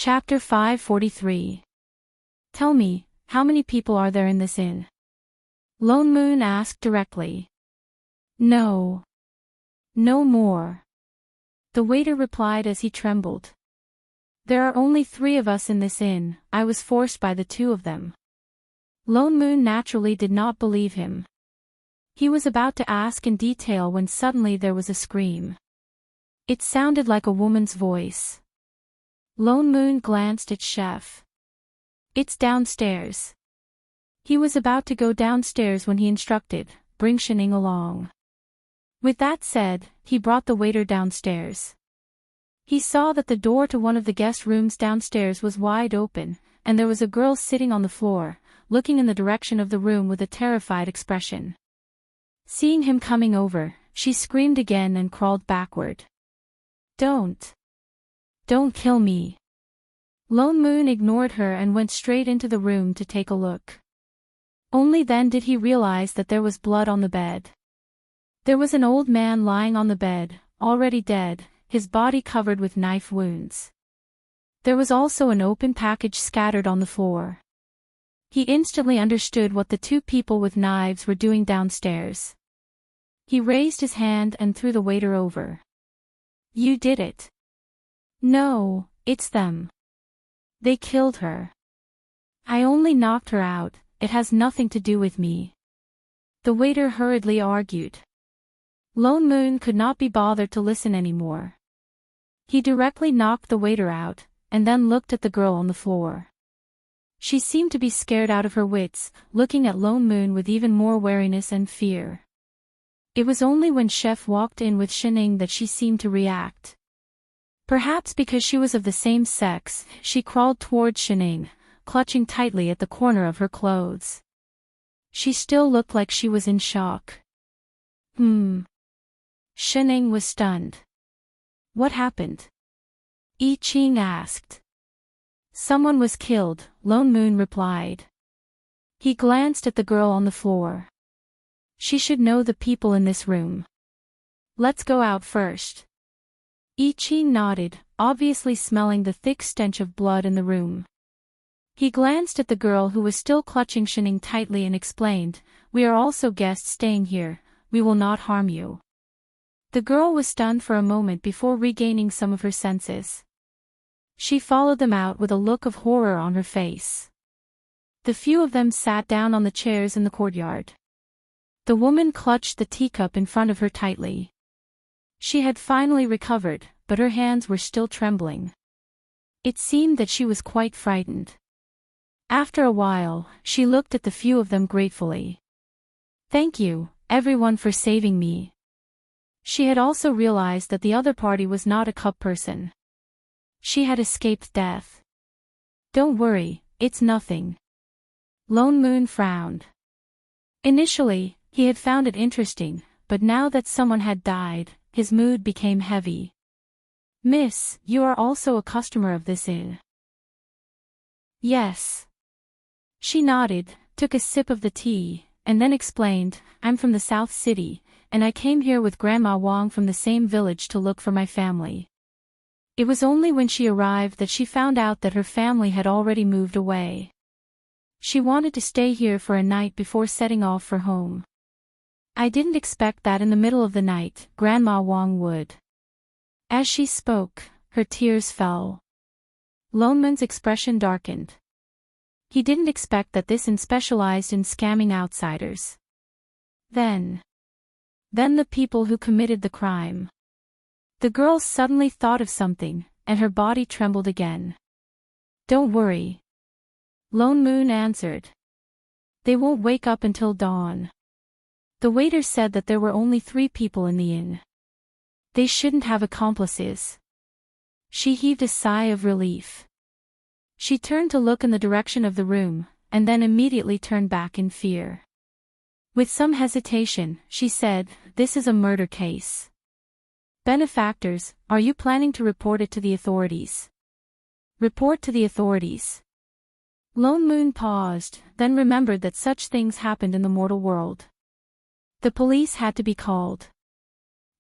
Chapter 543. Tell me, how many people are there in this inn? Lone Moon asked directly. No. No more. The waiter replied as he trembled. There are only 3 of us in this inn. I was forced by the 2 of them. Lone Moon naturally did not believe him. He was about to ask in detail when suddenly there was a scream. It sounded like a woman's voice. Lone Moon glanced at Chef. It's downstairs. He was about to go downstairs when he instructed, bring Shining along. With that said, he brought the waiter downstairs. He saw that the door to one of the guest rooms downstairs was wide open, and there was a girl sitting on the floor, looking in the direction of the room with a terrified expression. Seeing him coming over, she screamed again and crawled backward. Don't kill me. Lone Moon ignored her and went straight into the room to take a look. Only then did he realize that there was blood on the bed. There was an old man lying on the bed, already dead, his body covered with knife wounds. There was also an open package scattered on the floor. He instantly understood what the 2 people with knives were doing downstairs. He raised his hand and threw the waiter over. You did it. No, it's them. They killed her. I only knocked her out, it has nothing to do with me. The waiter hurriedly argued. Lone Moon could not be bothered to listen anymore. He directly knocked the waiter out, and then looked at the girl on the floor. She seemed to be scared out of her wits, looking at Lone Moon with even more wariness and fear. It was only when Chef walked in with Shining that she seemed to react. Perhaps because she was of the same sex, she crawled towards Shining, clutching tightly at the corner of her clothes. She still looked like she was in shock. Shining was stunned. What happened? I Ching asked. Someone was killed, Lone Moon replied. He glanced at the girl on the floor. She should know the people in this room. Let's go out first. I Ching nodded, obviously smelling the thick stench of blood in the room. He glanced at the girl who was still clutching Shining tightly and explained, We are also guests staying here, we will not harm you. The girl was stunned for a moment before regaining some of her senses. She followed them out with a look of horror on her face. The few of them sat down on the chairs in the courtyard. The woman clutched the teacup in front of her tightly. She had finally recovered, but her hands were still trembling. It seemed that she was quite frightened. After a while, she looked at the few of them gratefully. Thank you, everyone, for saving me. She had also realized that the other party was not a cup person. She had escaped death. Don't worry, it's nothing. Lone Moon frowned. Initially, he had found it interesting, but now that someone had died, his mood became heavy. Miss, you are also a customer of this inn. Yes. She nodded, took a sip of the tea, and then explained, I'm from the South City, and I came here with Grandma Wong from the same village to look for my family. It was only when she arrived that she found out that her family had already moved away. She wanted to stay here for a night before setting off for home. I didn't expect that in the middle of the night, Grandma Wong would. As she spoke, her tears fell. Lone Moon's expression darkened. He didn't expect that this inn specialized in scamming outsiders. Then the people who committed the crime. The girl suddenly thought of something, and her body trembled again. Don't worry. Lone Moon answered. They won't wake up until dawn. The waiter said that there were only 3 people in the inn. They shouldn't have accomplices. She heaved a sigh of relief. She turned to look in the direction of the room, and then immediately turned back in fear. With some hesitation, she said, This is a murder case. Benefactors, are you planning to report it to the authorities? Report to the authorities. Lone Moon paused, then remembered that such things happened in the mortal world. The police had to be called.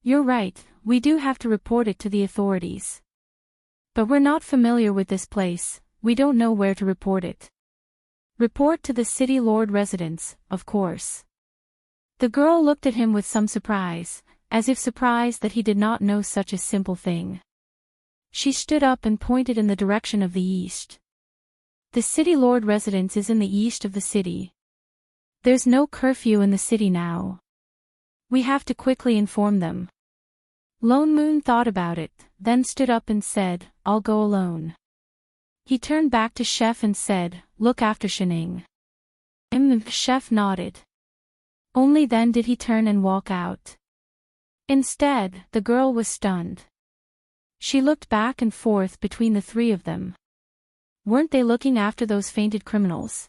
You're right, we do have to report it to the authorities. But we're not familiar with this place, we don't know where to report it. Report to the city lord residence, of course. The girl looked at him with some surprise, as if surprised that he did not know such a simple thing. She stood up and pointed in the direction of the east. The city lord residence is in the east of the city. There's no curfew in the city now. We have to quickly inform them. Lone Moon thought about it, then stood up and said, I'll go alone. He turned back to Chef and said, look after Shining. Chef nodded. Only then did he turn and walk out. Instead, the girl was stunned. She looked back and forth between the three of them. Weren't they looking after those fainted criminals?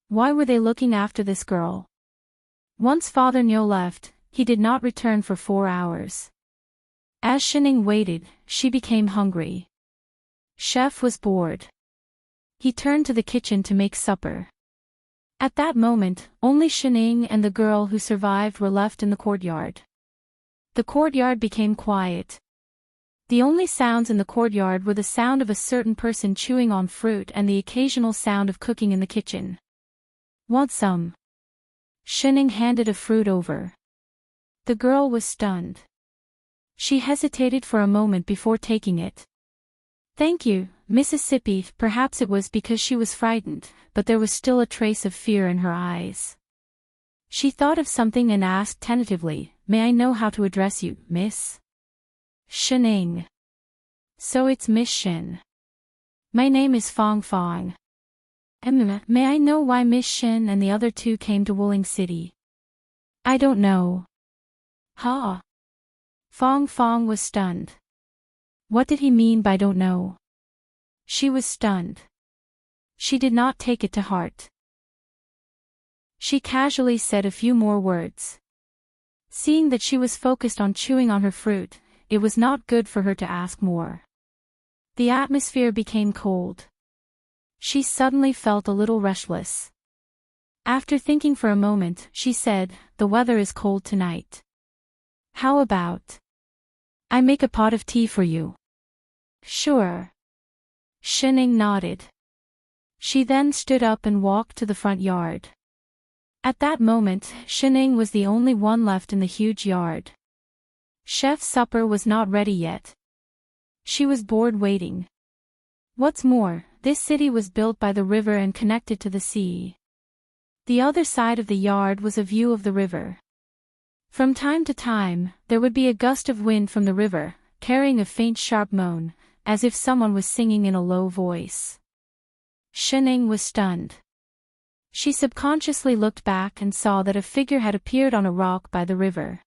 Why were they looking after this girl? Once Father Nyo left, he did not return for 4 hours. As Shining waited, she became hungry. Chef was bored. He turned to the kitchen to make supper. At that moment, only Shining and the girl who survived were left in the courtyard. The courtyard became quiet. The only sounds in the courtyard were the sound of a certain person chewing on fruit and the occasional sound of cooking in the kitchen. Want some? Shining handed a fruit over. The girl was stunned. She hesitated for a moment before taking it. Thank you, Mississippi. Perhaps it was because she was frightened, but there was still a trace of fear in her eyes. She thought of something and asked tentatively, may I know how to address you, miss? Shining. So it's Miss Shin. My name is Fong Fong. May I know why Miss Shin and the other two came to Wuling City? I don't know. Ha! Fong Fong was stunned. What did he mean by don't know? She was stunned. She did not take it to heart. She casually said a few more words. Seeing that she was focused on chewing on her fruit, it was not good for her to ask more. The atmosphere became cold. She suddenly felt a little restless. After thinking for a moment, she said, the weather is cold tonight. How about I make a pot of tea for you? Sure. Shining nodded. She then stood up and walked to the front yard. At that moment, Shining was the only one left in the huge yard. Chef's supper was not ready yet. She was bored waiting. What's more, this city was built by the river and connected to the sea. The other side of the yard was a view of the river. From time to time, there would be a gust of wind from the river, carrying a faint sharp moan, as if someone was singing in a low voice. Shining was stunned. She subconsciously looked back and saw that a figure had appeared on a rock by the river.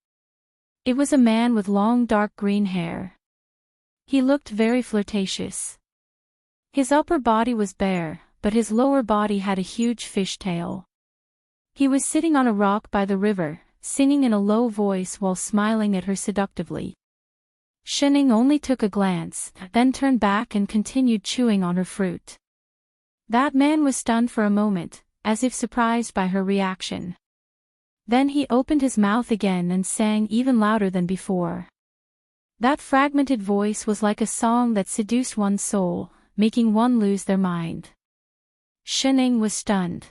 It was a man with long dark green hair. He looked very flirtatious. His upper body was bare, but his lower body had a huge fish tail. He was sitting on a rock by the river, singing in a low voice while smiling at her seductively. Shining only took a glance, then turned back and continued chewing on her fruit. That man was stunned for a moment, as if surprised by her reaction. Then he opened his mouth again and sang even louder than before. That fragmented voice was like a song that seduced one's soul, making one lose their mind. Shining was stunned.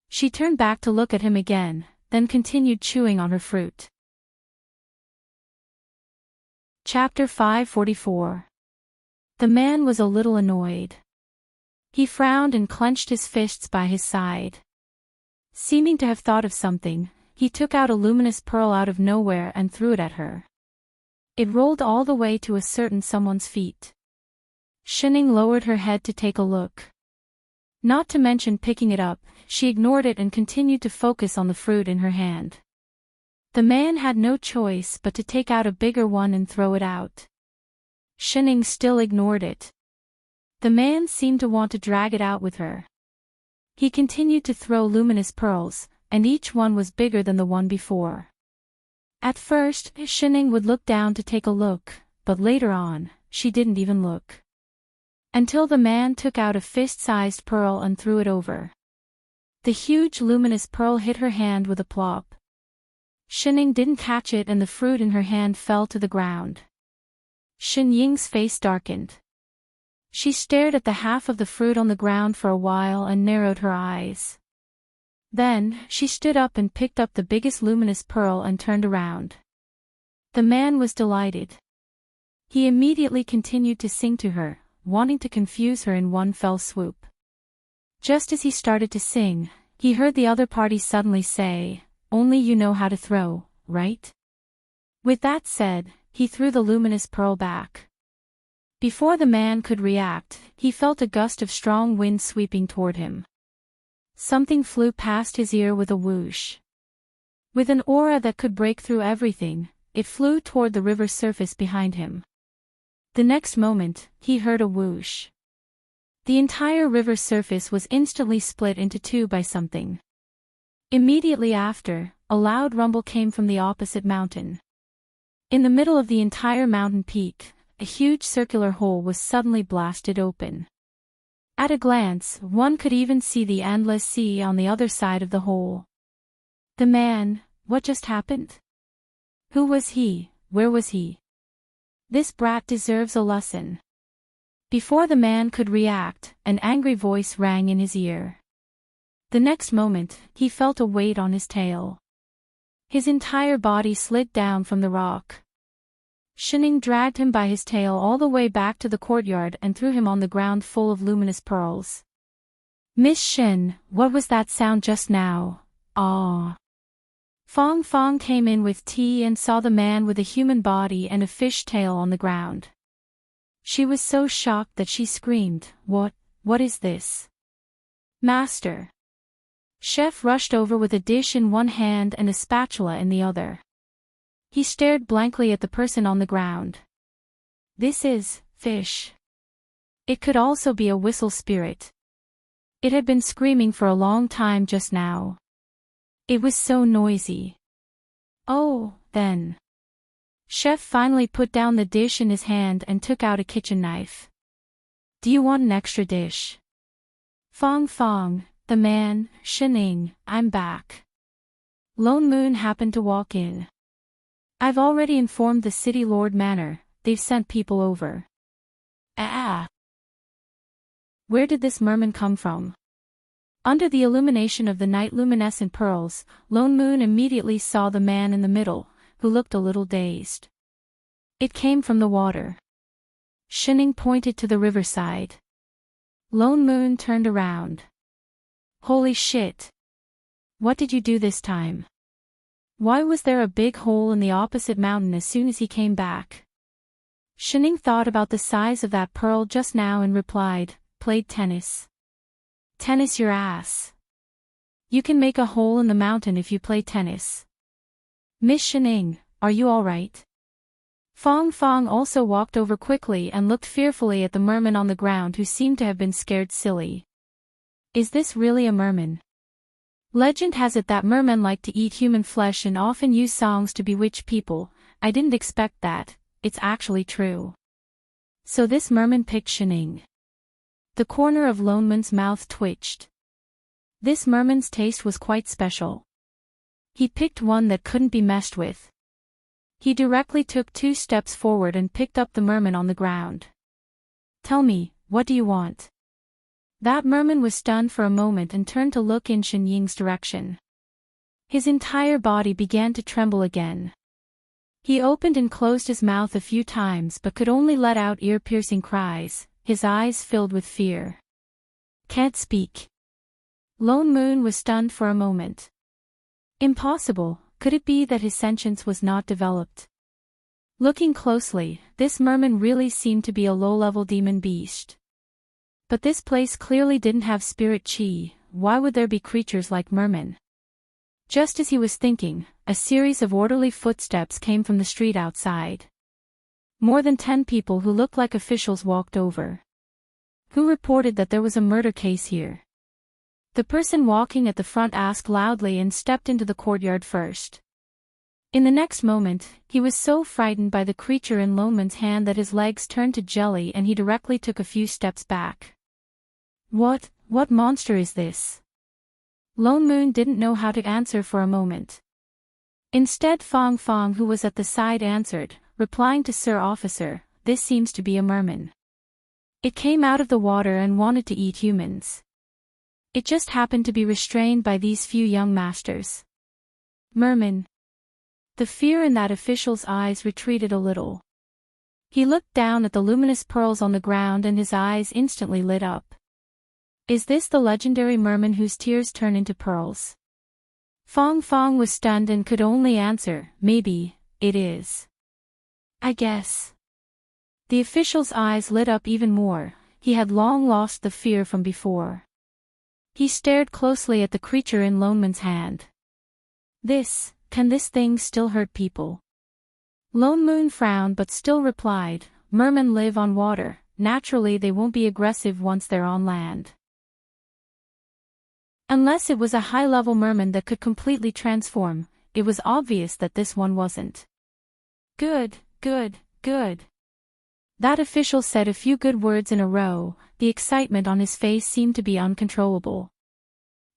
She turned back to look at him again, then continued chewing on her fruit. Chapter 544. The man was a little annoyed. He frowned and clenched his fists by his side. Seeming to have thought of something, he took out a luminous pearl out of nowhere and threw it at her. It rolled all the way to a certain someone's feet. Shining lowered her head to take a look. Not to mention picking it up, she ignored it and continued to focus on the fruit in her hand. The man had no choice but to take out a bigger one and throw it out. Shining still ignored it. The man seemed to want to drag it out with her. He continued to throw luminous pearls, and each one was bigger than the one before. At first, Shining would look down to take a look, but later on, she didn't even look. Until the man took out a fist-sized pearl and threw it over. The huge luminous pearl hit her hand with a plop. Shining didn't catch it and the fruit in her hand fell to the ground. Shin Ying's face darkened. She stared at the half of the fruit on the ground for a while and narrowed her eyes. Then, she stood up and picked up the biggest luminous pearl and turned around. The man was delighted. He immediately continued to sing to her, wanting to confuse her in one fell swoop. Just as he started to sing, he heard the other party suddenly say, "Only you know how to throw, right?" With that said, he threw the luminous pearl back. Before the man could react, he felt a gust of strong wind sweeping toward him. Something flew past his ear with a whoosh. With an aura that could break through everything, it flew toward the river's surface behind him. The next moment, he heard a whoosh. The entire river's surface was instantly split into two by something. Immediately after, a loud rumble came from the opposite mountain. In the middle of the entire mountain peak, a huge circular hole was suddenly blasted open. At a glance, one could even see the endless sea on the other side of the hole. The man, what just happened? Who was he? Where was he? This brat deserves a lesson. Before the man could react, an angry voice rang in his ear. The next moment, he felt a weight on his tail. His entire body slid down from the rock. Shining dragged him by his tail all the way back to the courtyard and threw him on the ground full of luminous pearls. "Miss Shin, what was that sound just now?" "Ah." Fong Fong came in with tea and saw the man with a human body and a fish tail on the ground. She was so shocked that she screamed, What is this?" "Master." Chef rushed over with a dish in one hand and a spatula in the other. He stared blankly at the person on the ground. "This is fish. It could also be a whistle spirit. It had been screaming for a long time just now. It was so noisy." "Oh, then." Chef finally put down the dish in his hand and took out a kitchen knife. "Do you want an extra dish?" "Fong Fong, the man, Shining, I'm back." Lone Moon happened to walk in. "I've already informed the city lord manor, they've sent people over." "Ah! Where did this merman come from?" Under the illumination of the night luminescent pearls, Lone Moon immediately saw the man in the middle, who looked a little dazed. "It came from the water." Shining pointed to the riverside. Lone Moon turned around. "Holy shit! What did you do this time? Why was there a big hole in the opposite mountain as soon as he came back?" Shining thought about the size of that pearl just now and replied, "Played tennis." "Tennis your ass. You can make a hole in the mountain if you play tennis." "Miss Shining, are you alright?" Fong Fong also walked over quickly and looked fearfully at the merman on the ground who seemed to have been scared silly. "Is this really a merman? Legend has it that mermen like to eat human flesh and often use songs to bewitch people. I didn't expect that, it's actually true." So this merman picked Shining. The corner of Lone Moon's mouth twitched. This merman's taste was quite special. He picked one that couldn't be messed with. He directly took 2 steps forward and picked up the merman on the ground. "Tell me, what do you want?" That merman was stunned for a moment and turned to look in Shen Ying's direction. His entire body began to tremble again. He opened and closed his mouth a few times but could only let out ear-piercing cries, his eyes filled with fear. "Can't speak." Lone Moon was stunned for a moment. Impossible, could it be that his sentience was not developed? Looking closely, this merman really seemed to be a low-level demon beast. But this place clearly didn't have spirit chi, why would there be creatures like mermen? Just as he was thinking, a series of orderly footsteps came from the street outside. More than 10 people who looked like officials walked over. "Who reported that there was a murder case here?" The person walking at the front asked loudly and stepped into the courtyard first. In the next moment, he was so frightened by the creature in Lone Moon's hand that his legs turned to jelly and he directly took a few steps back. What monster is this?" Lone Moon didn't know how to answer for a moment. Instead Fong Fong, who was at the side, answered, replying to "Sir Officer, this seems to be a merman." It came out of the water and wanted to eat humans. It just happened to be restrained by these few young masters. Merman. The fear in that official's eyes retreated a little. He looked down at the luminous pearls on the ground and his eyes instantly lit up. Is this the legendary merman whose tears turn into pearls? Fong Fong was stunned and could only answer, maybe, it is. I guess. The official's eyes lit up even more. He had long lost the fear from before. He stared closely at the creature in Lone Moon's hand. Can this thing still hurt people? Lone Moon frowned but still replied, mermen live on water, naturally they won't be aggressive once they're on land. Unless it was a high-level merman that could completely transform, it was obvious that this one wasn't. Good. That official said a few good words in a row. The excitement on his face seemed to be uncontrollable.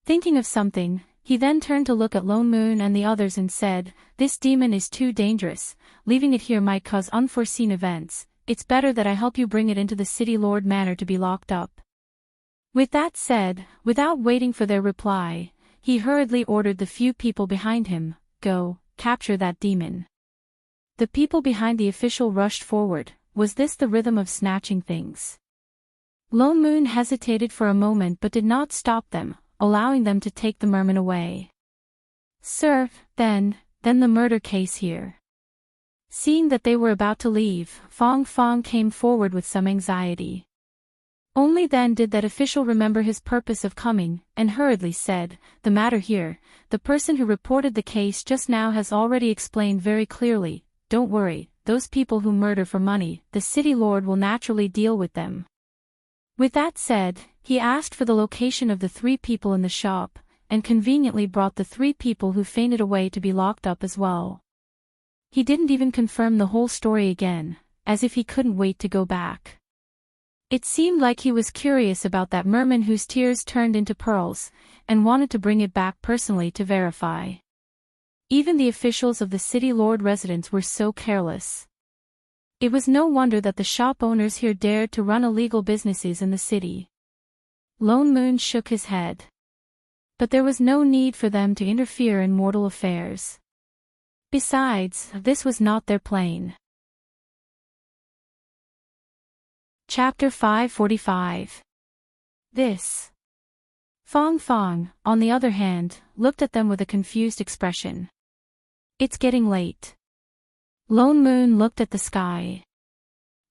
Thinking of something, he then turned to look at Lone Moon and the others and said, this demon is too dangerous, leaving it here might cause unforeseen events, it's better that I help you bring it into the City Lord Manor to be locked up. With that said, without waiting for their reply, he hurriedly ordered the few people behind him, go, capture that demon. The people behind the official rushed forward. Was this the rhythm of snatching things? Lone Moon hesitated for a moment but did not stop them, allowing them to take the merman away. Sir, then the murder case here. Seeing that they were about to leave, Fong Fong came forward with some anxiety. Only then did that official remember his purpose of coming, and hurriedly said, the matter here, the person who reported the case just now has already explained very clearly, don't worry. Those people who murder for money, the city lord will naturally deal with them. With that said, he asked for the location of the 3 people in the shop, and conveniently brought the 3 people who fainted away to be locked up as well. He didn't even confirm the whole story again, as if he couldn't wait to go back. It seemed like he was curious about that merman whose tears turned into pearls, and wanted to bring it back personally to verify. Even the officials of the city lord residence were so careless. It was no wonder that the shop owners here dared to run illegal businesses in the city. Lone Moon shook his head. But there was no need for them to interfere in mortal affairs. Besides, this was not their plane. Chapter 545. Fong Fong, on the other hand, looked at them with a confused expression. It's getting late. Lone Moon looked at the sky.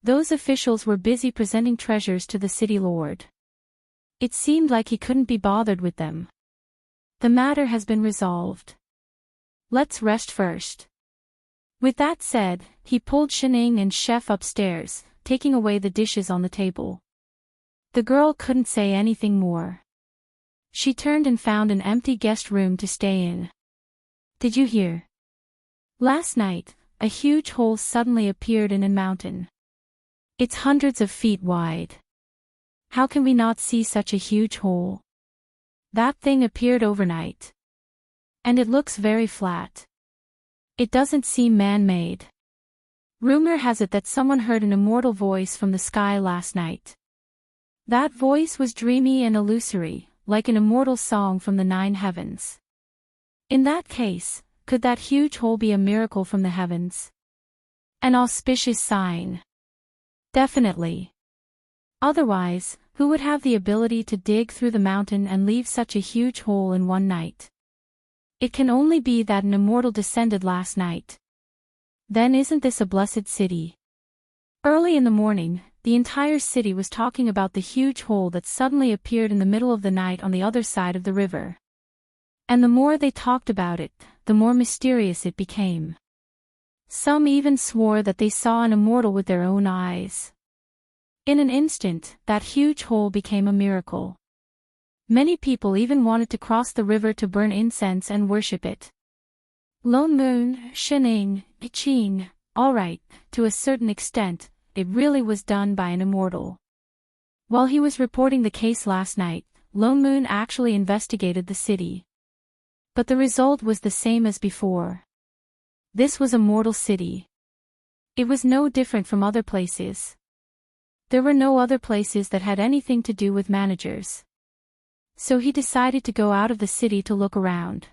Those officials were busy presenting treasures to the city lord. It seemed like he couldn't be bothered with them. The matter has been resolved. Let's rest first. With that said, he pulled Shining and Chef upstairs, taking away the dishes on the table. The girl couldn't say anything more. She turned and found an empty guest room to stay in. Did you hear? Last night, a huge hole suddenly appeared in a mountain. It's hundreds of feet wide. How can we not see such a huge hole? That thing appeared overnight. And it looks very flat. It doesn't seem man-made. Rumor has it that someone heard an immortal voice from the sky last night. That voice was dreamy and illusory, like an immortal song from the 9 heavens. In that case, could that huge hole be a miracle from the heavens? An auspicious sign? Definitely. Otherwise, who would have the ability to dig through the mountain and leave such a huge hole in one night? It can only be that an immortal descended last night. Then isn't this a blessed city? Early in the morning, the entire city was talking about the huge hole that suddenly appeared in the middle of the night on the other side of the river. And the more they talked about it, the more mysterious it became. Some even swore that they saw an immortal with their own eyes. In an instant, that huge hole became a miracle. Many people even wanted to cross the river to burn incense and worship it. Lone Moon, Shining, Iching, alright, to a certain extent, it really was done by an immortal. While he was reporting the case last night, Lone Moon actually investigated the city. But the result was the same as before. This was a mortal city. It was no different from other places. There were no other places that had anything to do with managers. So he decided to go out of the city to look around.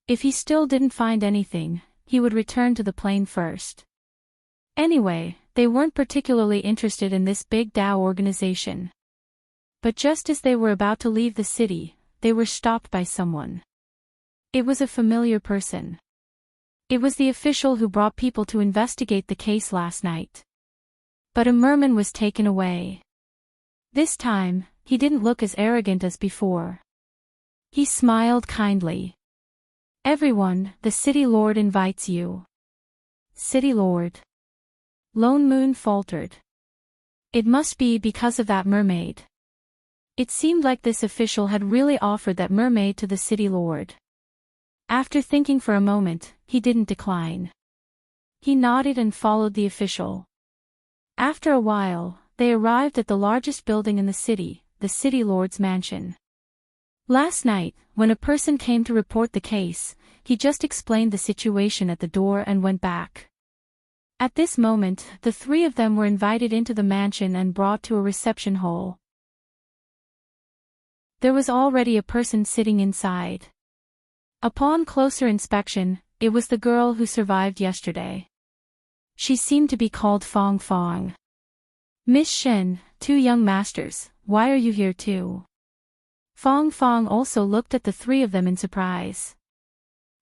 If he still didn't find anything, he would return to the plane first. Anyway, they weren't particularly interested in this big DAO organization. But just as they were about to leave the city, they were stopped by someone. It was a familiar person. It was the official who brought people to investigate the case last night. But a merman was taken away. This time, he didn't look as arrogant as before. He smiled kindly. Everyone, the City Lord invites you. City Lord. Lone Moon faltered. It must be because of that mermaid. It seemed like this official had really offered that mermaid to the City Lord. After thinking for a moment, he didn't decline. He nodded and followed the official. After a while, they arrived at the largest building in the City Lord's mansion. Last night, when a person came to report the case, he just explained the situation at the door and went back. At this moment, the three of them were invited into the mansion and brought to a reception hall. There was already a person sitting inside. Upon closer inspection, it was the girl who survived yesterday. She seemed to be called Fong Fong. Miss Shen, 2 young masters, why are you here too? Fong Fong also looked at the three of them in surprise.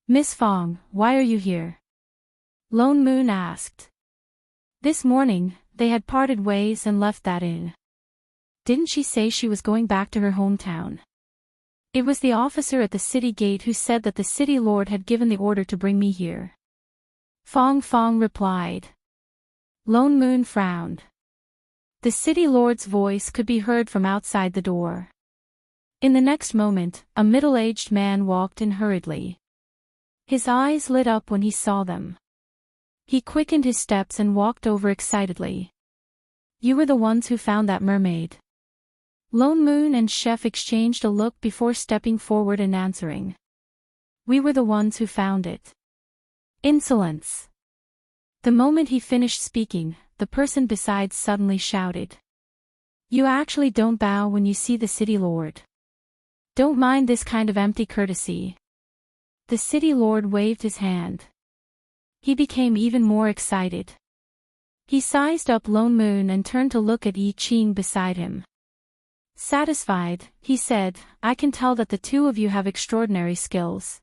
Miss Fong, why are you here? Lone Moon asked. This morning, they had parted ways and left that inn. Didn't she say she was going back to her hometown? It was the officer at the city gate who said that the City Lord had given the order to bring me here. Fong Fong replied. Lone Moon frowned. The City Lord's voice could be heard from outside the door. In the next moment, a middle-aged man walked in hurriedly. His eyes lit up when he saw them. He quickened his steps and walked over excitedly. You were the ones who found that mermaid. Lone Moon and Chef exchanged a look before stepping forward and answering. We were the ones who found it. Insolence. The moment he finished speaking, the person beside suddenly shouted. You actually don't bow when you see the City Lord. Don't mind this kind of empty courtesy. The City Lord waved his hand. He became even more excited. He sized up Lone Moon and turned to look at Yi Qing beside him. Satisfied, he said, I can tell that the two of you have extraordinary skills.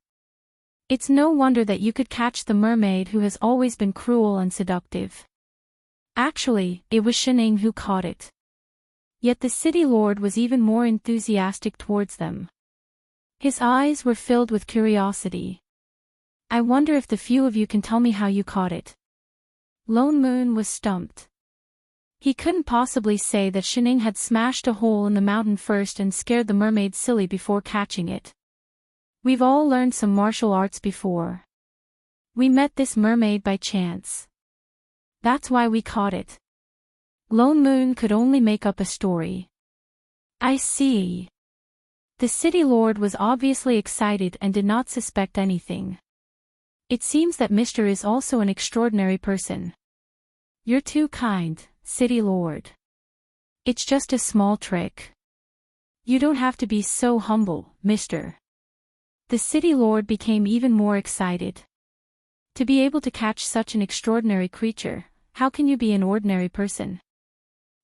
It's no wonder that you could catch the mermaid who has always been cruel and seductive. Actually, it was Shining who caught it. Yet the City Lord was even more enthusiastic towards them. His eyes were filled with curiosity. I wonder if the few of you can tell me how you caught it. Lone Moon was stumped. He couldn't possibly say that Shining had smashed a hole in the mountain first and scared the mermaid silly before catching it. We've all learned some martial arts before. We met this mermaid by chance. That's why we caught it. Lone Moon could only make up a story. I see. The City Lord was obviously excited and did not suspect anything. It seems that Mr. is also an extraordinary person. You're too kind, City Lord. It's just a small trick. You don't have to be so humble, Mr. The City Lord became even more excited. To be able to catch such an extraordinary creature, how can you be an ordinary person?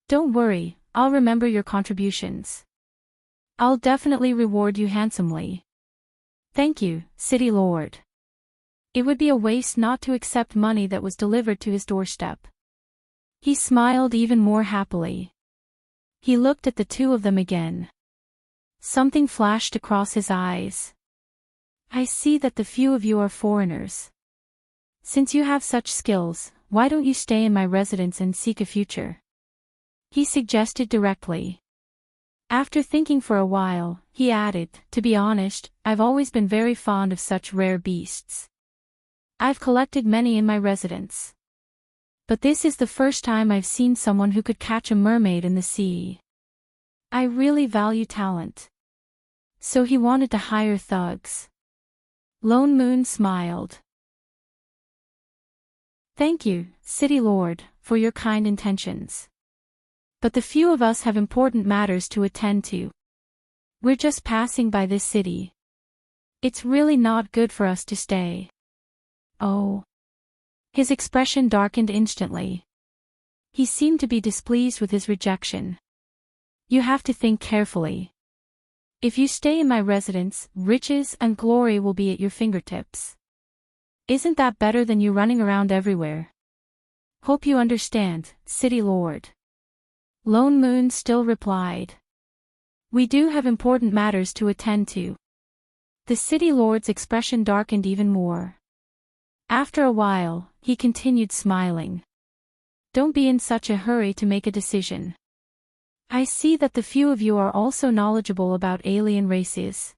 Don't worry, I'll remember your contributions. I'll definitely reward you handsomely. Thank you, City Lord. It would be a waste not to accept money that was delivered to his doorstep. He smiled even more happily. He looked at the two of them again. Something flashed across his eyes. I see that the few of you are foreigners. Since you have such skills, why don't you stay in my residence and seek a future? He suggested directly. After thinking for a while, he added, to be honest, I've always been very fond of such rare beasts. I've collected many in my residence. But this is the first time I've seen someone who could catch a mermaid in the sea. I really value talent. So he wanted to hire thugs. Lone Moon smiled. Thank you, City Lord, for your kind intentions. But the few of us have important matters to attend to. We're just passing by this city. It's really not good for us to stay. Oh. His expression darkened instantly. He seemed to be displeased with his rejection. You have to think carefully. If you stay in my residence, riches and glory will be at your fingertips. Isn't that better than you running around everywhere? Hope you understand, City Lord. Lone Moon still replied. We do have important matters to attend to. The City Lord's expression darkened even more. After a while, he continued smiling. Don't be in such a hurry to make a decision. I see that the few of you are also knowledgeable about alien races.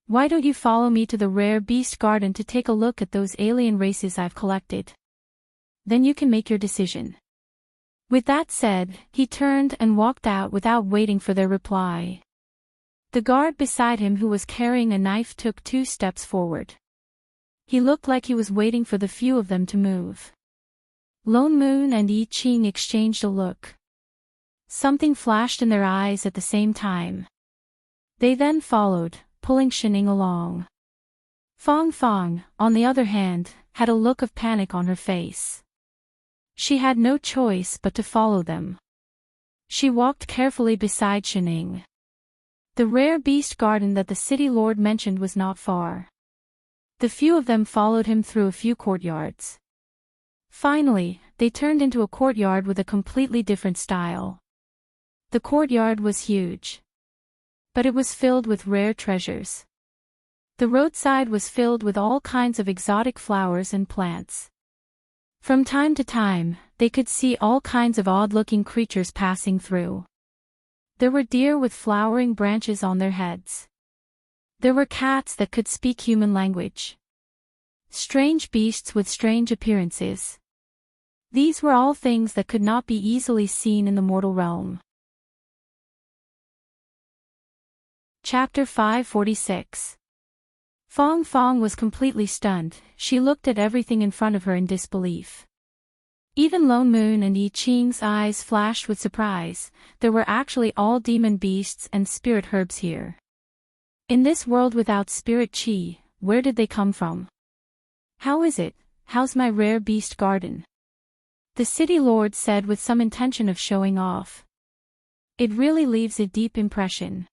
Why don't you follow me to the rare beast garden to take a look at those alien races I've collected? Then you can make your decision. With that said, he turned and walked out without waiting for their reply. The guard beside him who was carrying a knife took 2 steps forward. He looked like he was waiting for the few of them to move. Lone Moon and I Ching exchanged a look. Something flashed in their eyes at the same time. They then followed, pulling Shining along. Fong Fong, on the other hand, had a look of panic on her face. She had no choice but to follow them. She walked carefully beside Shining. The rare beast garden that the City Lord mentioned was not far. The few of them followed him through a few courtyards. Finally, they turned into a courtyard with a completely different style. The courtyard was huge. But it was filled with rare treasures. The roadside was filled with all kinds of exotic flowers and plants. From time to time, they could see all kinds of odd-looking creatures passing through. There were deer with flowering branches on their heads. There were cats that could speak human language. Strange beasts with strange appearances. These were all things that could not be easily seen in the mortal realm. Chapter 546. Fong Fong was completely stunned. She looked at everything in front of her in disbelief. Even Lone Moon and I Ching's eyes flashed with surprise. There were actually all demon beasts and spirit herbs here. In this world without spirit chi, where did they come from? How is it? How's my rare beast garden? The City Lord said with some intention of showing off. It really leaves a deep impression.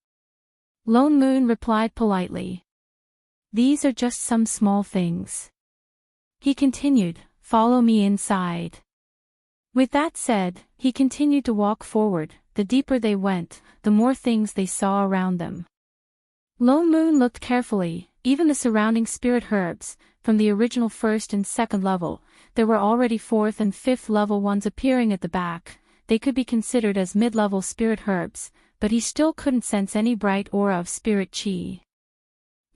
Lone Moon replied politely. These are just some small things. He continued, follow me inside. With that said, he continued to walk forward. The deeper they went, the more things they saw around them. Lone Moon looked carefully. Even the surrounding spirit herbs, from the original 1st and 2nd level, there were already 4th and 5th level ones appearing at the back. They could be considered as mid-level spirit herbs, but he still couldn't sense any bright aura of spirit chi.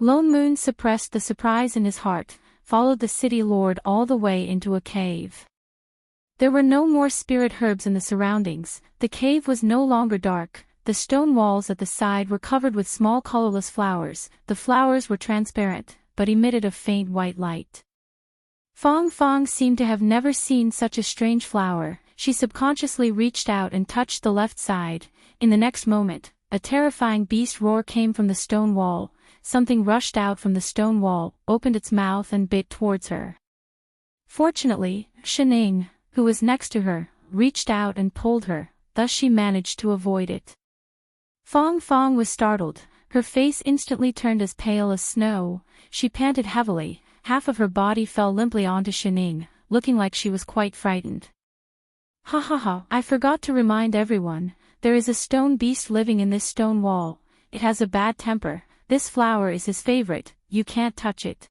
Lone Moon suppressed the surprise in his heart, followed the City Lord all the way into a cave. There were no more spirit herbs in the surroundings. The cave was no longer dark. The stone walls at the side were covered with small colorless flowers. The flowers were transparent, but emitted a faint white light. Fong Fong seemed to have never seen such a strange flower. She subconsciously reached out and touched the left side. In the next moment, a terrifying beast roar came from the stone wall. Something rushed out from the stone wall, opened its mouth and bit towards her. Fortunately, Shining, who was next to her, reached out and pulled her, thus she managed to avoid it. Fong Fong was startled. Her face instantly turned as pale as snow. She panted heavily. Half of her body fell limply onto Shining, looking like she was quite frightened. Ha ha ha, I forgot to remind everyone, there is a stone beast living in this stone wall. It has a bad temper. This flower is his favorite, you can't touch it.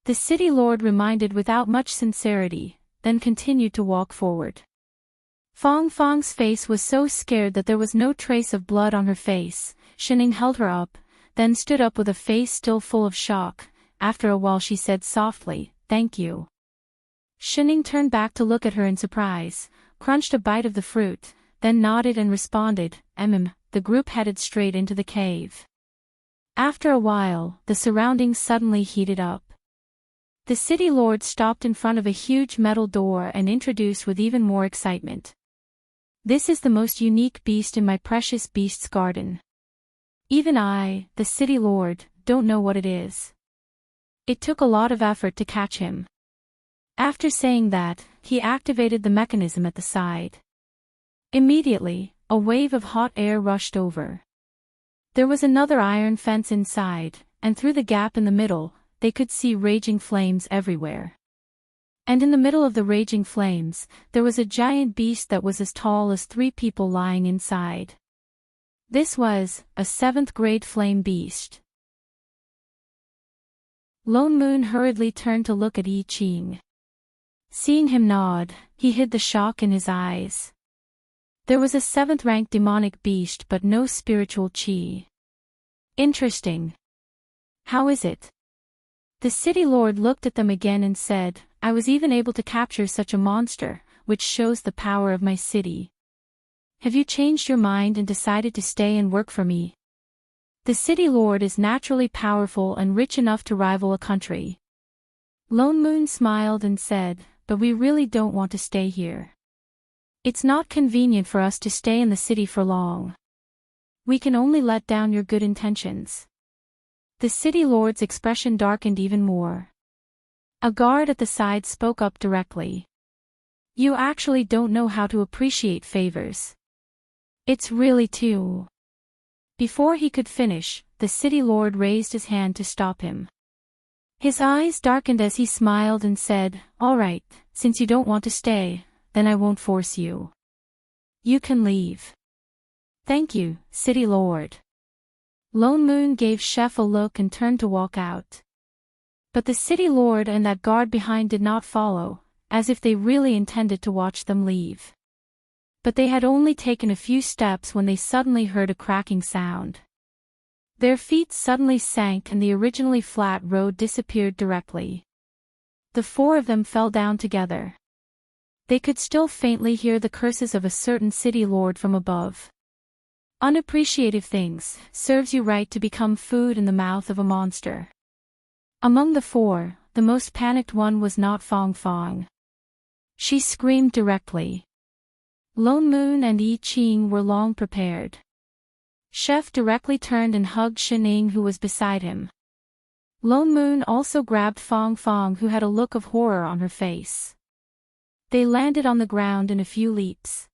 The City Lord reminded without much sincerity, then continued to walk forward. Fong Fong's face was so scared that there was no trace of blood on her face. Shining held her up, then stood up with a face still full of shock. After a while she said softly, "Thank you." Shining turned back to look at her in surprise, crunched a bite of the fruit, then nodded and responded, The group headed straight into the cave. After a while, the surroundings suddenly heated up. The City Lord stopped in front of a huge metal door and introduced with even more excitement. This is the most unique beast in my precious beasts garden. Even I, the city lord, don't know what it is. It took a lot of effort to catch him. After saying that, he activated the mechanism at the side. Immediately, a wave of hot air rushed over. There was another iron fence inside, and through the gap in the middle, they could see raging flames everywhere. And in the middle of the raging flames, there was a giant beast that was as tall as 3 people lying inside. This was a 7th grade flame beast. Lone Moon hurriedly turned to look at Yi Qing. Seeing him nod, he hid the shock in his eyes. There was a 7th-ranked demonic beast but no spiritual chi. Interesting. How is it? The city lord looked at them again and said, I was even able to capture such a monster, which shows the power of my city. Have you changed your mind and decided to stay and work for me? The city lord is naturally powerful and rich enough to rival a country. Lone Moon smiled and said, but we really don't want to stay here. It's not convenient for us to stay in the city for long. We can only let down your good intentions. The city lord's expression darkened even more. A guard at the side spoke up directly. You actually don't know how to appreciate favors. It's really too. Before he could finish, the city lord raised his hand to stop him. His eyes darkened as he smiled and said, all right, since you don't want to stay, then I won't force you. You can leave. Thank you, city lord. Lone Moon gave Chef a look and turned to walk out. But the city lord and that guard behind did not follow, as if they really intended to watch them leave. But they had only taken a few steps when they suddenly heard a cracking sound. Their feet suddenly sank and the originally flat road disappeared directly. The 4 of them fell down together. They could still faintly hear the curses of a certain city lord from above. Unappreciative things serves you right to become food in the mouth of a monster. Among the 4, the most panicked one was not Fong Fong. She screamed directly. Lone Moon and Yi Qing were long prepared. Chef directly turned and hugged Shining, who was beside him. Lone Moon also grabbed Fong Fong, who had a look of horror on her face. They landed on the ground in a few leaps.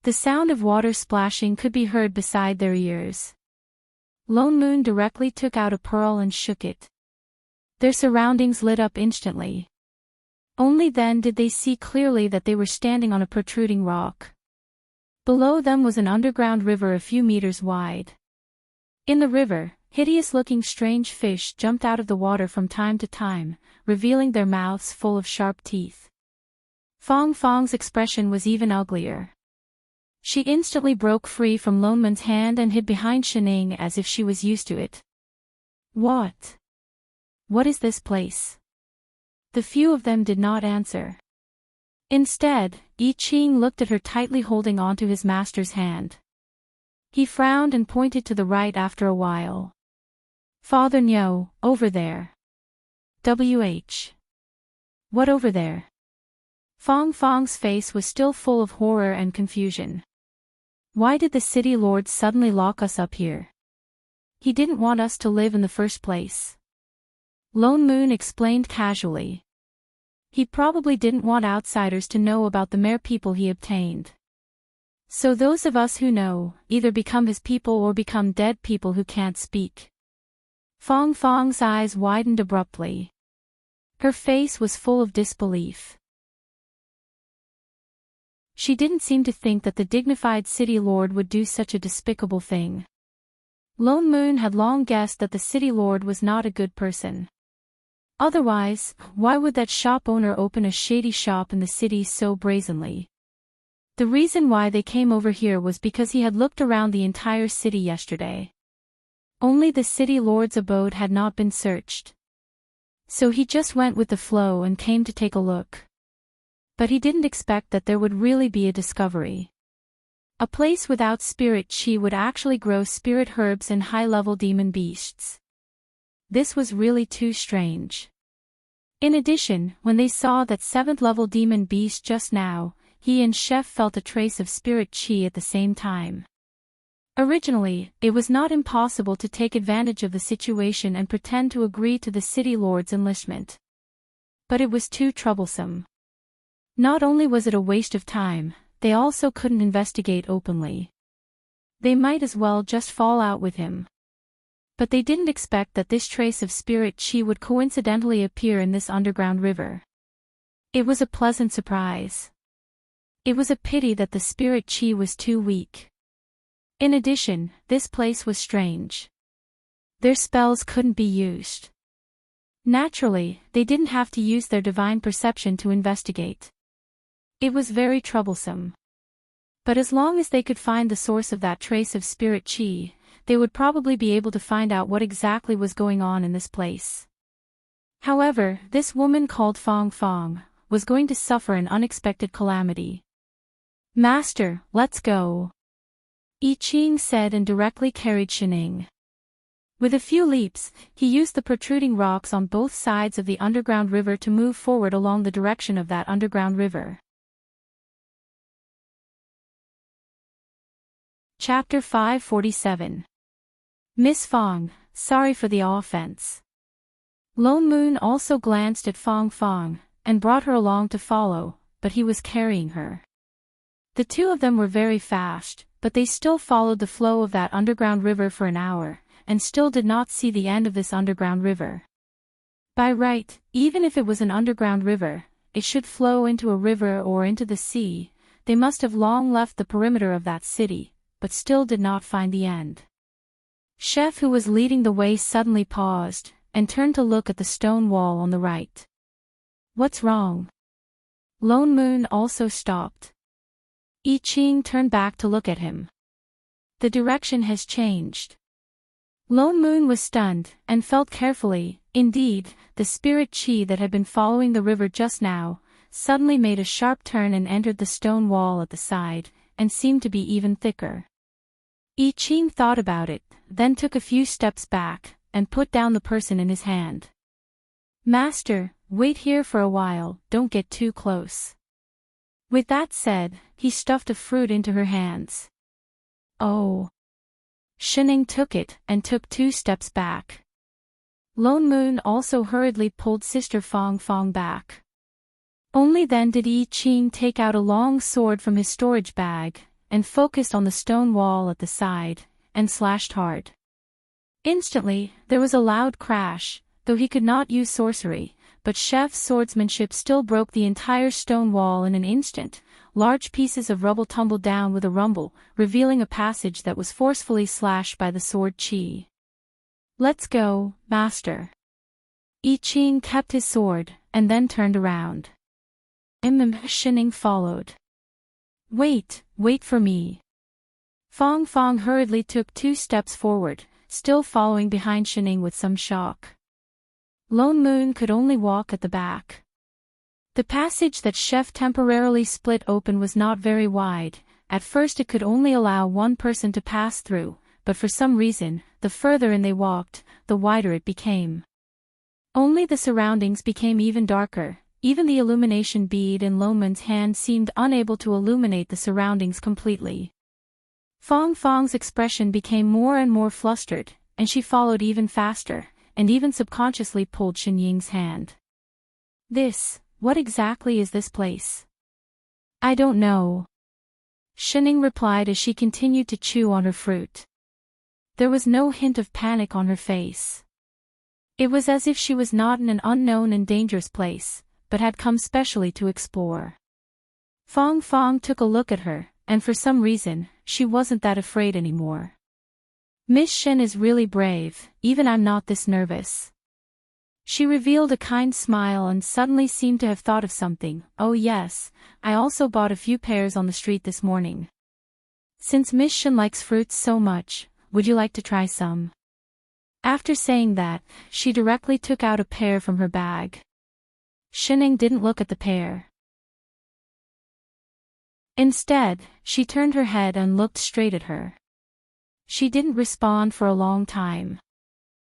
The sound of water splashing could be heard beside their ears. Lone Moon directly took out a pearl and shook it. Their surroundings lit up instantly. Only then did they see clearly that they were standing on a protruding rock. Below them was an underground river a few meters wide. In the river, hideous-looking strange fish jumped out of the water from time to time, revealing their mouths full of sharp teeth. Fong Fong's expression was even uglier. She instantly broke free from Lone Moon's hand and hid behind Shining as if she was used to it. What? What is this place? The few of them did not answer. Instead, Yi Qing looked at her, tightly holding onto his master's hand. He frowned and pointed to the right after a while. Father Nyo, over there. WH. What over there? Fong Fong's face was still full of horror and confusion. Why did the city lord suddenly lock us up here? He didn't want us to live in the first place. Lone Moon explained casually. He probably didn't want outsiders to know about the mere people he obtained. So those of us who know, either become his people or become dead people who can't speak. Fong Fong's eyes widened abruptly. Her face was full of disbelief. She didn't seem to think that the dignified city lord would do such a despicable thing. Lone Moon had long guessed that the city lord was not a good person. Otherwise, why would that shop owner open a shady shop in the city so brazenly? The reason why they came over here was because he had looked around the entire city yesterday. Only the city lord's abode had not been searched. So he just went with the flow and came to take a look. But he didn't expect that there would really be a discovery. A place without spirit chi would actually grow spirit herbs and high-level demon beasts. This was really too strange. In addition, when they saw that 7th-level demon beast just now, he and Chef felt a trace of spirit chi at the same time. Originally, it was not impossible to take advantage of the situation and pretend to agree to the city lord's enlistment. But it was too troublesome. Not only was it a waste of time, they also couldn't investigate openly. They might as well just fall out with him. But they didn't expect that this trace of spirit chi would coincidentally appear in this underground river. It was a pleasant surprise. It was a pity that the spirit chi was too weak. In addition, this place was strange. Their spells couldn't be used. Naturally, they didn't have to use their divine perception to investigate. It was very troublesome. But as long as they could find the source of that trace of spirit chi, they would probably be able to find out what exactly was going on in this place. However, this woman called Fong Fong was going to suffer an unexpected calamity. "Master, let's go," I Ching said and directly carried Shining. With a few leaps, he used the protruding rocks on both sides of the underground river to move forward along the direction of that underground river. Chapter 547. Miss Fong, sorry for the offense. Lone Moon also glanced at Fong Fong, and brought her along to follow, but he was carrying her. The two of them were very fast, but they still followed the flow of that underground river for an hour, and still did not see the end of this underground river. By right, even if it was an underground river, it should flow into a river or into the sea. They must have long left the perimeter of that city, but still did not find the end. Chef, who was leading the way, suddenly paused, and turned to look at the stone wall on the right. "What's wrong?" Lone Moon also stopped. I Ching turned back to look at him. "The direction has changed." Lone Moon was stunned, and felt carefully. Indeed, the spirit chi that had been following the river just now, suddenly made a sharp turn and entered the stone wall at the side, and seemed to be even thicker. I Ching thought about it, then took a few steps back, and put down the person in his hand. "Master, wait here for a while, don't get too close." With that said, he stuffed a fruit into her hands. "Oh." Shining took it, and took 2 steps back. Lone Moon also hurriedly pulled Sister Fong Fong back. Only then did I Ching take out a long sword from his storage bag, and focused on the stone wall at the side, and slashed hard. Instantly, there was a loud crash, though he could not use sorcery, but Chef's swordsmanship still broke the entire stone wall in an instant. Large pieces of rubble tumbled down with a rumble, revealing a passage that was forcefully slashed by the sword chi. "Let's go, master." I Ching kept his sword, and then turned around. Shining followed. Wait for me." Fong Fong hurriedly took 2 steps forward, still following behind Shining with some shock. Lone Moon could only walk at the back. The passage that Chef temporarily split open was not very wide. At first it could only allow one person to pass through, but for some reason, the further in they walked, the wider it became. Only the surroundings became even darker. Even the illumination bead in Lone Moon's hand seemed unable to illuminate the surroundings completely. Fong Fong's expression became more and more flustered, and she followed even faster, and even subconsciously pulled Xin Ying's hand. What exactly is this place?" "I don't know," Shining replied as she continued to chew on her fruit. There was no hint of panic on her face. It was as if she was not in an unknown and dangerous place, but had come specially to explore. Fong Fong took a look at her, and for some reason, she wasn't that afraid anymore. "Miss Shen is really brave, even I'm not this nervous." She revealed a kind smile and suddenly seemed to have thought of something. "Oh yes, I also bought a few pears on the street this morning. Since Miss Shen likes fruits so much, would you like to try some?" After saying that, she directly took out a pear from her bag. Shining didn't look at the pear. Instead, she turned her head and looked straight at her. She didn't respond for a long time.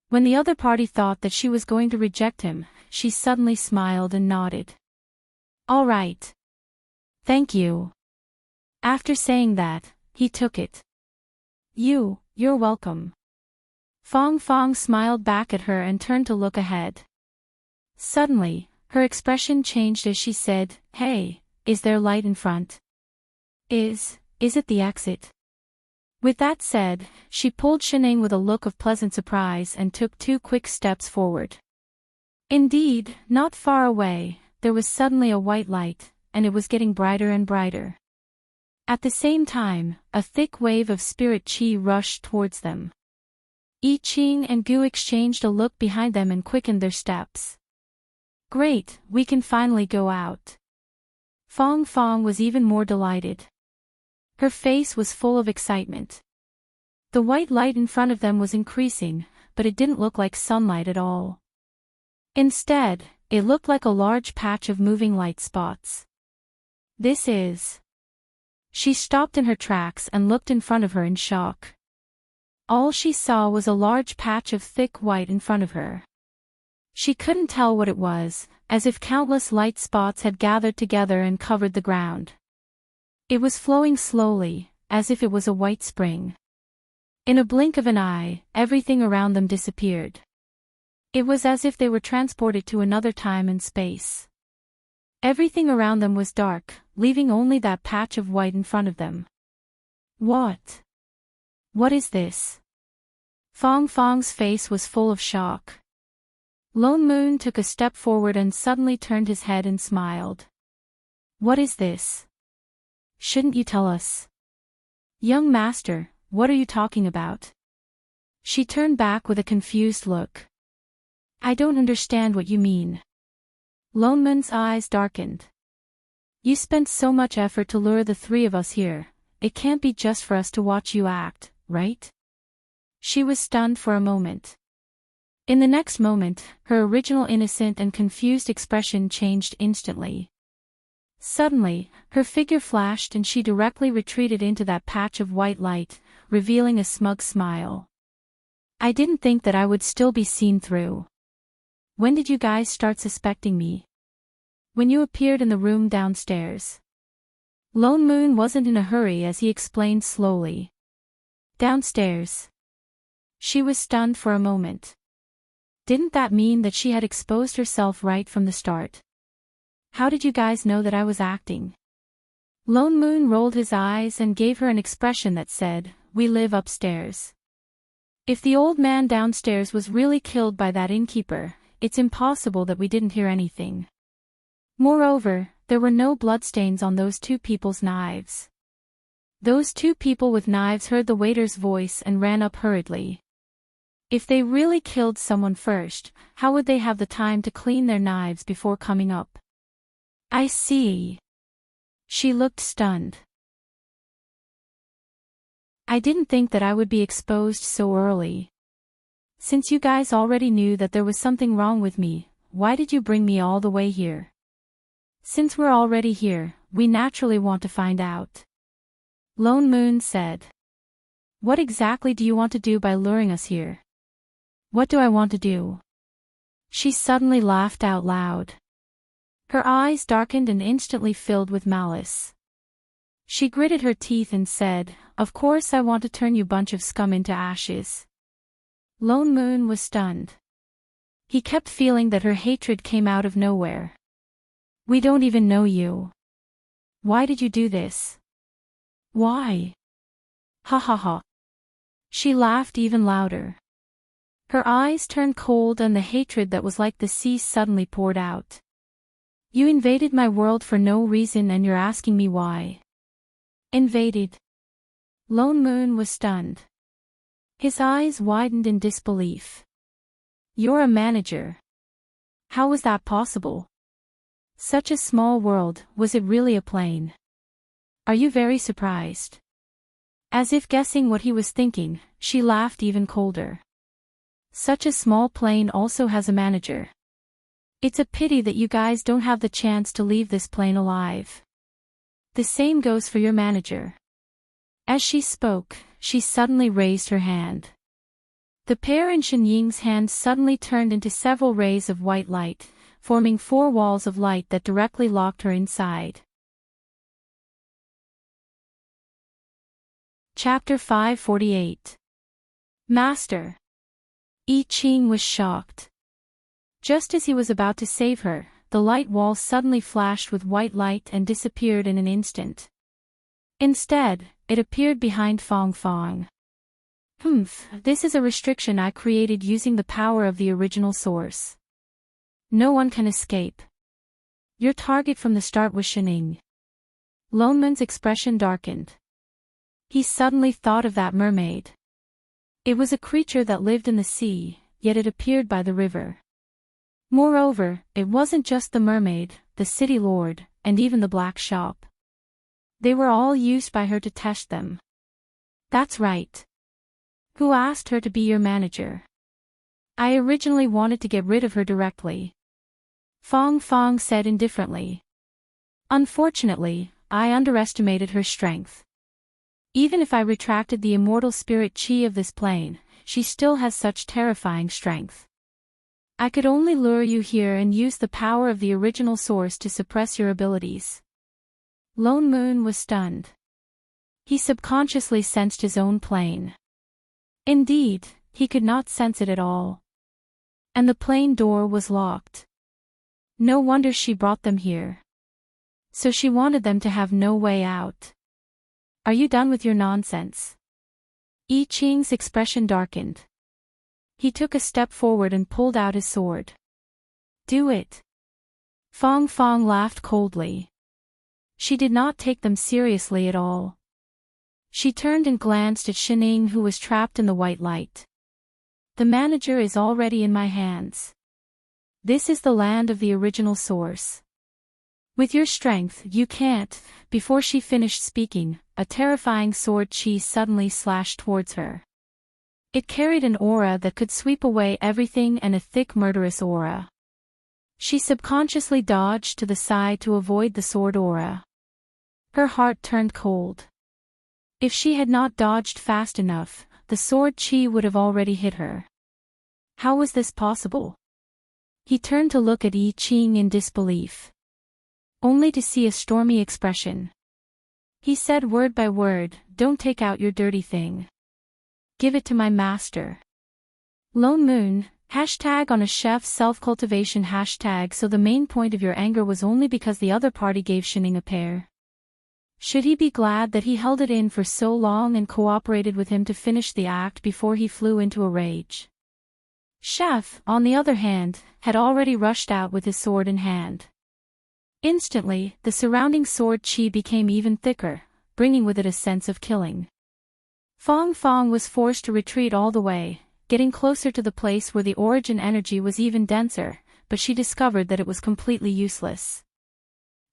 When the other party thought that she was going to reject him, she suddenly smiled and nodded. "All right." Thank you. After saying that, he took it. You're welcome. Fong Fong smiled back at her and turned to look ahead. Suddenly, her expression changed as she said, "Hey, is there light in front? Is it the exit?" With that said, she pulled Sheneng with a look of pleasant surprise and took 2 quick steps forward. Indeed, not far away, there was suddenly a white light, and it was getting brighter and brighter. At the same time, a thick wave of spirit qi rushed towards them. I Ching and Gu exchanged a look behind them and quickened their steps. Great, we can finally go out. Fong Fong was even more delighted. Her face was full of excitement. The white light in front of them was increasing, but it didn't look like sunlight at all. Instead, it looked like a large patch of moving light spots. This is... She stopped in her tracks and looked in front of her in shock. All she saw was a large patch of thick white in front of her. She couldn't tell what it was, as if countless light spots had gathered together and covered the ground. It was flowing slowly, as if it was a white spring. In a blink of an eye, everything around them disappeared. It was as if they were transported to another time and space. Everything around them was dark, leaving only that patch of white in front of them. What? What is this? Fong Fong's face was full of shock. Lone Moon took a step forward and suddenly turned his head and smiled. What is this? Shouldn't you tell us? Young master, what are you talking about? She turned back with a confused look. I don't understand what you mean. Lone Moon's eyes darkened. You spent so much effort to lure the 3 of us here. It can't be just for us to watch you act, right? She was stunned for a moment. In the next moment, her original innocent and confused expression changed instantly. Suddenly, her figure flashed and she directly retreated into that patch of white light, revealing a smug smile. I didn't think that I would still be seen through. When did you guys start suspecting me? When you appeared in the room downstairs. Lone Moon wasn't in a hurry as he explained slowly. Downstairs. She was stunned for a moment. Didn't that mean that she had exposed herself right from the start? How did you guys know that I was acting? Lone Moon rolled his eyes and gave her an expression that said, we live upstairs. If the old man downstairs was really killed by that innkeeper, it's impossible that we didn't hear anything. Moreover, there were no bloodstains on those 2 people's knives. Those 2 people with knives heard the waiter's voice and ran up hurriedly. If they really killed someone first, how would they have the time to clean their knives before coming up? I see. She looked stunned. I didn't think that I would be exposed so early. Since you guys already knew that there was something wrong with me, why did you bring me all the way here? Since we're already here, we naturally want to find out. Lone Moon said. What exactly do you want to do by luring us here? What do I want to do? She suddenly laughed out loud. Her eyes darkened and instantly filled with malice. She gritted her teeth and said, of course I want to turn you bunch of scum into ashes. Lone Moon was stunned. He kept feeling that her hatred came out of nowhere. We don't even know you. Why did you do this? Why? Ha ha ha. She laughed even louder. Her eyes turned cold and the hatred that was like the sea suddenly poured out. You invaded my world for no reason and you're asking me why. Invaded? Lone Moon was stunned. His eyes widened in disbelief. You're a manager. How was that possible? Such a small world, was it really a plane? Are you very surprised? As if guessing what he was thinking, she laughed even colder. Such a small plane also has a manager. It's a pity that you guys don't have the chance to leave this plane alive. The same goes for your manager. As she spoke, she suddenly raised her hand. The pair in Shen Ying's hand suddenly turned into several rays of white light, forming 4 walls of light that directly locked her inside. Chapter 548. Master. I Ching was shocked. Just as he was about to save her, the light wall suddenly flashed with white light and disappeared in an instant. Instead, it appeared behind Fong Fong. This is a restriction I created using the power of the original source. No one can escape. Your target from the start was Shining. Loneman's expression darkened. He suddenly thought of that mermaid. It was a creature that lived in the sea, yet it appeared by the river. Moreover, it wasn't just the mermaid, the city lord, and even the black shop. They were all used by her to test them. That's right. Who asked her to be your manager? I originally wanted to get rid of her directly. Fong Fong said indifferently. Unfortunately, I underestimated her strength. Even if I retracted the immortal spirit chi of this plane, she still has such terrifying strength. I could only lure you here and use the power of the original source to suppress your abilities. Lone Moon was stunned. He subconsciously sensed his own plane. Indeed, he could not sense it at all. And the plane door was locked. No wonder she brought them here. So she wanted them to have no way out. Are you done with your nonsense? I Ching's expression darkened. He took a step forward and pulled out his sword. Do it. Fong Fong laughed coldly. She did not take them seriously at all. She turned and glanced at Shining, who was trapped in the white light. The manager is already in my hands. This is the land of the original source. With your strength, you can't. Before she finished speaking, a terrifying sword chi suddenly slashed towards her. It carried an aura that could sweep away everything, and a thick murderous aura. She subconsciously dodged to the side to avoid the sword aura. Her heart turned cold. If she had not dodged fast enough, the sword chi would have already hit her. How was this possible? He turned to look at I Ching in disbelief. Only to see a stormy expression. He said word by word, "Don't take out your dirty thing. Give it to my master." Lone Moon, hashtag on a chef's self-cultivation hashtag. So the main point of your anger was only because the other party gave Shining a pair. Should he be glad that he held it in for so long and cooperated with him to finish the act before he flew into a rage? Chef, on the other hand, had already rushed out with his sword in hand. Instantly, the surrounding sword chi became even thicker, bringing with it a sense of killing. Fong Fong was forced to retreat all the way, getting closer to the place where the origin energy was even denser, but she discovered that it was completely useless.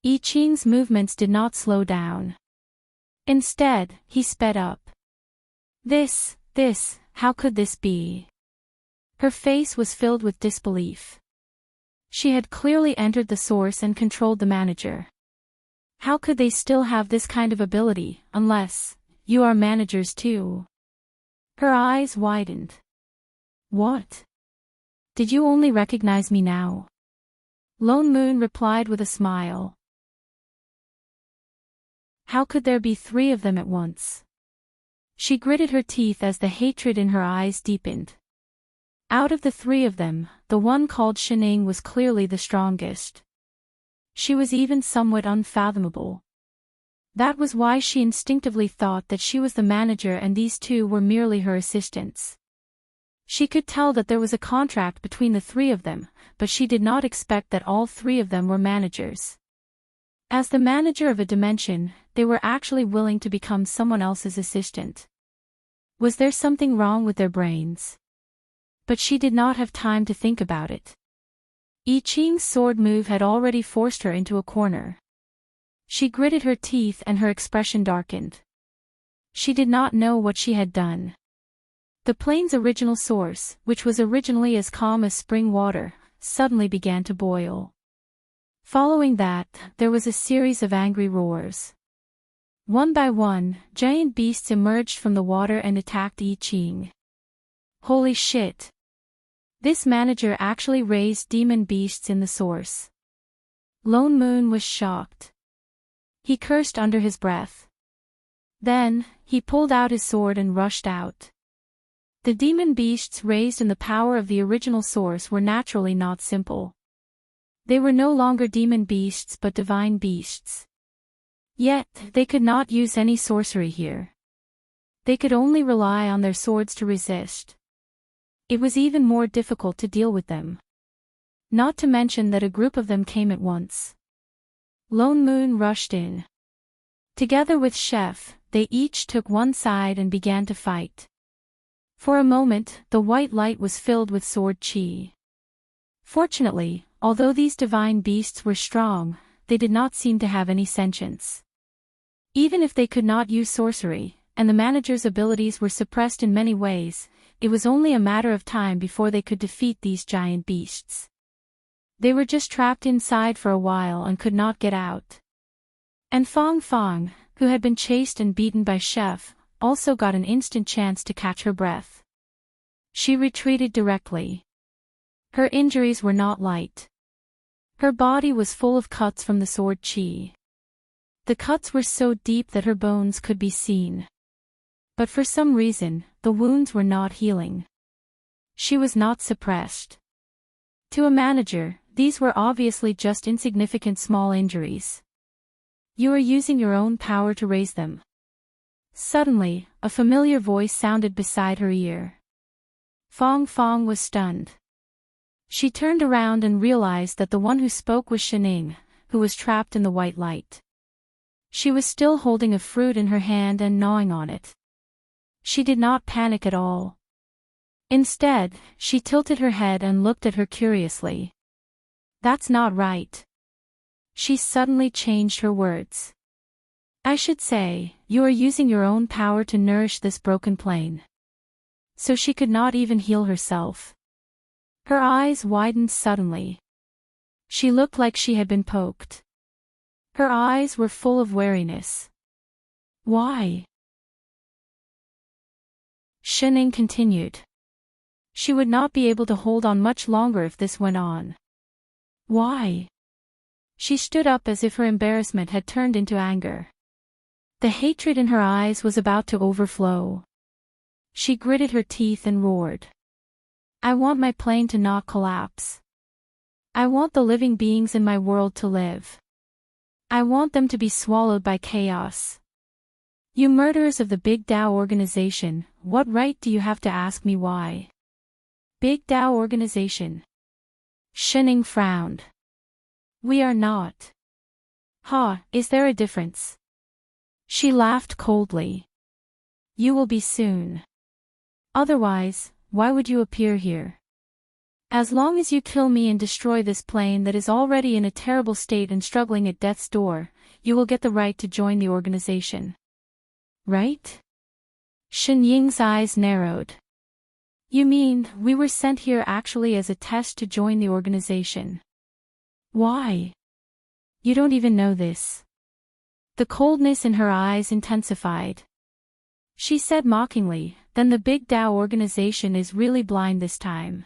I Ching's movements did not slow down. Instead, he sped up. This, how could this be? Her face was filled with disbelief. She had clearly entered the source and controlled the manager. How could they still have this kind of ability, unless you are managers too? Her eyes widened. What? Did you only recognize me now? Lone Moon replied with a smile. How could there be 3 of them at once? She gritted her teeth as the hatred in her eyes deepened. Out of the 3 of them, the one called Shining was clearly the strongest. She was even somewhat unfathomable. That was why she instinctively thought that she was the manager and these 2 were merely her assistants. She could tell that there was a contract between the 3 of them, but she did not expect that all 3 of them were managers. As the manager of a dimension, they were actually willing to become someone else's assistant. Was there something wrong with their brains? But she did not have time to think about it. I Ching's sword move had already forced her into a corner. She gritted her teeth and her expression darkened. She did not know what she had done. The plane's original source, which was originally as calm as spring water, suddenly began to boil. Following that, there was a series of angry roars. One by one, giant beasts emerged from the water and attacked I Ching. Holy shit! This manager actually raised demon beasts in the source. Lone Moon was shocked. He cursed under his breath. Then, he pulled out his sword and rushed out. The demon beasts raised in the power of the original source were naturally not simple. They were no longer demon beasts but divine beasts. Yet, they could not use any sorcery here. They could only rely on their swords to resist. It was even more difficult to deal with them. Not to mention that a group of them came at once. Lone Moon rushed in. Together with Chef, they each took one side and began to fight. For a moment, the white light was filled with sword chi. Fortunately, although these divine beasts were strong, they did not seem to have any sentience. Even if they could not use sorcery, and the manager's abilities were suppressed in many ways, it was only a matter of time before they could defeat these giant beasts. They were just trapped inside for a while and could not get out. And Fong Fong, who had been chased and beaten by Chef, also got an instant chance to catch her breath. She retreated directly. Her injuries were not light. Her body was full of cuts from the sword chi. The cuts were so deep that her bones could be seen. But for some reason, the wounds were not healing. She was not suppressed. To a manager, these were obviously just insignificant small injuries. You are using your own power to raise them. Suddenly, a familiar voice sounded beside her ear. Fong Fong was stunned. She turned around and realized that the one who spoke was Shining, who was trapped in the white light. She was still holding a fruit in her hand and gnawing on it. She did not panic at all. Instead, she tilted her head and looked at her curiously. That's not right. She suddenly changed her words. I should say, you are using your own power to nourish this broken plane. So she could not even heal herself. Her eyes widened suddenly. She looked like she had been poked. Her eyes were full of wariness. Why? Shining continued. She would not be able to hold on much longer if this went on. Why? She stood up as if her embarrassment had turned into anger. The hatred in her eyes was about to overflow. She gritted her teeth and roared. I want my plane to not collapse. I want the living beings in my world to live. I want them to be swallowed by chaos. You murderers of the Big Tao organization, what right do you have to ask me why? Big Tao organization. Shining frowned. We are not. Is there a difference? She laughed coldly. You will be soon. Otherwise, why would you appear here? As long as you kill me and destroy this plane that is already in a terrible state and struggling at death's door, you will get the right to join the organization. Right? Shen Ying's eyes narrowed. You mean, we were sent here actually as a test to join the organization? Why? You don't even know this. The coldness in her eyes intensified. She said mockingly, then the Big Tao organization is really blind this time.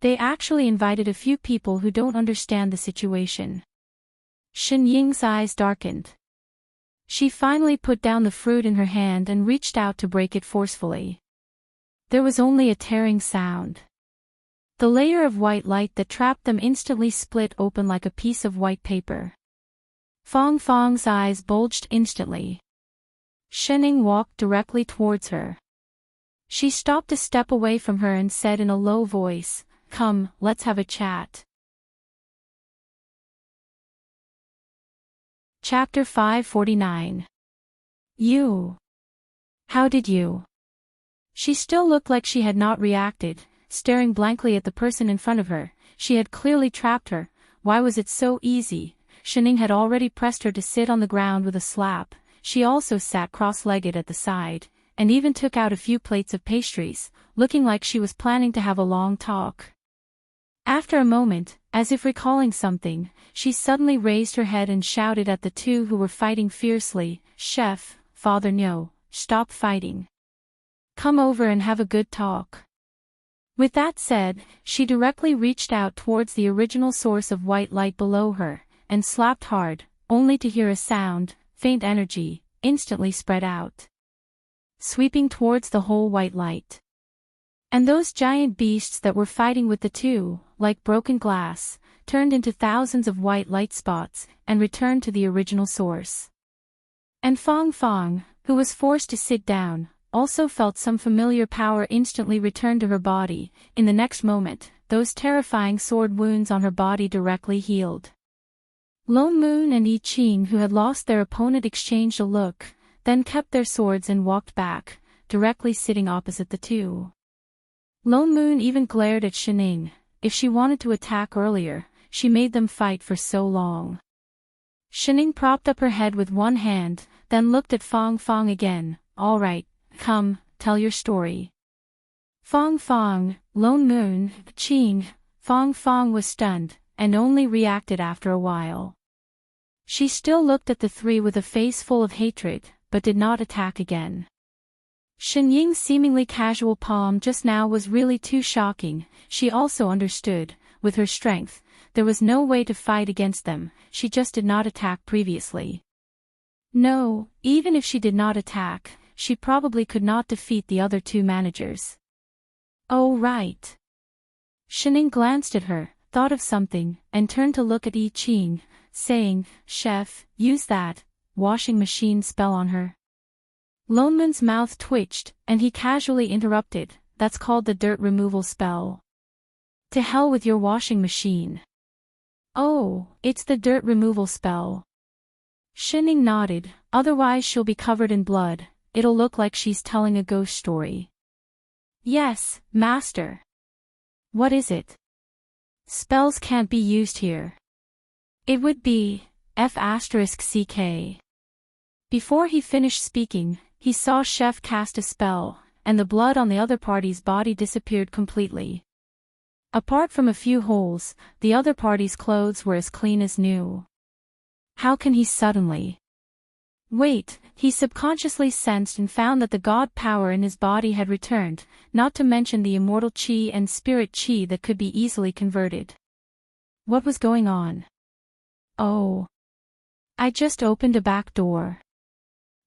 They actually invited a few people who don't understand the situation. Shen Ying's eyes darkened. She finally put down the fruit in her hand and reached out to break it forcefully. There was only a tearing sound. The layer of white light that trapped them instantly split open like a piece of white paper. Fong Fong's eyes bulged instantly. Shining walked directly towards her. She stopped a step away from her and said in a low voice, Come, let's have a chat. Chapter 549. You. How did you? She still looked like she had not reacted, staring blankly at the person in front of her. She had clearly trapped her. Why was it so easy? Shining had already pressed her to sit on the ground with a slap. She also sat cross-legged at the side, and even took out a few plates of pastries, looking like she was planning to have a long talk. After a moment, as if recalling something, she suddenly raised her head and shouted at the two who were fighting fiercely, Chef, Father No, stop fighting. Come over and have a good talk. With that said, she directly reached out towards the original source of white light below her, and slapped hard, only to hear a sound, faint energy, instantly spread out, sweeping towards the whole white light. And those giant beasts that were fighting with the two, like broken glass, turned into thousands of white light spots, and returned to the original source. And Fong Fong, who was forced to sit down, also felt some familiar power instantly return to her body. In the next moment, those terrifying sword wounds on her body directly healed. Lone Moon and I Ching, who had lost their opponent, exchanged a look, then kept their swords and walked back, directly sitting opposite the two. Lone Moon even glared at Shining. If she wanted to attack earlier, she made them fight for so long. Shining propped up her head with one hand, then looked at Fong Fong again. All right, come, tell your story. Fong Fong, Lone Moon, Ching. Fong Fong was stunned, and only reacted after a while. She still looked at the three with a face full of hatred, but did not attack again. Shen Ying's seemingly casual palm just now was really too shocking. She also understood, with her strength, there was no way to fight against them. She just did not attack previously. No, even if she did not attack, she probably could not defeat the other two managers. Oh right. Shining glanced at her, thought of something, and turned to look at I Ching, saying, Chef, use that washing machine spell on her. Lone Moon's mouth twitched, and he casually interrupted, that's called the dirt removal spell. To hell with your washing machine. Oh, it's the dirt removal spell. Shining nodded, otherwise she'll be covered in blood, it'll look like she's telling a ghost story. Yes, master. What is it? Spells can't be used here. It would be, F***CK. Before he finished speaking, he saw Chef cast a spell, and the blood on the other party's body disappeared completely. Apart from a few holes, the other party's clothes were as clean as new. How can he suddenly? Wait, he subconsciously sensed and found that the god power in his body had returned, not to mention the immortal chi and spirit chi that could be easily converted. What was going on? Oh. I just opened a back door.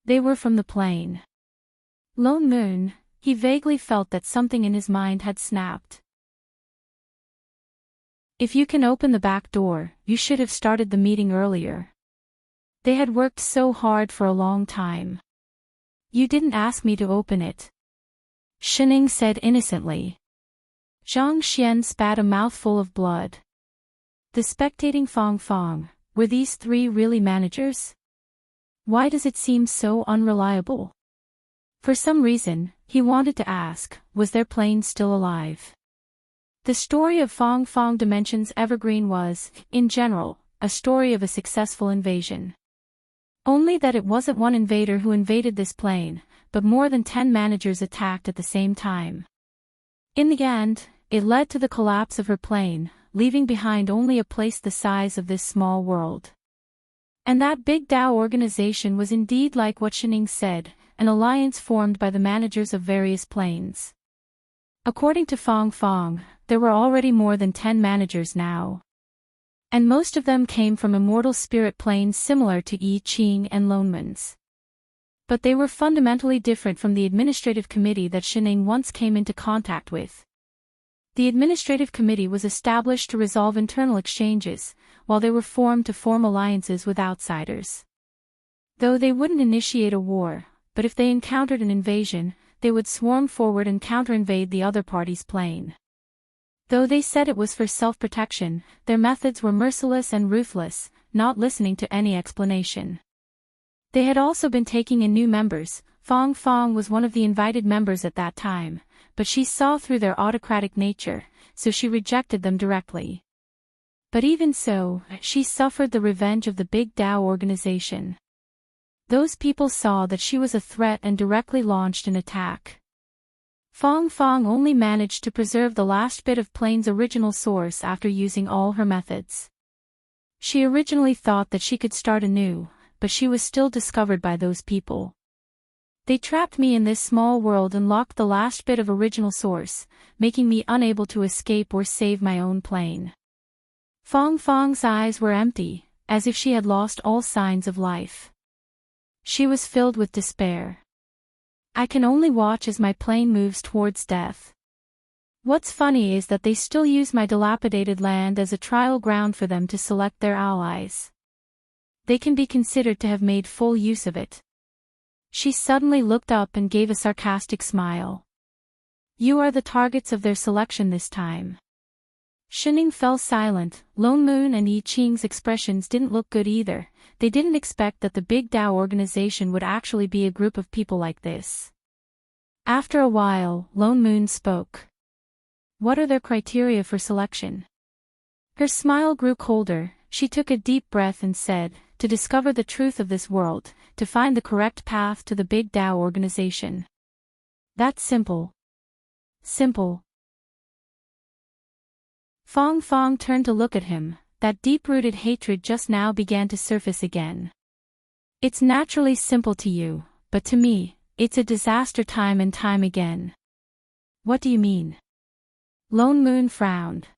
They were from the plane. Lone Moon, he vaguely felt that something in his mind had snapped. If you can open the back door, you should have started the meeting earlier. They had worked so hard for a long time. You didn't ask me to open it. Shining said innocently. Zhang Xian spat a mouthful of blood. The spectating Fong Fong, were these three really managers? Why does it seem so unreliable? For some reason, he wanted to ask, was their plane still alive? The story of Fong Fong Dimensions Evergreen was, in general, a story of a successful invasion. Only that it wasn't one invader who invaded this plane, but more than 10 managers attacked at the same time. In the end, it led to the collapse of her plane, leaving behind only a place the size of this small world. And that big Tao organization was indeed like what Shining said, an alliance formed by the managers of various planes. According to Fong Fong, there were already more than 10 managers now. And most of them came from immortal spirit planes similar to I Ching and Lone Moon's. But they were fundamentally different from the administrative committee that Shining once came into contact with. The administrative committee was established to resolve internal exchanges, while they were formed to form alliances with outsiders. Though they wouldn't initiate a war, but if they encountered an invasion, they would swarm forward and counter-invade the other party's plane. Though they said it was for self-protection, their methods were merciless and ruthless, not listening to any explanation. They had also been taking in new members. Fong Fong was one of the invited members at that time, but she saw through their autocratic nature, so she rejected them directly. But even so, she suffered the revenge of the big Tao organization. Those people saw that she was a threat and directly launched an attack. Fong Fong only managed to preserve the last bit of plane's original source after using all her methods. She originally thought that she could start anew, but she was still discovered by those people. They trapped me in this small world and locked the last bit of original source, making me unable to escape or save my own plane. Fong Fong's eyes were empty, as if she had lost all signs of life. She was filled with despair. I can only watch as my plane moves towards death. What's funny is that they still use my dilapidated land as a trial ground for them to select their allies. They can be considered to have made full use of it. She suddenly looked up and gave a sarcastic smile. You are the targets of their selection this time. Shining fell silent. Lone Moon and Yi Qing's expressions didn't look good either. They didn't expect that the Big Tao organization would actually be a group of people like this. After a while, Lone Moon spoke. What are their criteria for selection? Her smile grew colder. She took a deep breath and said, to discover the truth of this world, to find the correct path to the Big Tao organization. That's simple. Simple. Fong Fong turned to look at him. That deep-rooted hatred just now began to surface again. It's naturally simple to you, but to me, it's a disaster time and time again. What do you mean? Lone Moon frowned.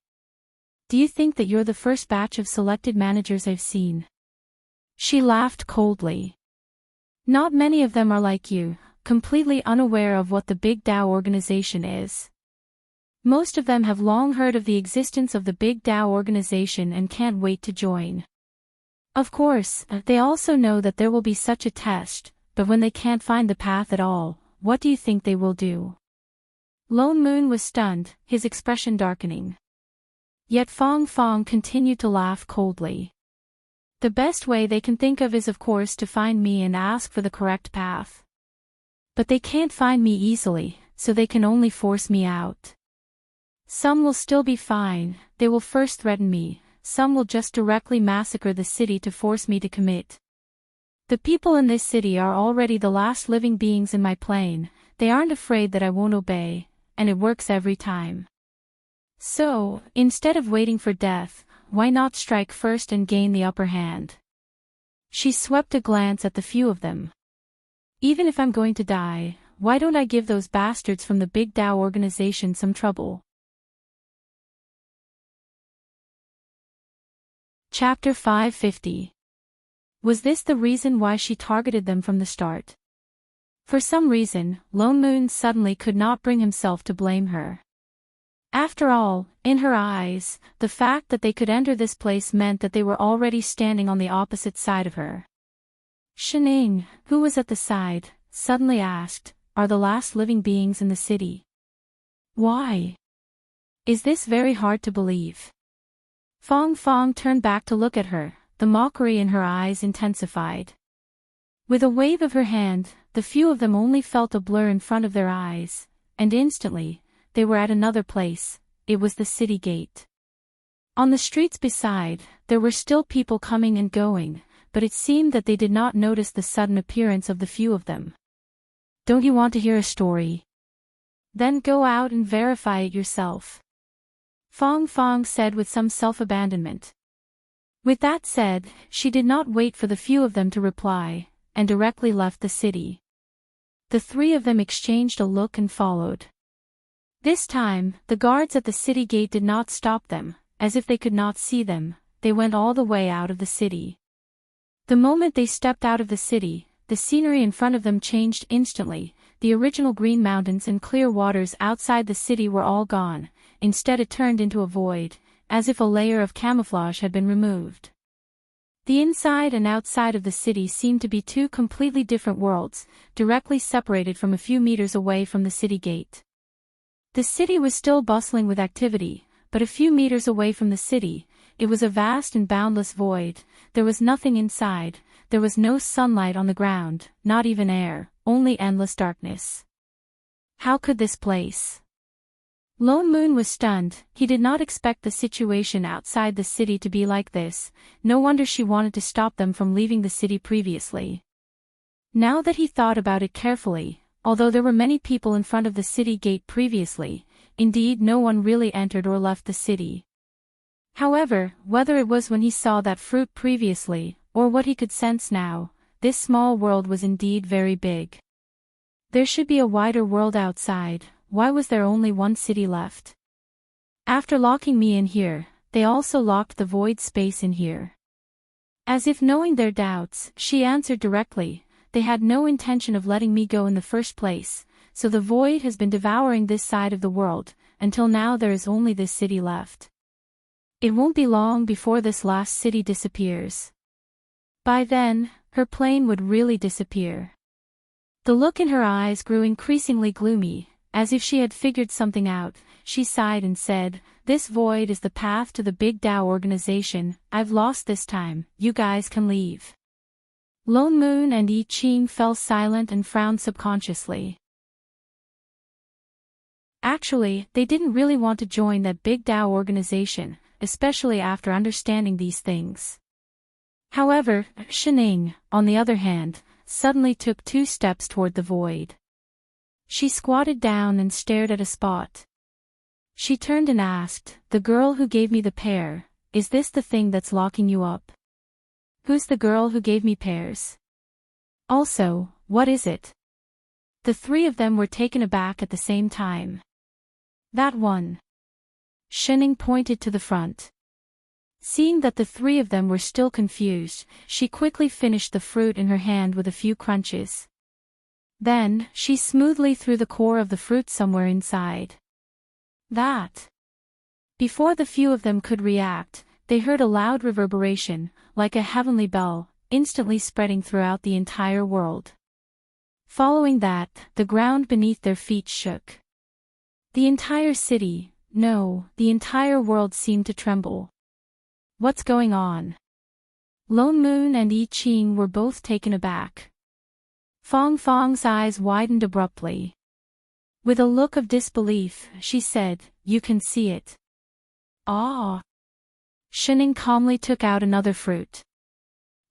Do you think that you're the first batch of selected managers I've seen? She laughed coldly. Not many of them are like you, completely unaware of what the Big Tao organization is. Most of them have long heard of the existence of the Big Tao organization and can't wait to join. Of course, they also know that there will be such a test, but when they can't find the path at all, what do you think they will do? Lone Moon was stunned, his expression darkening. Yet Fong Fong continued to laugh coldly. The best way they can think of is of course to find me and ask for the correct path. But they can't find me easily, so they can only force me out. Some will still be fine, they will first threaten me, some will just directly massacre the city to force me to commit. The people in this city are already the last living beings in my plane, they aren't afraid that I won't obey, and it works every time. So, instead of waiting for death, why not strike first and gain the upper hand? She swept a glance at the few of them. Even if I'm going to die, why don't I give those bastards from the Big Tao organization some trouble? Chapter 550. Was this the reason why she targeted them from the start? For some reason, Lone Moon suddenly could not bring himself to blame her. After all, in her eyes, the fact that they could enter this place meant that they were already standing on the opposite side of her. Shining, who was at the side, suddenly asked, are the last living beings in the city? Why? Is this very hard to believe? Fong Fong turned back to look at her, the mockery in her eyes intensified. With a wave of her hand, the few of them only felt a blur in front of their eyes, and instantly, they were at another place. It was the city gate. On the streets beside, there were still people coming and going, but it seemed that they did not notice the sudden appearance of the few of them. Don't you want to hear a story? Then go out and verify it yourself. Fong Fong said with some self-abandonment. With that said, she did not wait for the few of them to reply, and directly left the city. The three of them exchanged a look and followed. This time, the guards at the city gate did not stop them, as if they could not see them, they went all the way out of the city. The moment they stepped out of the city, the scenery in front of them changed instantly, the original green mountains and clear waters outside the city were all gone, instead it turned into a void, as if a layer of camouflage had been removed. The inside and outside of the city seemed to be two completely different worlds, directly separated from a few meters away from the city gate. The city was still bustling with activity, but a few meters away from the city, it was a vast and boundless void, there was nothing inside, there was no sunlight on the ground, not even air, only endless darkness. How could this place? Lone Moon was stunned, he did not expect the situation outside the city to be like this, no wonder she wanted to stop them from leaving the city previously. Now that he thought about it carefully, although there were many people in front of the city gate previously, indeed no one really entered or left the city. However, whether it was when he saw that fruit previously, or what he could sense now, this small world was indeed very big. There should be a wider world outside, why was there only one city left? After locking me in here, they also locked the void space in here. As if knowing their doubts, she answered directly, they had no intention of letting me go in the first place, so the void has been devouring this side of the world, until now there is only this city left. It won't be long before this last city disappears. By then, her plane would really disappear. The look in her eyes grew increasingly gloomy, as if she had figured something out. She sighed and said, "This void is the path to the Big Tao organization. I've lost this time, you guys can leave." Lone Moon and I Ching fell silent and frowned subconsciously. Actually, they didn't really want to join that Big Tao organization, especially after understanding these things. However, Shining, on the other hand, suddenly took 2 steps toward the void. She squatted down and stared at a spot. She turned and asked, "The girl who gave me the pear, is this the thing that's locking you up? Who's the girl who gave me pears? Also, what is it?" The 3 of them were taken aback at the same time. "That one." Shining pointed to the front. Seeing that the 3 of them were still confused, she quickly finished the fruit in her hand with a few crunches. Then, she smoothly threw the core of the fruit somewhere inside. That. Before the few of them could react, they heard a loud reverberation, like a heavenly bell, instantly spreading throughout the entire world. Following that, the ground beneath their feet shook. The entire city, no, the entire world seemed to tremble. What's going on? Lone Moon and I Ching were both taken aback. Fong Fong's eyes widened abruptly. With a look of disbelief, she said, "You can see it." "Ah." Shining calmly took out another fruit.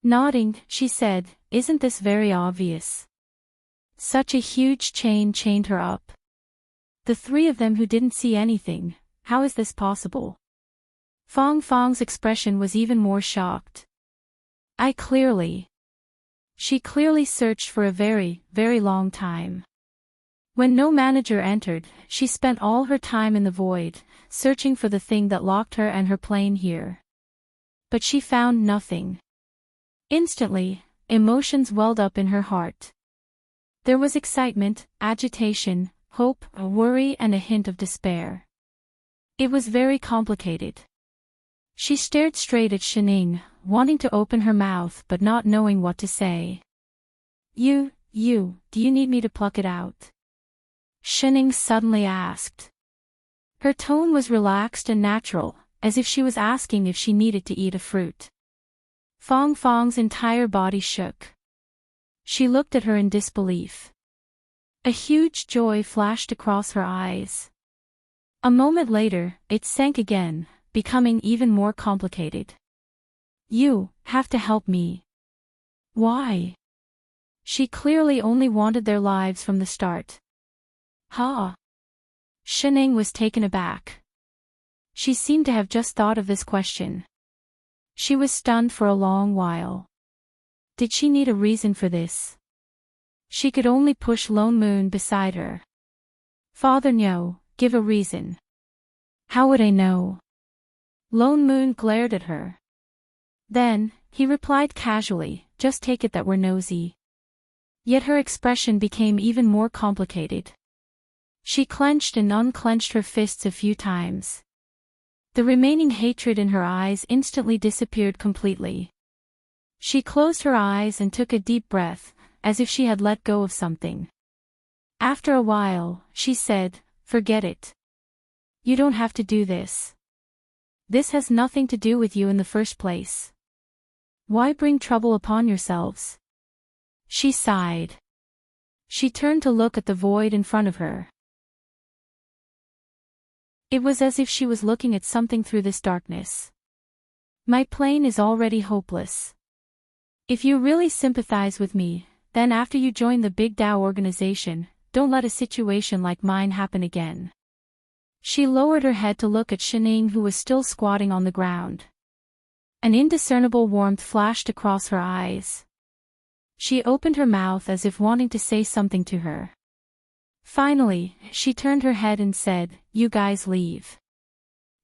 Nodding, she said, "Isn't this very obvious?" Such a huge chain chained her up. The 3 of them who didn't see anything, how is this possible? Fong Fong's expression was even more shocked. She clearly searched for a very, very long time. When no manager entered, she spent all her time in the void, searching for the thing that locked her and her plane here. But she found nothing. Instantly, emotions welled up in her heart. There was excitement, agitation, hope, a worry and a hint of despair. It was very complicated. She stared straight at Shining, wanting to open her mouth but not knowing what to say. Do you need me to pluck it out?" Shining suddenly asked. Her tone was relaxed and natural, as if she was asking if she needed to eat a fruit. Fong Fong's entire body shook. She looked at her in disbelief. A huge joy flashed across her eyes. A moment later, it sank again, becoming even more complicated. "You have to help me." "Why?" She clearly only wanted their lives from the start. "Ha!" Shining was taken aback. She seemed to have just thought of this question. She was stunned for a long while. Did she need a reason for this? She could only push Lone Moon beside her. "Father no, give a reason." "How would I know?" Lone Moon glared at her. Then, he replied casually, "Just take it that we're nosy." Yet her expression became even more complicated. She clenched and unclenched her fists a few times. The remaining hatred in her eyes instantly disappeared completely. She closed her eyes and took a deep breath, as if she had let go of something. After a while, she said, "Forget it. You don't have to do this. This has nothing to do with you in the first place. Why bring trouble upon yourselves?" She sighed. She turned to look at the void in front of her. It was as if she was looking at something through this darkness. "My plane is already hopeless. If you really sympathize with me, then after you join the Big Tao organization, don't let a situation like mine happen again." She lowered her head to look at Shining, who was still squatting on the ground. An indiscernible warmth flashed across her eyes. She opened her mouth as if wanting to say something to her. Finally, she turned her head and said, "You guys leave.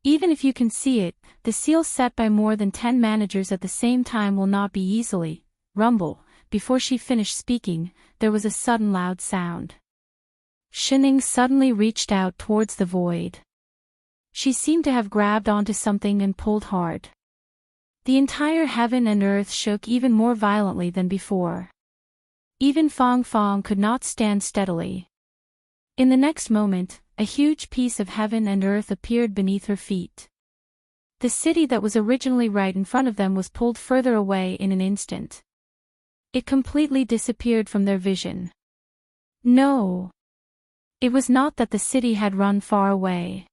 Even if you can see it, the seal set by more than 10 managers at the same time will not be easily, rumble, before she finished speaking, there was a sudden loud sound. Shining suddenly reached out towards the void. She seemed to have grabbed onto something and pulled hard. The entire heaven and earth shook even more violently than before. Even Fong Fong could not stand steadily. In the next moment, a huge piece of heaven and earth appeared beneath her feet. The city that was originally right in front of them was pulled further away in an instant. It completely disappeared from their vision. No. It was not that the city had run far away.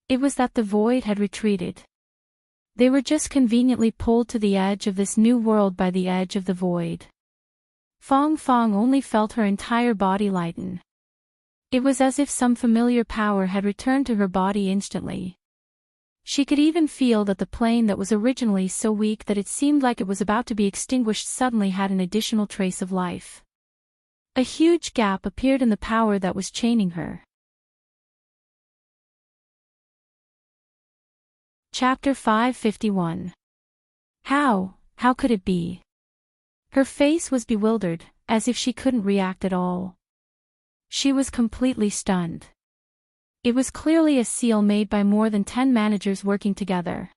It was that the void had retreated. They were just conveniently pulled to the edge of this new world by the edge of the void. Fong Fong only felt her entire body lighten. It was as if some familiar power had returned to her body instantly. She could even feel that the plane that was originally so weak that it seemed like it was about to be extinguished suddenly had an additional trace of life. A huge gap appeared in the power that was chaining her. Chapter 551. How could it be? Her face was bewildered, as if she couldn't react at all. She was completely stunned. It was clearly a seal made by more than 10 managers working together.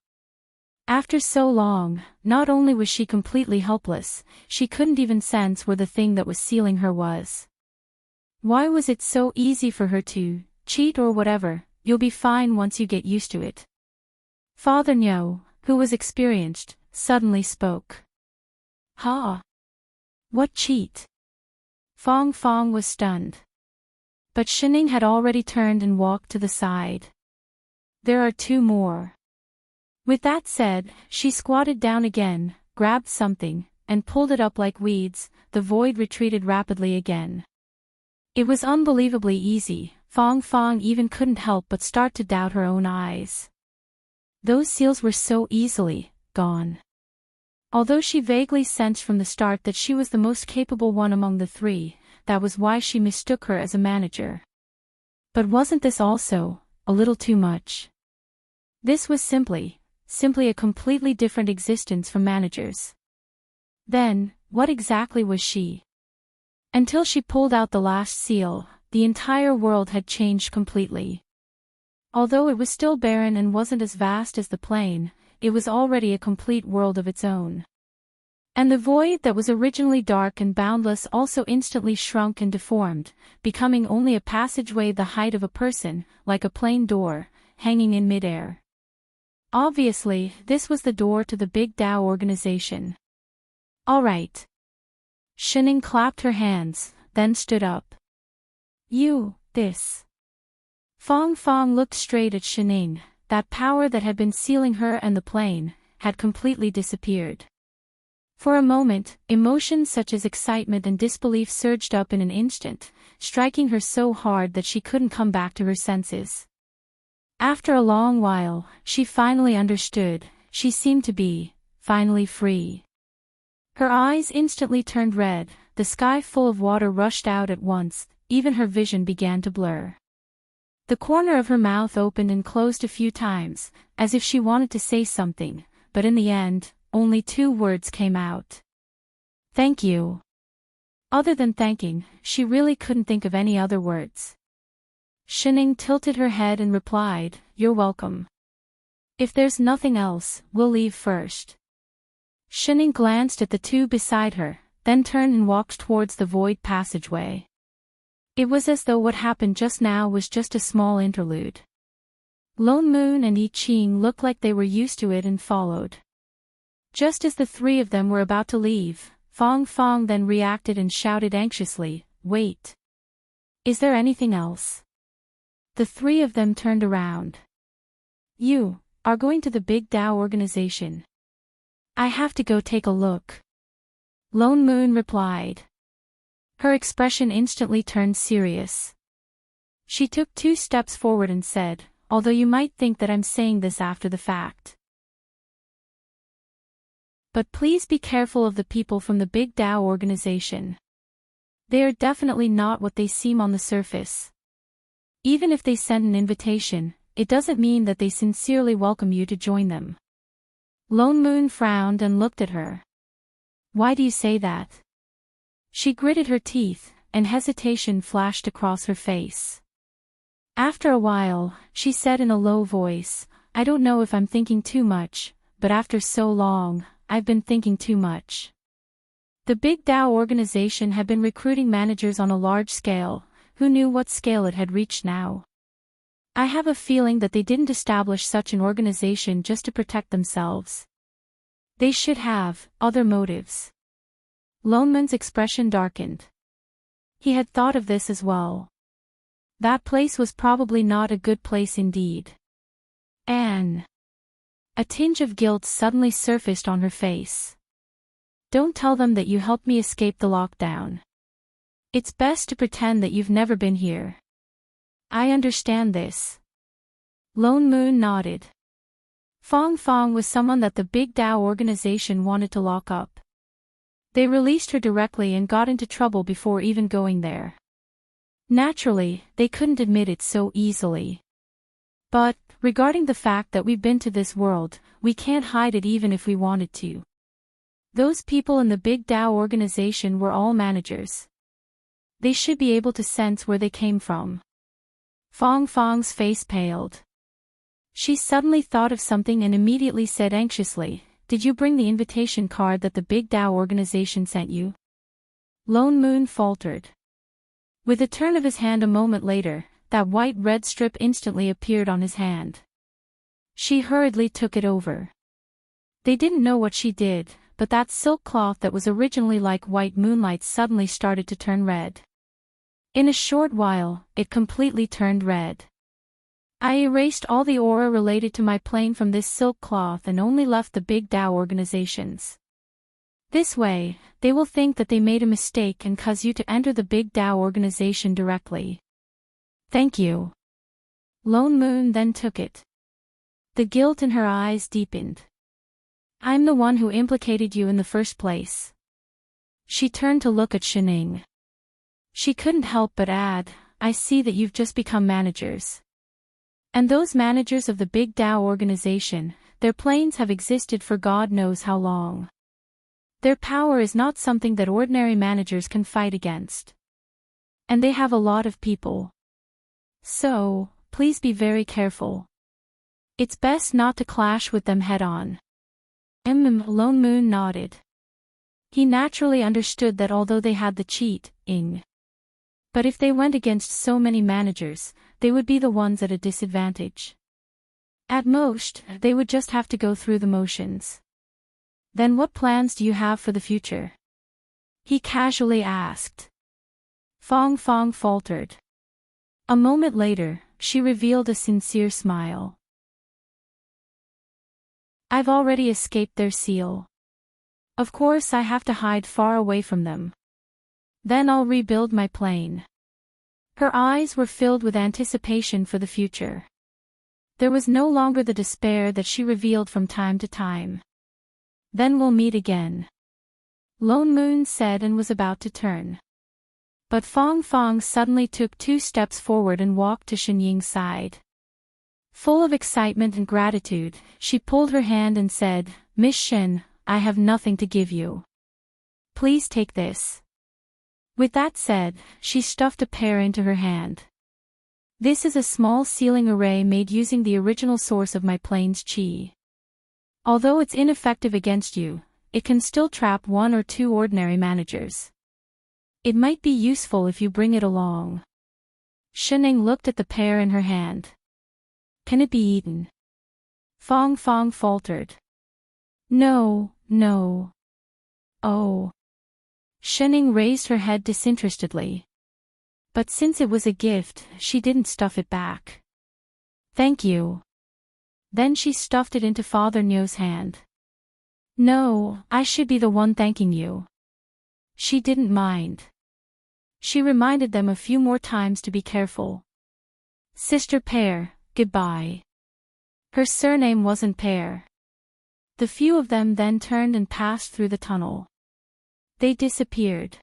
After so long, not only was she completely helpless, she couldn't even sense where the thing that was sealing her was. Why was it so easy for her to cheat or whatever? You'll be fine once you get used to it. Father Nyo, who was experienced, suddenly spoke. Ha! What cheat? Fong Fong was stunned. But Shining had already turned and walked to the side. There are 2 more. With that said, she squatted down again, grabbed something, and pulled it up like weeds. The void retreated rapidly again. It was unbelievably easy. Fong Fong even couldn't help but start to doubt her own eyes. Those seals were so easily gone. Although she vaguely sensed from the start that she was the most capable one among the 3, that was why she mistook her as a manager. But wasn't this also a little too much? This was simply a completely different existence from managers. Then, what exactly was she? Until she pulled out the last seal, the entire world had changed completely. Although it was still barren and wasn't as vast as the plane, it was already a complete world of its own. And the void that was originally dark and boundless also instantly shrunk and deformed, becoming only a passageway the height of a person, like a plain door, hanging in midair. Obviously, this was the door to the Big Tao organization. All right. Shining clapped her hands, then stood up. This. Fong Fong looked straight at Shining. That power that had been sealing her and the plane had completely disappeared. For a moment, emotions such as excitement and disbelief surged up in an instant, striking her so hard that she couldn't come back to her senses. After a long while, she finally understood. She seemed to be finally free. Her eyes instantly turned red, the sky full of water rushed out at once, even her vision began to blur. The corner of her mouth opened and closed a few times, as if she wanted to say something, but in the end, only 2 words came out. Thank you. Other than thanking, she really couldn't think of any other words. Shining tilted her head and replied, You're welcome. If there's nothing else, we'll leave first. Shining glanced at the 2 beside her, then turned and walked towards the void passageway. It was as though what happened just now was just a small interlude. Lone Moon and I Ching looked like they were used to it and followed. Just as the 3 of them were about to leave, Fong Fong then reacted and shouted anxiously, Wait. Is there anything else? The 3 of them turned around. You are going to the Big Tao organization. I have to go take a look. Lone Moon replied. Her expression instantly turned serious. She took 2 steps forward and said, Although you might think that I'm saying this after the fact. But please be careful of the people from the Big Tao organization. They are definitely not what they seem on the surface. Even if they send an invitation, it doesn't mean that they sincerely welcome you to join them. Lone Moon frowned and looked at her. Why do you say that? She gritted her teeth, and hesitation flashed across her face. After a while, she said in a low voice, "I don't know if I'm thinking too much, but after so long, I've been thinking too much." The Big Dow organization had been recruiting managers on a large scale. Who knew what scale it had reached now? I have a feeling that they didn't establish such an organization just to protect themselves. They should have other motives. Loneman's expression darkened. He had thought of this as well. That place was probably not a good place indeed. Anne. A tinge of guilt suddenly surfaced on her face. Don't tell them that you helped me escape the lockdown. It's best to pretend that you've never been here. I understand this. Lone Moon nodded. Fong Fong was someone that the Big Dow organization wanted to lock up. They released her directly and got into trouble before even going there. Naturally, they couldn't admit it so easily. But, regarding the fact that we've been to this world, we can't hide it even if we wanted to. Those people in the Big Dow organization were all managers. They should be able to sense where they came from. Fong Fong's face paled. She suddenly thought of something and immediately said anxiously, "Did you bring the invitation card that the Big Dow organization sent you?" Lone Moon faltered. With a turn of his hand a moment later, that white-red strip instantly appeared on his hand. She hurriedly took it over. They didn't know what she did, but that silk cloth that was originally like white moonlight suddenly started to turn red. In a short while, it completely turned red. I erased all the aura related to my plane from this silk cloth and only left the Big Dow organizations. This way, they will think that they made a mistake and cause you to enter the Big Dow organization directly. Thank you. Lone Moon then took it. The guilt in her eyes deepened. I'm the one who implicated you in the first place. She turned to look at Shining. She couldn't help but add, I see that you've just become managers. And those managers of the Big Dow organization, their planes have existed for God knows how long. Their power is not something that ordinary managers can fight against. And they have a lot of people. So, please be very careful. It's best not to clash with them head-on. Lone Moon nodded. He naturally understood that although they had the cheating, but if they went against so many managers, they would be the ones at a disadvantage. At most, they would just have to go through the motions. Then what plans do you have for the future? He casually asked. Fong Fong faltered. A moment later, she revealed a sincere smile. I've already escaped their seal. Of course I have to hide far away from them. Then I'll rebuild my plane. Her eyes were filled with anticipation for the future. There was no longer the despair that she revealed from time to time. Then we'll meet again. Lone Moon said and was about to turn. But Fong Fong suddenly took 2 steps forward and walked to Shenying's side. Full of excitement and gratitude, she pulled her hand and said, Miss Shen, I have nothing to give you. Please take this. With that said, she stuffed a pear into her hand. This is a small sealing array made using the original source of my plane's chi. Although it's ineffective against you, it can still trap 1 or 2 ordinary managers. It might be useful if you bring it along. Shening looked at the pear in her hand. Can it be eaten? Fong Fong faltered. No, no. Oh. Shening raised her head disinterestedly. But since it was a gift, she didn't stuff it back. Thank you. Then she stuffed it into Father Nyo's hand. No, I should be the one thanking you. She didn't mind. She reminded them a few more times to be careful. Sister Pear, goodbye. Her surname wasn't Pear. The few of them then turned and passed through the tunnel. They disappeared.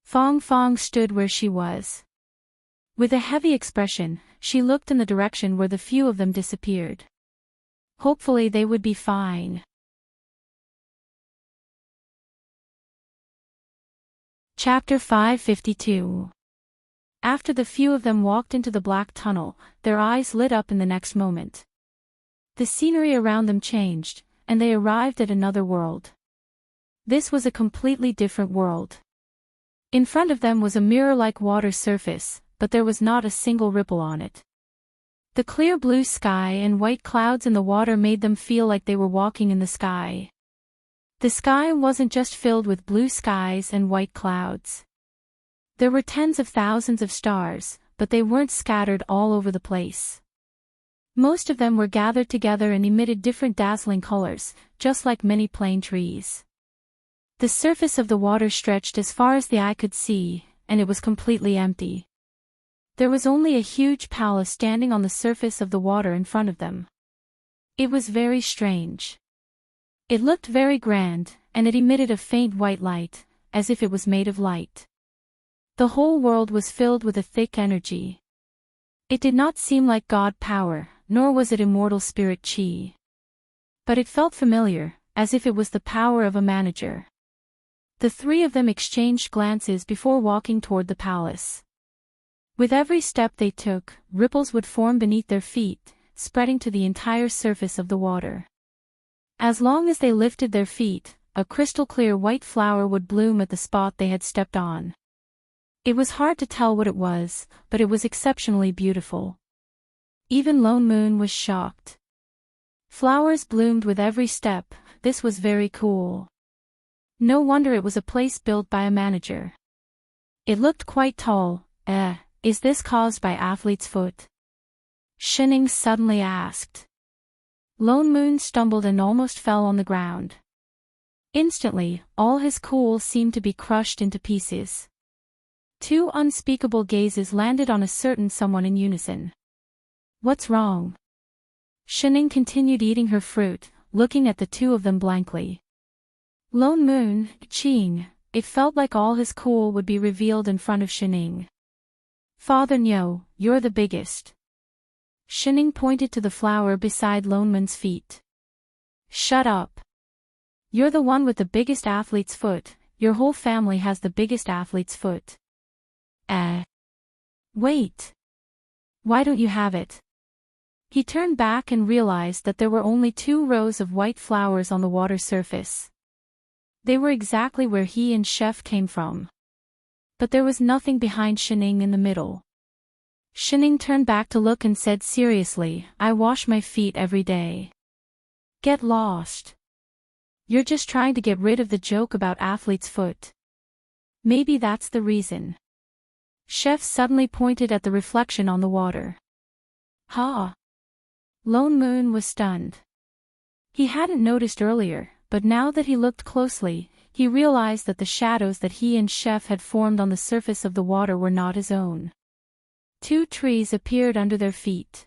Fong Fong stood where she was. With a heavy expression, she looked in the direction where the few of them disappeared. Hopefully they would be fine. Chapter 552. After the few of them walked into the black tunnel, their eyes lit up in the next moment. The scenery around them changed, and they arrived at another world. This was a completely different world. In front of them was a mirror-like water surface, but there was not a single ripple on it. The clear blue sky and white clouds in the water made them feel like they were walking in the sky. The sky wasn't just filled with blue skies and white clouds. There were tens of thousands of stars, but they weren't scattered all over the place. Most of them were gathered together and emitted different dazzling colors, just like many plane trees. The surface of the water stretched as far as the eye could see, and it was completely empty. There was only a huge palace standing on the surface of the water in front of them. It was very strange. It looked very grand, and it emitted a faint white light, as if it was made of light. The whole world was filled with a thick energy. It did not seem like God power, nor was it immortal spirit chi. But it felt familiar, as if it was the power of a manager. The three of them exchanged glances before walking toward the palace. With every step they took, ripples would form beneath their feet, spreading to the entire surface of the water. As long as they lifted their feet, a crystal-clear white flower would bloom at the spot they had stepped on. It was hard to tell what it was, but it was exceptionally beautiful. Even Lone Moon was shocked. Flowers bloomed with every step. This was very cool. No wonder it was a place built by a manager. It looked quite tall. Is this caused by athlete's foot? Shining suddenly asked. Lone Moon stumbled and almost fell on the ground. Instantly, all his cool seemed to be crushed into pieces. Two unspeakable gazes landed on a certain someone in unison. What's wrong? Shining continued eating her fruit, looking at the two of them blankly. Lone Moon, Ching, it felt like all his cool would be revealed in front of Shining. Father Nyo, you're the biggest. Shining pointed to the flower beside Lone Moon's feet. Shut up. You're the one with the biggest athlete's foot, your whole family has the biggest athlete's foot. Wait. Why don't you have it? He turned back and realized that there were only 2 rows of white flowers on the water surface. They were exactly where he and Chef came from. But there was nothing behind Shining in the middle. Shining turned back to look and said seriously, I wash my feet every day. Get lost. You're just trying to get rid of the joke about athlete's foot. Maybe that's the reason. Chef suddenly pointed at the reflection on the water. Ha! Lone Moon was stunned. He hadn't noticed earlier, but now that he looked closely, he realized that the shadows that he and Chef had formed on the surface of the water were not his own. 2 trees appeared under their feet.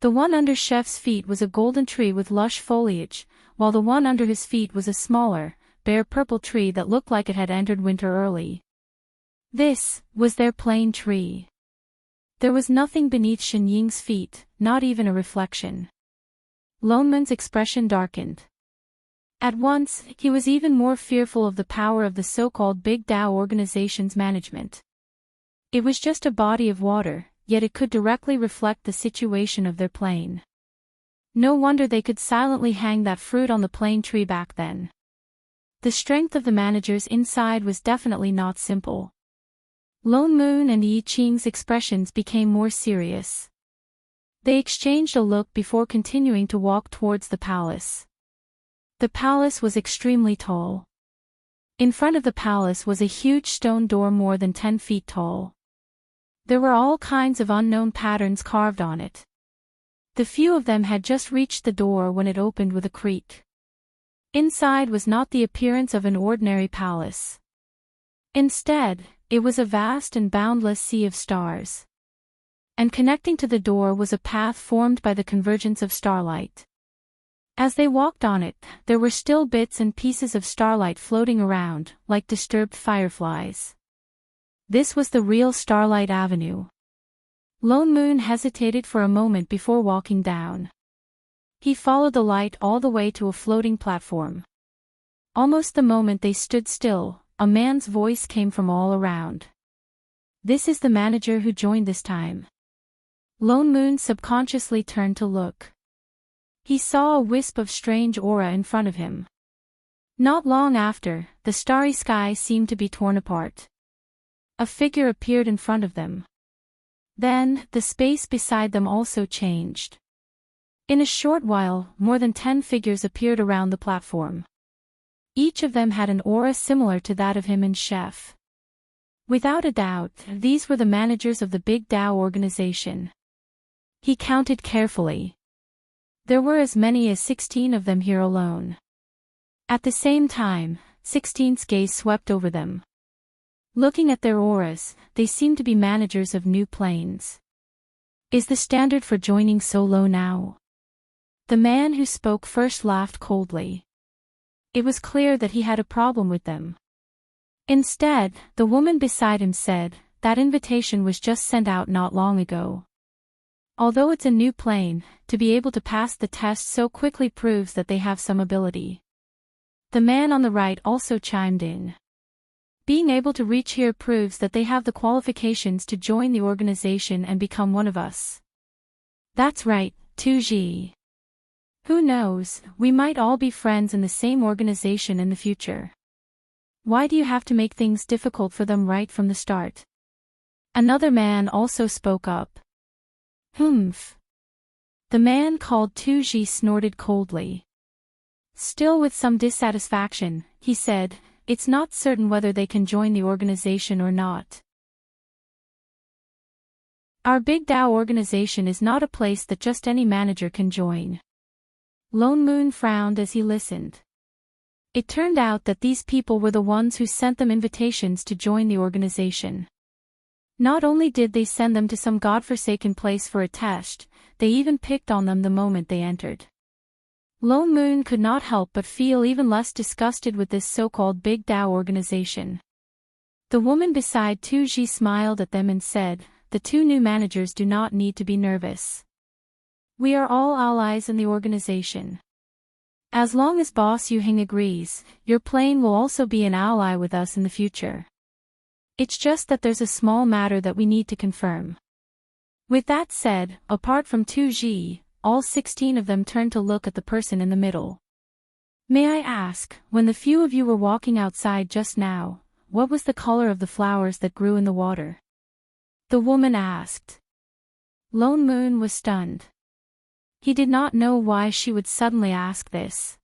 The one under Chef's feet was a golden tree with lush foliage, while the one under his feet was a smaller, bare purple tree that looked like it had entered winter early. This was their plane tree. There was nothing beneath Shen Ying's feet, not even a reflection. Lone Moon's expression darkened. At once, he was even more fearful of the power of the so-called Big Tao organization's management. It was just a body of water, yet it could directly reflect the situation of their plane. No wonder they could silently hang that fruit on the plane tree back then. The strength of the managers inside was definitely not simple. Lone Moon and Yi Qing's expressions became more serious. They exchanged a look before continuing to walk towards the palace. The palace was extremely tall. In front of the palace was a huge stone door more than 10 feet tall. There were all kinds of unknown patterns carved on it. The few of them had just reached the door when it opened with a creak. Inside was not the appearance of an ordinary palace. Instead, it was a vast and boundless sea of stars. And connecting to the door was a path formed by the convergence of starlight. As they walked on it, there were still bits and pieces of starlight floating around, like disturbed fireflies. This was the real Starlight Avenue. Lone Moon hesitated for a moment before walking down. He followed the light all the way to a floating platform. Almost the moment they stood still, a man's voice came from all around. "This is the manager who joined this time." Lone Moon subconsciously turned to look. He saw a wisp of strange aura in front of him. Not long after, the starry sky seemed to be torn apart. A figure appeared in front of them. Then, the space beside them also changed. In a short while, more than 10 figures appeared around the platform. Each of them had an aura similar to that of him and Chef. Without a doubt, these were the managers of the Big Tao organization. He counted carefully. There were as many as 16 of them here alone. At the same time, 16's gaze swept over them. Looking at their auras, they seemed to be managers of new planes. Is the standard for joining so low now? The man who spoke first laughed coldly. It was clear that he had a problem with them. Instead, the woman beside him said, "That invitation was just sent out not long ago. Although it's a new plane, to be able to pass the test so quickly proves that they have some ability." The man on the right also chimed in. "Being able to reach here proves that they have the qualifications to join the organization and become one of us." "That's right, Tuji. Who knows, we might all be friends in the same organization in the future. Why do you have to make things difficult for them right from the start?" Another man also spoke up. "Humph." The man called Tuji snorted coldly. Still with some dissatisfaction, he said, "It's not certain whether they can join the organization or not. Our Big Tao organization is not a place that just any manager can join." Lone Moon frowned as he listened. It turned out that these people were the ones who sent them invitations to join the organization. Not only did they send them to some godforsaken place for a test, they even picked on them the moment they entered. Lone Moon could not help but feel even less disgusted with this so-called Big Tao organization. The woman beside Tuji smiled at them and said, "The two new managers do not need to be nervous. We are all allies in the organization. As long as Boss Yu Hing agrees, your plane will also be an ally with us in the future. It's just that there's a small matter that we need to confirm." With that said, apart from Tuji, all 16 of them turned to look at the person in the middle. "May I ask, when the few of you were walking outside just now, what was the color of the flowers that grew in the water?" The woman asked. Lone Moon was stunned. He did not know why she would suddenly ask this.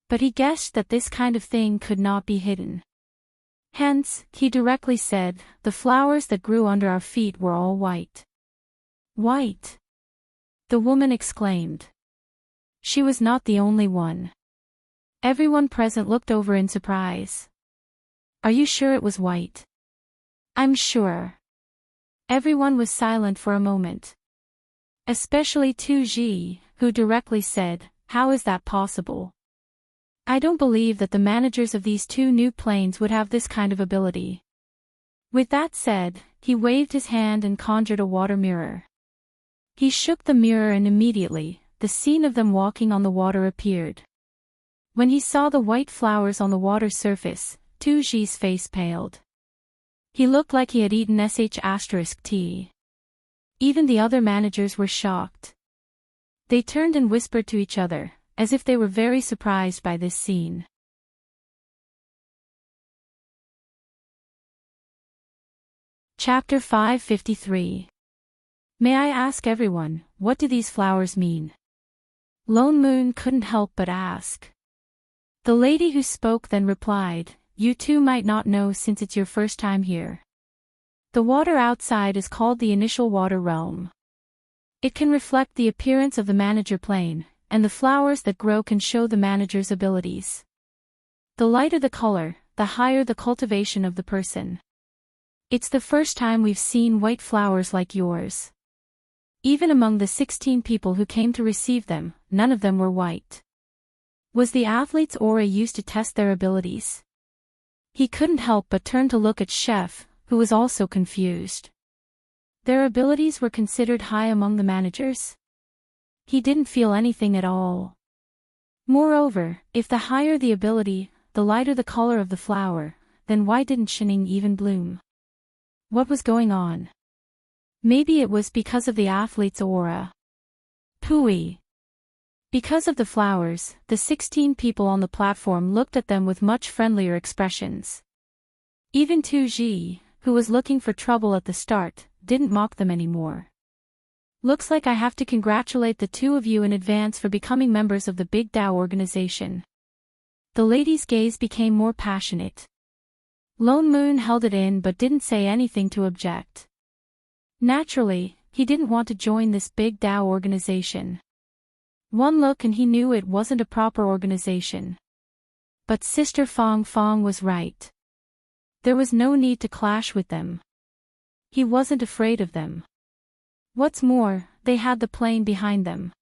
But he guessed that this kind of thing could not be hidden. Hence, he directly said, "The flowers that grew under our feet were all white." "White?" the woman exclaimed. She was not the only one. Everyone present looked over in surprise. "Are you sure it was white?" "I'm sure." Everyone was silent for a moment. Especially Tuji, who directly said, "How is that possible? I don't believe that the managers of these two new planes would have this kind of ability." With that said, he waved his hand and conjured a water mirror. He shook the mirror and immediately, the scene of them walking on the water appeared. When he saw the white flowers on the water surface, Tuji's face paled. He looked like he had eaten **tea. Even the other managers were shocked. They turned and whispered to each other, as if they were very surprised by this scene. Chapter 553. May I ask everyone, what do these flowers mean? Lone Moon couldn't help but ask. The lady who spoke then replied, "You too might not know since it's your first time here. The water outside is called the initial water realm. It can reflect the appearance of the manager plane, and the flowers that grow can show the manager's abilities. The lighter the color, the higher the cultivation of the person. It's the first time we've seen white flowers like yours." Even among the 16 people who came to receive them, none of them were white. Was the athlete's aura used to test their abilities? He couldn't help but turn to look at Chef, who was also confused. Their abilities were considered high among the managers? He didn't feel anything at all. Moreover, if the higher the ability, the lighter the color of the flower, then why didn't Shining even bloom? What was going on? Maybe it was because of the athlete's aura. Pooey. Because of the flowers, the 16 people on the platform looked at them with much friendlier expressions. Even Tu Ji, who was looking for trouble at the start, didn't mock them anymore. Looks like I have to congratulate the two of you in advance for becoming members of the Big Dao organization. The lady's gaze became more passionate. Lone Moon held it in but didn't say anything to object. Naturally, he didn't want to join this Big Dao organization. One look and he knew it wasn't a proper organization. But Sister Fong Fong was right. There was no need to clash with them. He wasn't afraid of them. What's more, they had the plane behind them.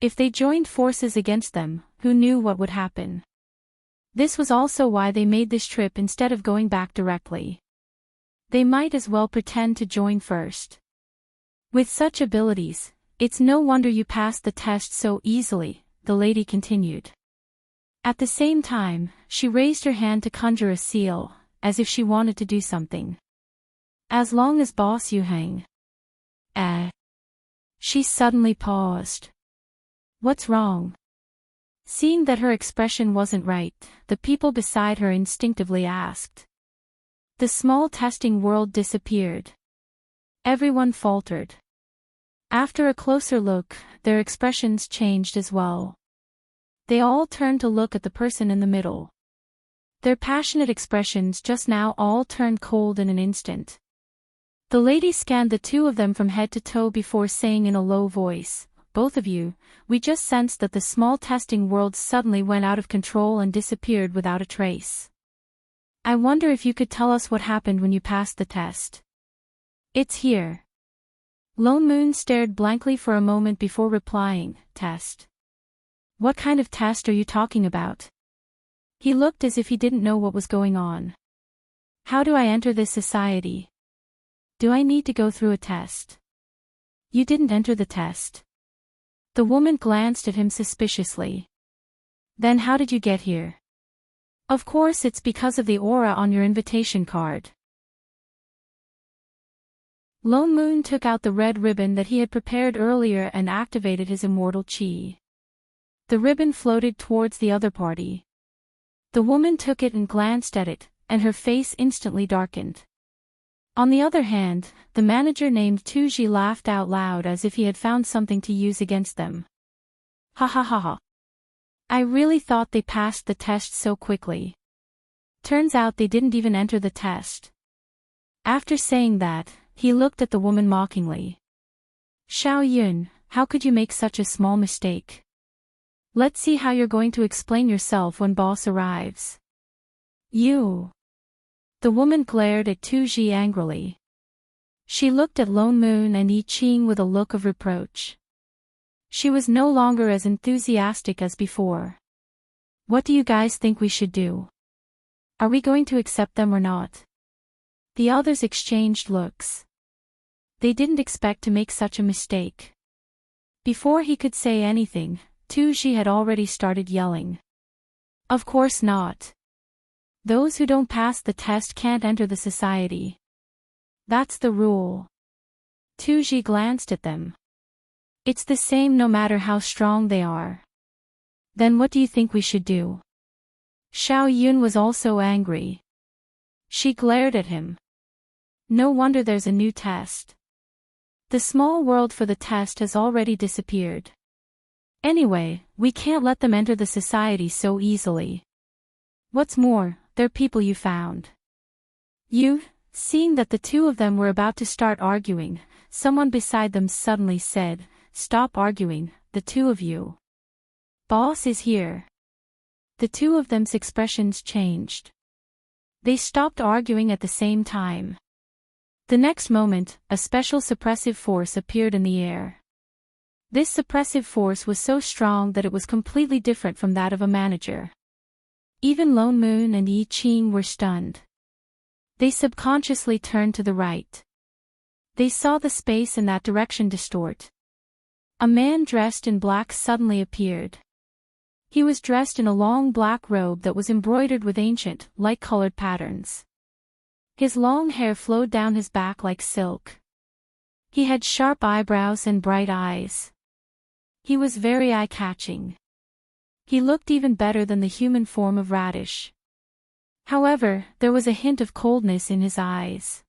If they joined forces against them, who knew what would happen? This was also why they made this trip instead of going back directly. They might as well pretend to join first. With such abilities, it's no wonder you passed the test so easily, the lady continued. At the same time, she raised her hand to conjure a seal, as if she wanted to do something. As long as Boss Yu hang. She suddenly paused. What's wrong? Seeing that her expression wasn't right, the people beside her instinctively asked. The small testing world disappeared. Everyone faltered. After a closer look, their expressions changed as well. They all turned to look at the person in the middle. Their passionate expressions just now all turned cold in an instant. The lady scanned the two of them from head to toe before saying in a low voice, "Both of you, we just sensed that the small testing world suddenly went out of control and disappeared without a trace. I wonder if you could tell us what happened when you passed the test." "It's here." Lone Moon stared blankly for a moment before replying, "Test? What kind of test are you talking about?" He looked as if he didn't know what was going on. "How do I enter this society? Do I need to go through a test?" "You didn't enter the test." The woman glanced at him suspiciously. "Then how did you get here?" "Of course it's because of the aura on your invitation card." Lone Moon took out the red ribbon that he had prepared earlier and activated his immortal chi. The ribbon floated towards the other party. The woman took it and glanced at it, and her face instantly darkened. On the other hand, the manager named Tuji laughed out loud as if he had found something to use against them. "Ha ha ha ha. I really thought they passed the test so quickly. Turns out they didn't even enter the test." After saying that, he looked at the woman mockingly. "Xiao Yun, how could you make such a small mistake? Let's see how you're going to explain yourself when boss arrives." "You." The woman glared at Tu Ji angrily. She looked at Lone Moon and Yi Qing with a look of reproach. She was no longer as enthusiastic as before. "What do you guys think we should do? Are we going to accept them or not?" The others exchanged looks. They didn't expect to make such a mistake. Before he could say anything, Tu Ji had already started yelling. "Of course not. Those who don't pass the test can't enter the society. That's the rule." Tu Ji glanced at them. "It's the same no matter how strong they are." "Then what do you think we should do?" Xiao Yun was also angry. She glared at him. "No wonder there's a new test. The small world for the test has already disappeared. Anyway, we can't let them enter the society so easily. What's more, they're people you found." You, seeing that the two of them were about to start arguing, someone beside them suddenly said, "Stop arguing, the two of you. Boss is here." The two of them's expressions changed. They stopped arguing at the same time. The next moment, a special suppressive force appeared in the air. This suppressive force was so strong that it was completely different from that of a manager. Even Lone Moon and Yi Qing were stunned. They subconsciously turned to the right. They saw the space in that direction distort. A man dressed in black suddenly appeared. He was dressed in a long black robe that was embroidered with ancient, light-colored patterns. His long hair flowed down his back like silk. He had sharp eyebrows and bright eyes. He was very eye-catching. He looked even better than the human form of Radish. However, there was a hint of coldness in his eyes.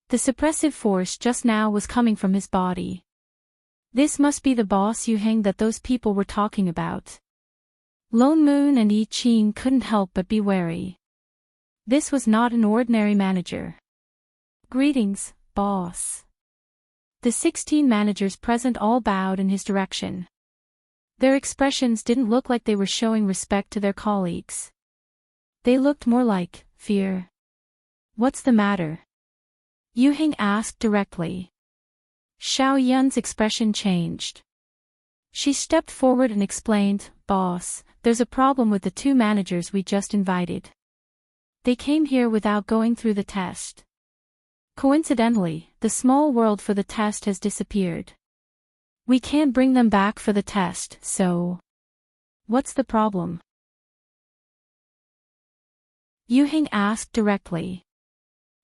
The suppressive force just now was coming from his body. This must be the boss Yuheng that those people were talking about. Lone Moon and Yi Qin couldn't help but be wary. This was not an ordinary manager. Greetings, boss. The 16 managers present all bowed in his direction. Their expressions didn't look like they were showing respect to their colleagues. They looked more like fear. What's the matter? Yuheng asked directly. Xiao Yun's expression changed. She stepped forward and explained, Boss, there's a problem with the 2 managers we just invited. They came here without going through the test. Coincidentally, the small world for the test has disappeared. We can't bring them back for the test, so... What's the problem? Yuheng asked directly.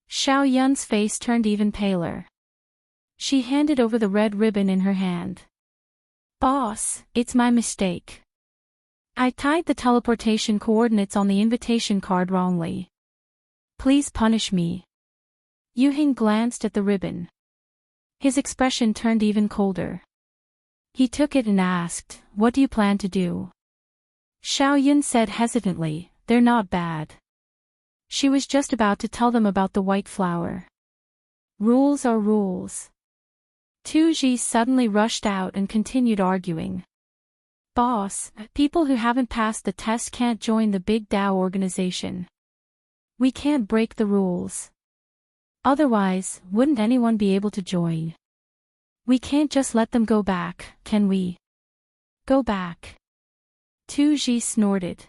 Xiao Yun's face turned even paler. She handed over the red ribbon in her hand. Boss, it's my mistake. I tied the teleportation coordinates on the invitation card wrongly. Please punish me. Yuheng glanced at the ribbon. His expression turned even colder. He took it and asked, What do you plan to do? Xiao Yun said hesitantly, They're not bad. She was just about to tell them about the white flower. Rules are rules. Tu Ji suddenly rushed out and continued arguing. Boss, people who haven't passed the test can't join the Big Dao organization. We can't break the rules. Otherwise, wouldn't anyone be able to join? We can't just let them go back, can we? Go back. Tu Ji snorted.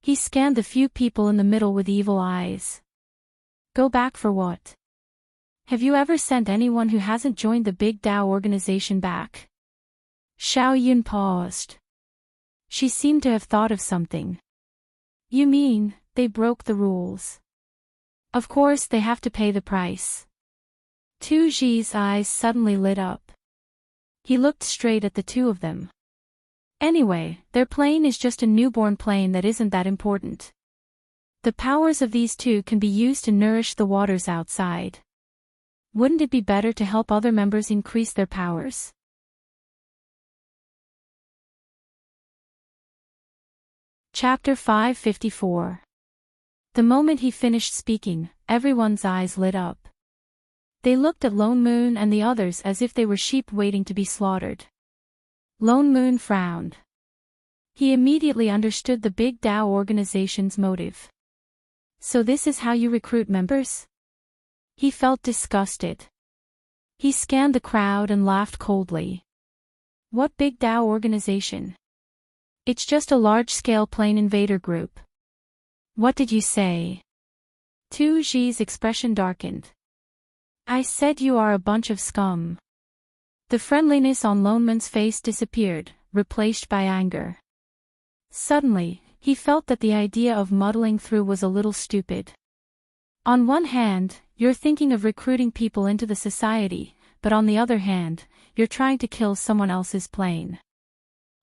He scanned the few people in the middle with evil eyes. Go back for what? Have you ever sent anyone who hasn't joined the Big Dao organization back? Xiao Yun paused. She seemed to have thought of something. You mean, they broke the rules? Of course they have to pay the price. Tu Ji's eyes suddenly lit up. He looked straight at the 2 of them. Anyway, their plane is just a newborn plane that isn't that important. The powers of these 2 can be used to nourish the waters outside. Wouldn't it be better to help other members increase their powers? Chapter 554. The moment he finished speaking, everyone's eyes lit up. They looked at Lone Moon and the others as if they were sheep waiting to be slaughtered. Lone Moon frowned. He immediately understood the Big Dao organization's motive. So this is how you recruit members? He felt disgusted. He scanned the crowd and laughed coldly. What Big Dao organization? It's just a large-scale plane invader group. What did you say? Tu Ji's expression darkened. I said you are a bunch of scum. The friendliness on Lone Moon's face disappeared, replaced by anger. Suddenly, he felt that the idea of muddling through was a little stupid. On one hand, you're thinking of recruiting people into the society, but on the other hand, you're trying to kill someone else's plane.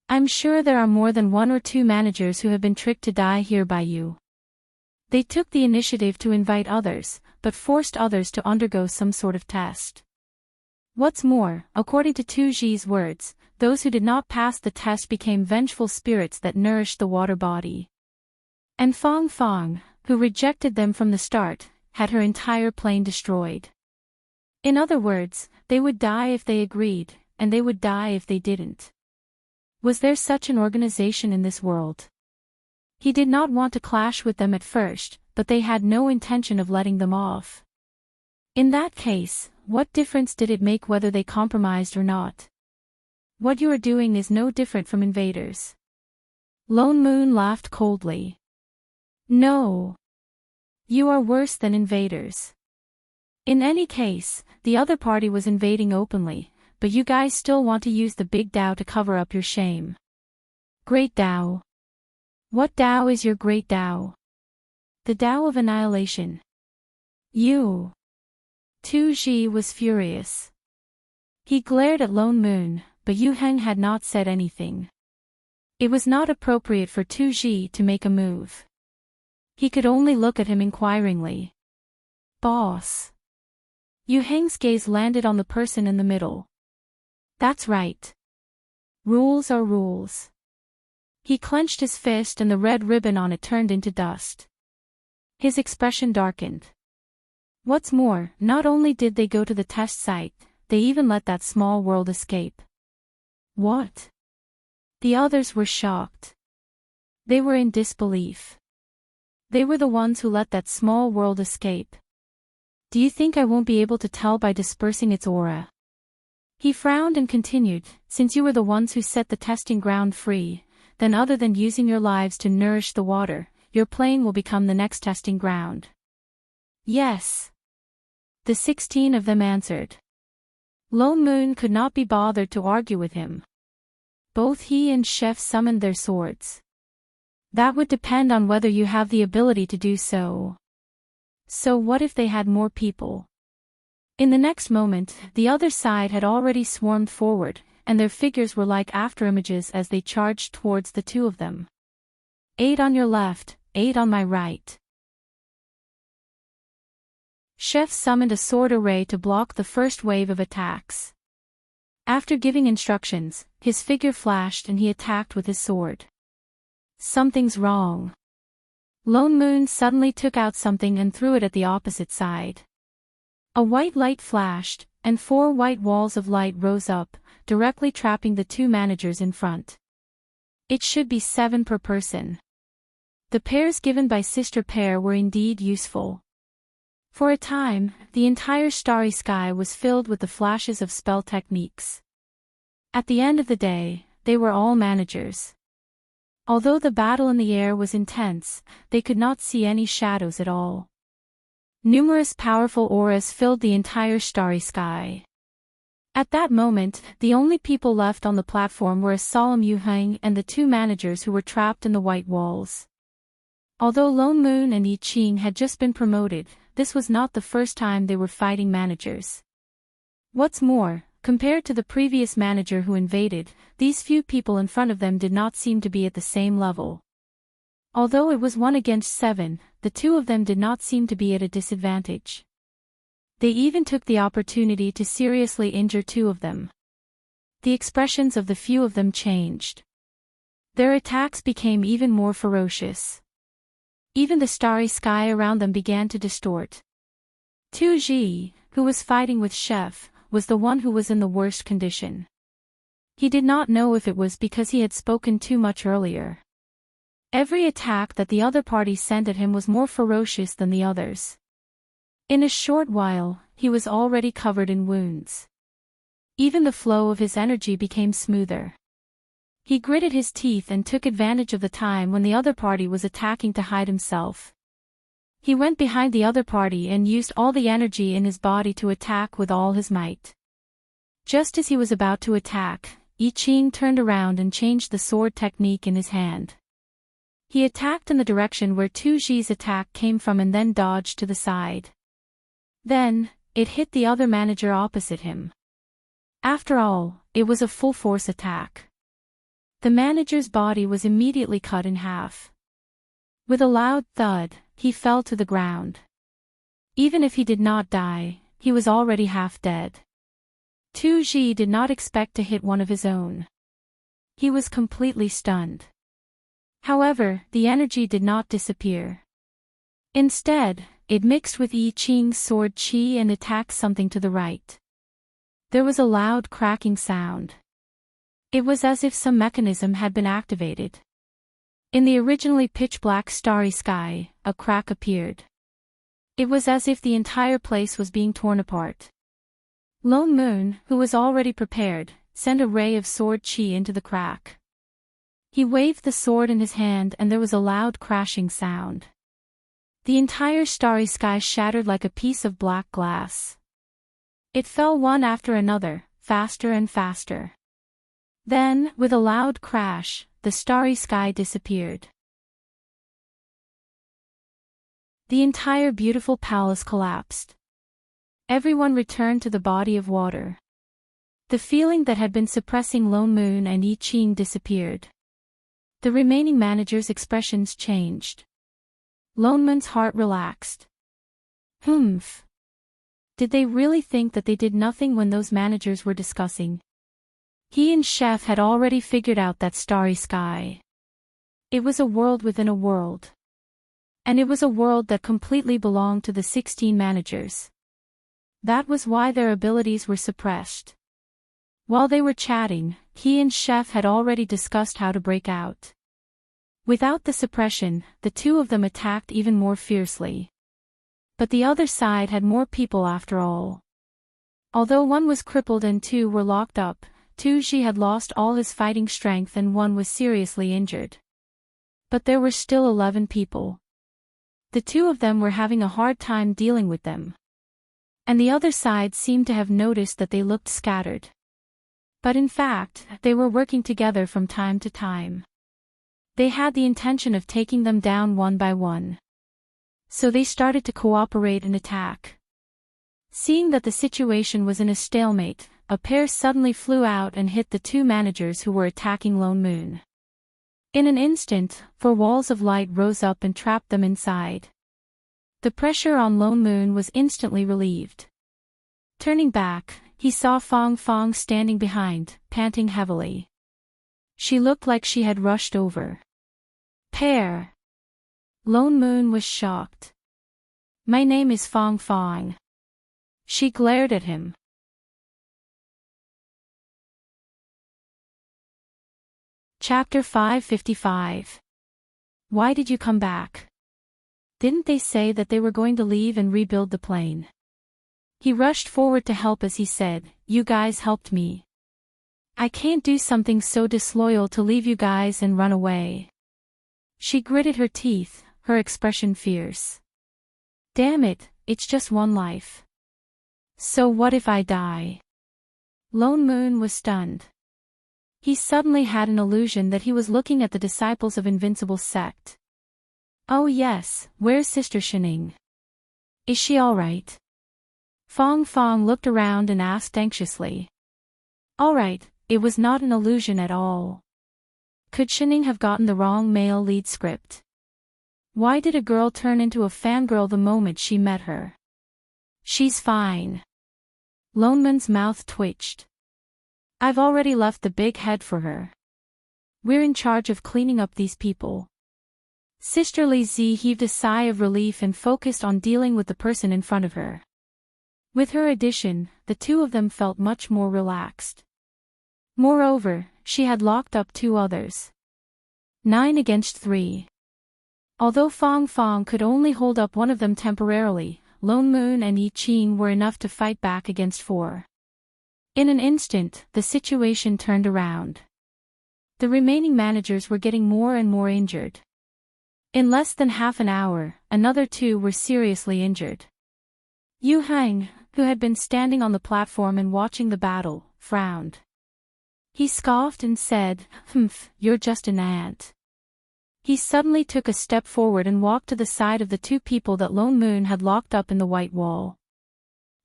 I'm sure there are more than 1 or 2 managers who have been tricked to die here by you. They took the initiative to invite others, but forced others to undergo some sort of test. What's more, according to Tu Ji's words, those who did not pass the test became vengeful spirits that nourished the water body. And Fong Fong, who rejected them from the start, had her entire plane destroyed. In other words, they would die if they agreed, and they would die if they didn't. Was there such an organization in this world? He did not want to clash with them at first, but they had no intention of letting them off. In that case, what difference did it make whether they compromised or not? What you are doing is no different from invaders. Lone Moon laughed coldly. No. You are worse than invaders. In any case, the other party was invading openly, but you guys still want to use the Big Dao to cover up your shame. Great Tao. What Tao is your great Tao? The Tao of annihilation. You. Tu Ji was furious. He glared at Lone Moon, but Yu Heng had not said anything. It was not appropriate for Tu Ji to make a move. He could only look at him inquiringly. Boss. Yu Heng's gaze landed on the person in the middle. That's right. Rules are rules. He clenched his fist and the red ribbon on it turned into dust. His expression darkened. What's more, not only did they go to the test site, they even let that small world escape. What? The others were shocked. They were in disbelief. They were the ones who let that small world escape. Do you think I won't be able to tell by dispersing its aura? He frowned and continued, since you were the ones who set the testing ground free, then other than using your lives to nourish the water, your plane will become the next testing ground. Yes. The 16 of them answered. Lone Moon could not be bothered to argue with him. Both he and Chef summoned their swords. That would depend on whether you have the ability to do so. So what if they had more people? In the next moment, the other side had already swarmed forward, and their figures were like afterimages as they charged towards the two of them. 8 on your left, 8 on my right. Chef summoned a sword array to block the first wave of attacks. After giving instructions, his figure flashed and he attacked with his sword. Something's wrong. Lone Moon suddenly took out something and threw it at the opposite side. A white light flashed, and 4 white walls of light rose up, directly trapping the 2 managers in front. It should be 7 per person. The pairs given by Sister Pair were indeed useful. For a time, the entire starry sky was filled with the flashes of spell techniques. At the end of the day, they were all managers. Although the battle in the air was intense, they could not see any shadows at all. Numerous powerful auras filled the entire starry sky. At that moment, the only people left on the platform were a solemn Yu Heng and the 2 managers who were trapped in the white walls. Although Lone Moon and I Ching had just been promoted, this was not the first time they were fighting managers. What's more, compared to the previous manager who invaded, these few people in front of them did not seem to be at the same level. Although it was 1 against 7, the 2 of them did not seem to be at a disadvantage. They even took the opportunity to seriously injure 2 of them. The expressions of the few of them changed. Their attacks became even more ferocious. Even the starry sky around them began to distort. Tu Ji, who was fighting with Chef, was the one who was in the worst condition. He did not know if it was because he had spoken too much earlier. Every attack that the other party sent at him was more ferocious than the others. In a short while, he was already covered in wounds. Even the flow of his energy became smoother. He gritted his teeth and took advantage of the time when the other party was attacking to hide himself. He went behind the other party and used all the energy in his body to attack with all his might. Just as he was about to attack, I Ching turned around and changed the sword technique in his hand. He attacked in the direction where Tu Ji's attack came from and then dodged to the side. Then, it hit the other manager opposite him. After all, it was a full-force attack. The manager's body was immediately cut in half. With a loud thud, he fell to the ground. Even if he did not die, he was already half dead. Tu Ji did not expect to hit one of his own. He was completely stunned. However, the energy did not disappear. Instead, it mixed with I Ching's sword chi and attacked something to the right. There was a loud cracking sound. It was as if some mechanism had been activated. In the originally pitch-black starry sky, a crack appeared. It was as if the entire place was being torn apart. Lone Moon, who was already prepared, sent a ray of sword chi into the crack. He waved the sword in his hand and there was a loud crashing sound. The entire starry sky shattered like a piece of black glass. It fell one after another, faster and faster. Then, with a loud crash, the starry sky disappeared. The entire beautiful palace collapsed. Everyone returned to the body of water. The feeling that had been suppressing Lone Moon and I Ching disappeared. The remaining managers' expressions changed. Lone Moon's heart relaxed. Humph. Did they really think that they did nothing when those managers were discussing? He and Chef had already figured out that starry sky. It was a world within a world. And it was a world that completely belonged to the 16 managers. That was why their abilities were suppressed. While they were chatting, he and Chef had already discussed how to break out. Without the suppression, the two of them attacked even more fiercely. But the other side had more people after all. Although one was crippled and two were locked up, Tuji had lost all his fighting strength and one was seriously injured. But there were still 11 people. The two of them were having a hard time dealing with them. And the other side seemed to have noticed that they looked scattered. But in fact, they were working together from time to time. They had the intention of taking them down one by one. So they started to cooperate and attack. Seeing that the situation was in a stalemate, a pair suddenly flew out and hit the two managers who were attacking Lone Moon. In an instant, 4 walls of light rose up and trapped them inside. The pressure on Lone Moon was instantly relieved. Turning back, he saw Fong Fong standing behind, panting heavily. She looked like she had rushed over. Pair. Lone Moon was shocked. My name is Fong Fong. She glared at him. Chapter 555. Why did you come back? Didn't they say that they were going to leave and rebuild the plane? He rushed forward to help as he said, you guys helped me. I can't do something so disloyal to leave you guys and run away. She gritted her teeth, her expression fierce. Damn it, it's just one life. So what if I die? Lone Moon was stunned. He suddenly had an illusion that he was looking at the disciples of Invincible sect. Oh yes, where's Sister Shining? Is she alright? Fong Fong looked around and asked anxiously. Alright, it was not an illusion at all. Could Shining have gotten the wrong male lead script? Why did a girl turn into a fangirl the moment she met her? She's fine. Lone Moon's mouth twitched. I've already left the big head for her. We're in charge of cleaning up these people. Sister Li Zi heaved a sigh of relief and focused on dealing with the person in front of her. With her addition, the two of them felt much more relaxed. Moreover, she had locked up 2 others. 9 against 3. Although Fong Fong could only hold up one of them temporarily, Lone Moon and I Ching were enough to fight back against 4. In an instant, the situation turned around. The remaining managers were getting more and more injured. In less than half an hour, another 2 were seriously injured. Yu Hang, who had been standing on the platform and watching the battle, frowned. He scoffed and said, "Humph, you're just an ant." He suddenly took a step forward and walked to the side of the 2 people that Lone Moon had locked up in the white wall.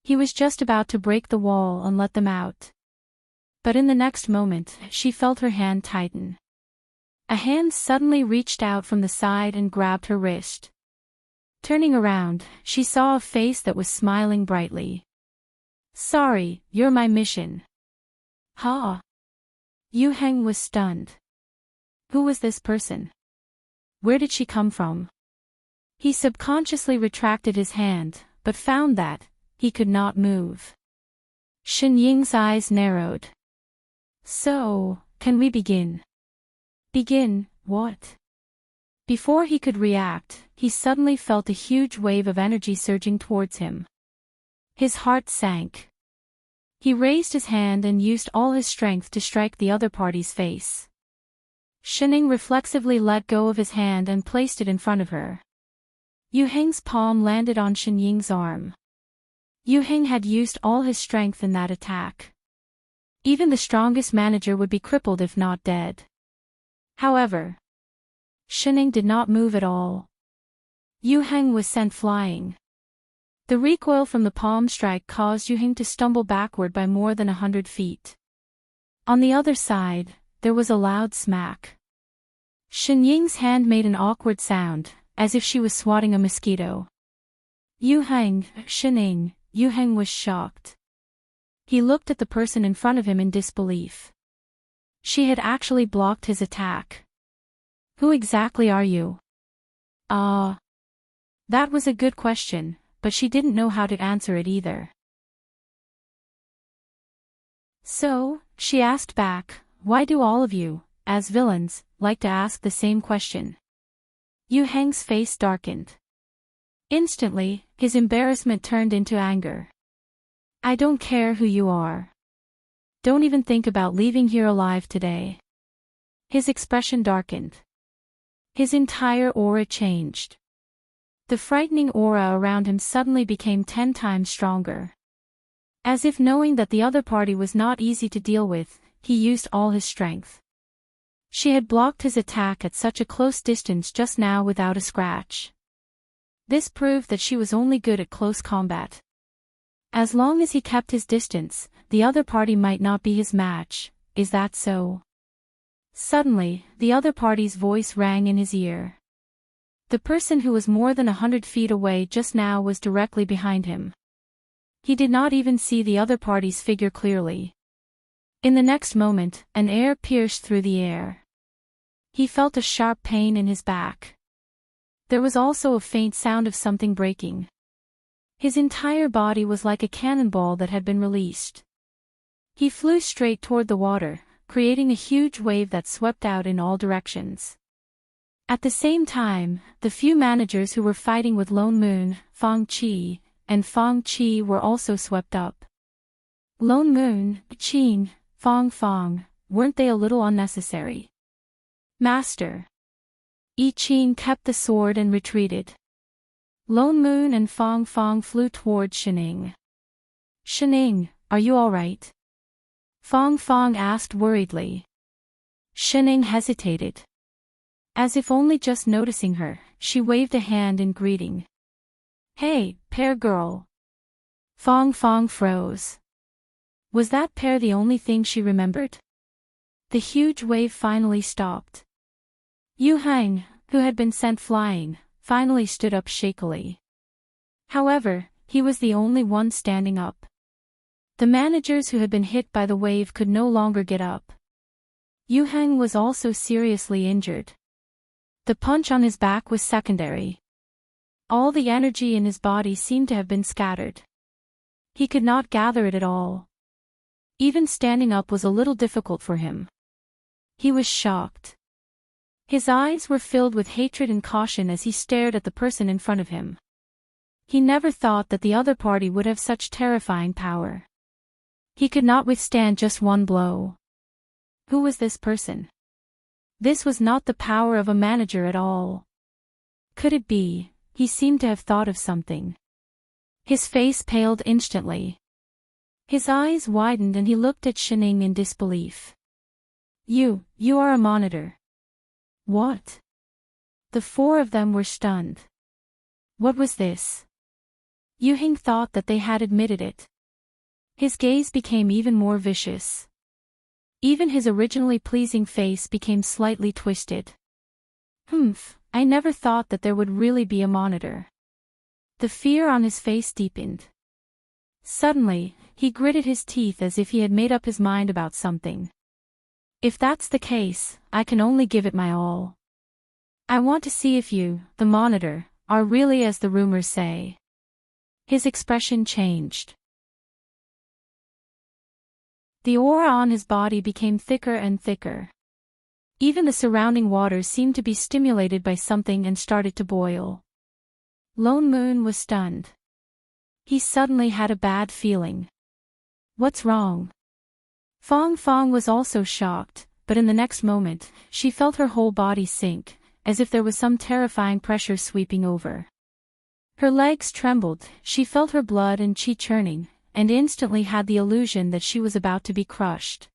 He was just about to break the wall and let them out. But in the next moment, she felt her hand tighten. A hand suddenly reached out from the side and grabbed her wrist. Turning around, she saw a face that was smiling brightly. "Sorry, you're my mission." "Ha!" Yu Heng was stunned. Who was this person? Where did she come from? He subconsciously retracted his hand, but found that he could not move. Shen Ying's eyes narrowed. "So, can we begin?" "Begin, what?" Before he could react, he suddenly felt a huge wave of energy surging towards him. His heart sank. He raised his hand and used all his strength to strike the other party's face. Shining reflexively let go of his hand and placed it in front of her. Yu Heng's palm landed on Shen Ying's arm. Yu Heng had used all his strength in that attack. Even the strongest manager would be crippled if not dead. However, Shining did not move at all. Yu Heng was sent flying. The recoil from the palm strike caused Yu Heng to stumble backward by more than 100 feet. On the other side, there was a loud smack. Shen Ying's hand made an awkward sound, as if she was swatting a mosquito. Yu Heng, Shining, Yu Heng was shocked. He looked at the person in front of him in disbelief. She had actually blocked his attack. Who exactly are you? That was a good question, but she didn't know how to answer it either. So, she asked back, why do all of you, as villains, like to ask the same question? Yu Heng's face darkened. Instantly, his embarrassment turned into anger. I don't care who you are. Don't even think about leaving here alive today. His expression darkened. His entire aura changed. The frightening aura around him suddenly became 10 times stronger. As if knowing that the other party was not easy to deal with, he used all his strength. She had blocked his attack at such a close distance just now without a scratch. This proved that she was only good at close combat. As long as he kept his distance, the other party might not be his match. Is that so? Suddenly, the other party's voice rang in his ear. The person who was more than 100 feet away just now was directly behind him. He did not even see the other party's figure clearly. In the next moment, an air pierced through the air. He felt a sharp pain in his back. There was also a faint sound of something breaking. His entire body was like a cannonball that had been released. He flew straight toward the water, creating a huge wave that swept out in all directions. At the same time, the few managers who were fighting with Lone Moon, Fang Qi, and Fang Qi were also swept up. Lone Moon, Qin, Fang, weren't they a little unnecessary? Master. Yi Qin kept the sword and retreated. Lone Moon and Fang flew toward Shining. Shining, are you all right? Fang asked worriedly. Shining hesitated. As if only just noticing her, she waved a hand in greeting. Hey, pear girl. Fang froze. Was that pear the only thing she remembered? The huge wave finally stopped. Yu Heng, who had been sent flying, finally stood up shakily. However, he was the only one standing up. The managers who had been hit by the wave could no longer get up. Yu Heng was also seriously injured. The punch on his back was secondary. All the energy in his body seemed to have been scattered. He could not gather it at all. Even standing up was a little difficult for him. He was shocked. His eyes were filled with hatred and caution as he stared at the person in front of him. He never thought that the other party would have such terrifying power. He could not withstand just one blow. Who was this person? This was not the power of a manager at all. Could it be? He seemed to have thought of something. His face paled instantly. His eyes widened and he looked at Shining in disbelief. You are a monitor. What? The four of them were stunned. What was this? Yu Heng thought that they had admitted it. His gaze became even more vicious. Even his originally pleasing face became slightly twisted. I never thought that there would really be a monitor. The fear on his face deepened. Suddenly, he gritted his teeth as if he had made up his mind about something. If that's the case, I can only give it my all. I want to see if you, the monitor, are really as the rumors say. His expression changed. The aura on his body became thicker and thicker. Even the surrounding waters seemed to be stimulated by something and started to boil. Lone Moon was stunned. He suddenly had a bad feeling. What's wrong? Fang was also shocked, but in the next moment, she felt her whole body sink, as if there was some terrifying pressure sweeping over. Her legs trembled, she felt her blood and qi churning, and instantly had the illusion that she was about to be crushed.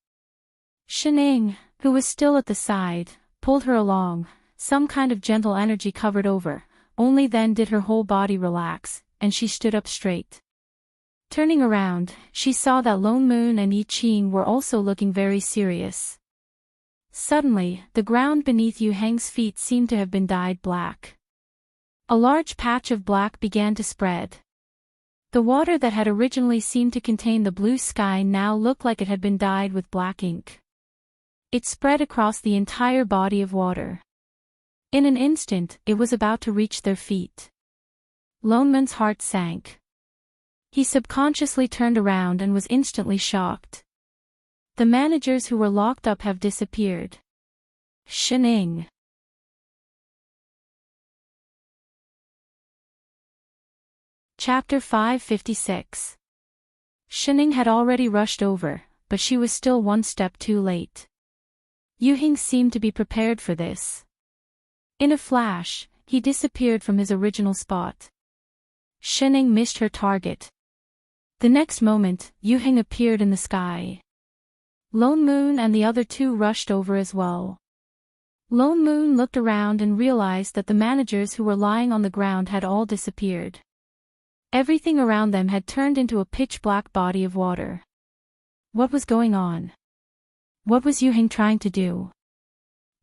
Shining, who was still at the side, pulled her along. Some kind of gentle energy covered over. Only then did her whole body relax, and she stood up straight. Turning around, she saw that Lone Moon and Yi Qing were also looking very serious. Suddenly, the ground beneath Yu Heng's feet seemed to have been dyed black. A large patch of black began to spread. The water that had originally seemed to contain the blue sky now looked like it had been dyed with black ink. It spread across the entire body of water. In an instant, it was about to reach their feet. Lone Moon's heart sank. He subconsciously turned around and was instantly shocked. The managers who were locked up have disappeared. Shining. Chapter 556. Shining had already rushed over, but she was still one step too late. Yu Heng seemed to be prepared for this. In a flash, he disappeared from his original spot. Shining missed her target. The next moment, Yu Heng appeared in the sky. Lone Moon and the other two rushed over as well. Lone Moon looked around and realized that the managers who were lying on the ground had all disappeared. Everything around them had turned into a pitch-black body of water. What was going on? What was Yu Heng trying to do?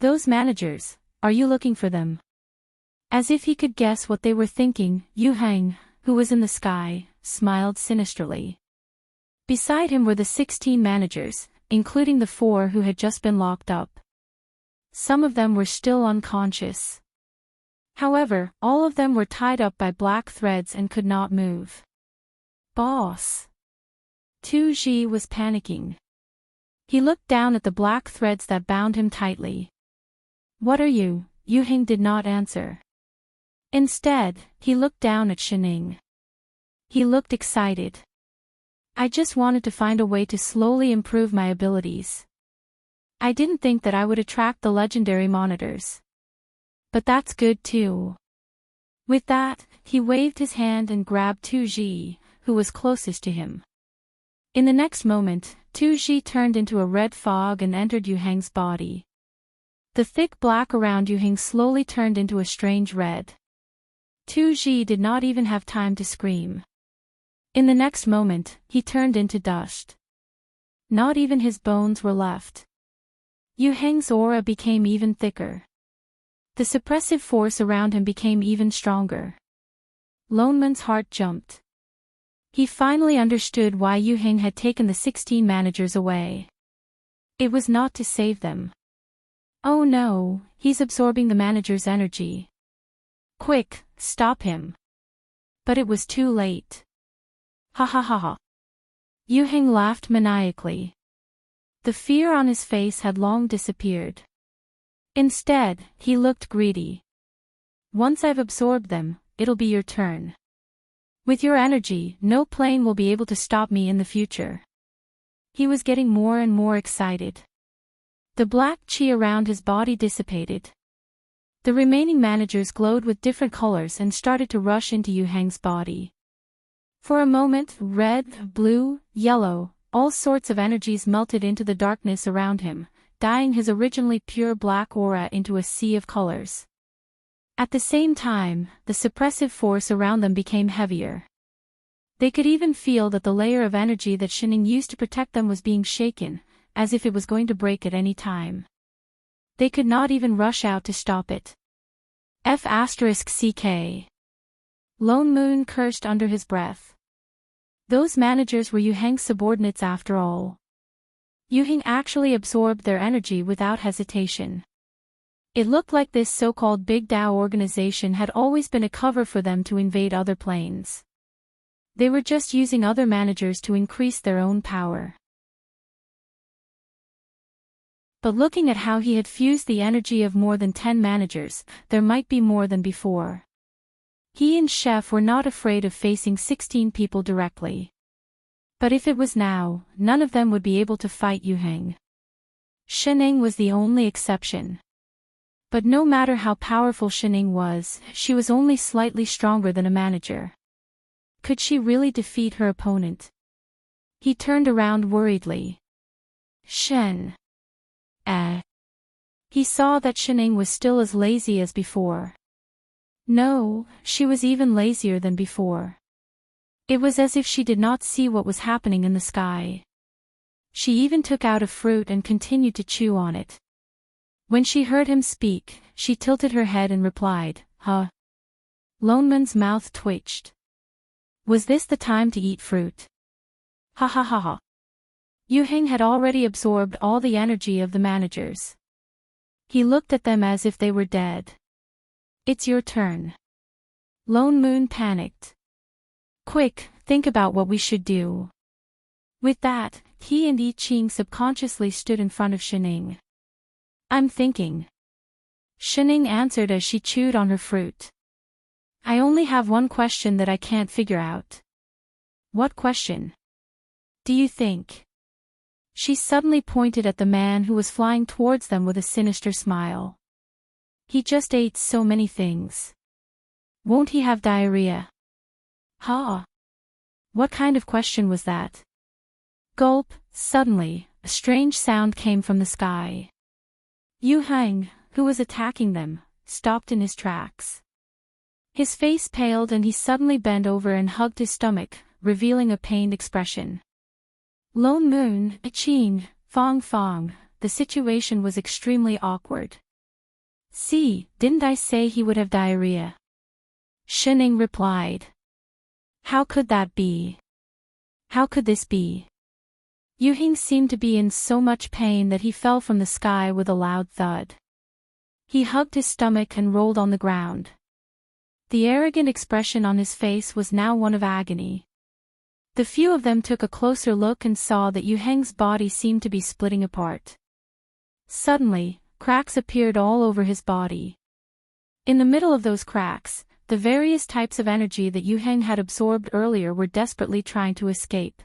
Those managers, are you looking for them? As if he could guess what they were thinking, Yu Heng, who was in the sky, smiled sinisterly. Beside him were the 16 managers, including the 4 who had just been locked up. Some of them were still unconscious. However, all of them were tied up by black threads and could not move. Boss! Tu Ji was panicking. He looked down at the black threads that bound him tightly. What are you? Yu Heng did not answer. Instead, he looked down at Shining. He looked excited. I just wanted to find a way to slowly improve my abilities. I didn't think that I would attract the legendary monitors. But that's good too. With that, he waved his hand and grabbed Tu Ji, who was closest to him. In the next moment, Tu Ji turned into a red fog and entered Yu Heng's body. The thick black around Yu Heng slowly turned into a strange red. Tu Ji did not even have time to scream. In the next moment, he turned into dust. Not even his bones were left. Yu Heng's aura became even thicker. The suppressive force around him became even stronger. Lone Moon's heart jumped. He finally understood why Yu Heng had taken the 16 managers away. It was not to save them. Oh no, he's absorbing the manager's energy. Quick, stop him. But it was too late. Ha ha ha ha. Yu Heng laughed maniacally. The fear on his face had long disappeared. Instead, he looked greedy. Once I've absorbed them, it'll be your turn. With your energy, no plane will be able to stop me in the future. He was getting more and more excited. The black chi around his body dissipated. The remaining managers glowed with different colors and started to rush into Yu Heng's body. For a moment, red, blue, yellow, all sorts of energies melted into the darkness around him, dyeing his originally pure black aura into a sea of colors. At the same time, the suppressive force around them became heavier. They could even feel that the layer of energy that Shining used to protect them was being shaken, as if it was going to break at any time. They could not even rush out to stop it. F***CK. Lone Moon cursed under his breath. Those managers were Yu Heng's subordinates after all. Yu Heng actually absorbed their energy without hesitation. It looked like this so-called Big Tao organization had always been a cover for them to invade other planes. They were just using other managers to increase their own power. But looking at how he had fused the energy of more than 10 managers, there might be more than before. He and Chef were not afraid of facing 16 people directly. But if it was now, none of them would be able to fight Yu Heng. Shining was the only exception. But no matter how powerful Shining was, she was only slightly stronger than a manager. Could she really defeat her opponent? He turned around worriedly. Shen. He saw that Shining was still as lazy as before. No, she was even lazier than before. It was as if she did not see what was happening in the sky. She even took out a fruit and continued to chew on it. When she heard him speak, she tilted her head and replied, "Huh?" Loneman's mouth twitched. Was this the time to eat fruit? Ha ha ha ha. Yu-heng had already absorbed all the energy of the managers. He looked at them as if they were dead. It's your turn. Lone Moon panicked. Quick, think about what we should do. With that, he and I Ching subconsciously stood in front of Shining. I'm thinking. Shining answered as she chewed on her fruit. I only have one question that I can't figure out. What question? Do you think? She suddenly pointed at the man who was flying towards them with a sinister smile. He just ate so many things. Won't he have diarrhea? Ha! What kind of question was that? Gulp, suddenly, a strange sound came from the sky. Yu-heng, who was attacking them, stopped in his tracks. His face paled and he suddenly bent over and hugged his stomach, revealing a pained expression. Lone Moon, Ching, Fong, the situation was extremely awkward. See, didn't I say he would have diarrhea? Shining replied. How could that be? How could this be? Yu-heng seemed to be in so much pain that he fell from the sky with a loud thud. He hugged his stomach and rolled on the ground. The arrogant expression on his face was now one of agony. The few of them took a closer look and saw that Yu-heng's body seemed to be splitting apart. Suddenly, cracks appeared all over his body. In the middle of those cracks, the various types of energy that Yu-heng had absorbed earlier were desperately trying to escape.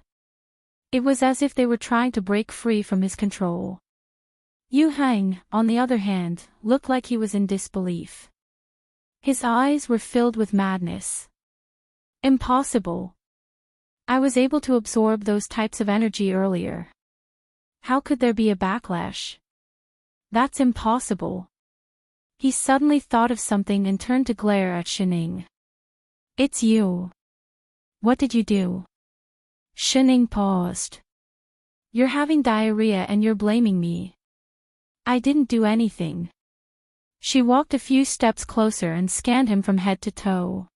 It was as if they were trying to break free from his control. Yu-heng, on the other hand, looked like he was in disbelief. His eyes were filled with madness. Impossible. I was able to absorb those types of energy earlier. How could there be a backlash? That's impossible. He suddenly thought of something and turned to glare at Shining. It's you. What did you do? Shining paused. You're having diarrhea and you're blaming me. I didn't do anything. She walked a few steps closer and scanned him from head to toe.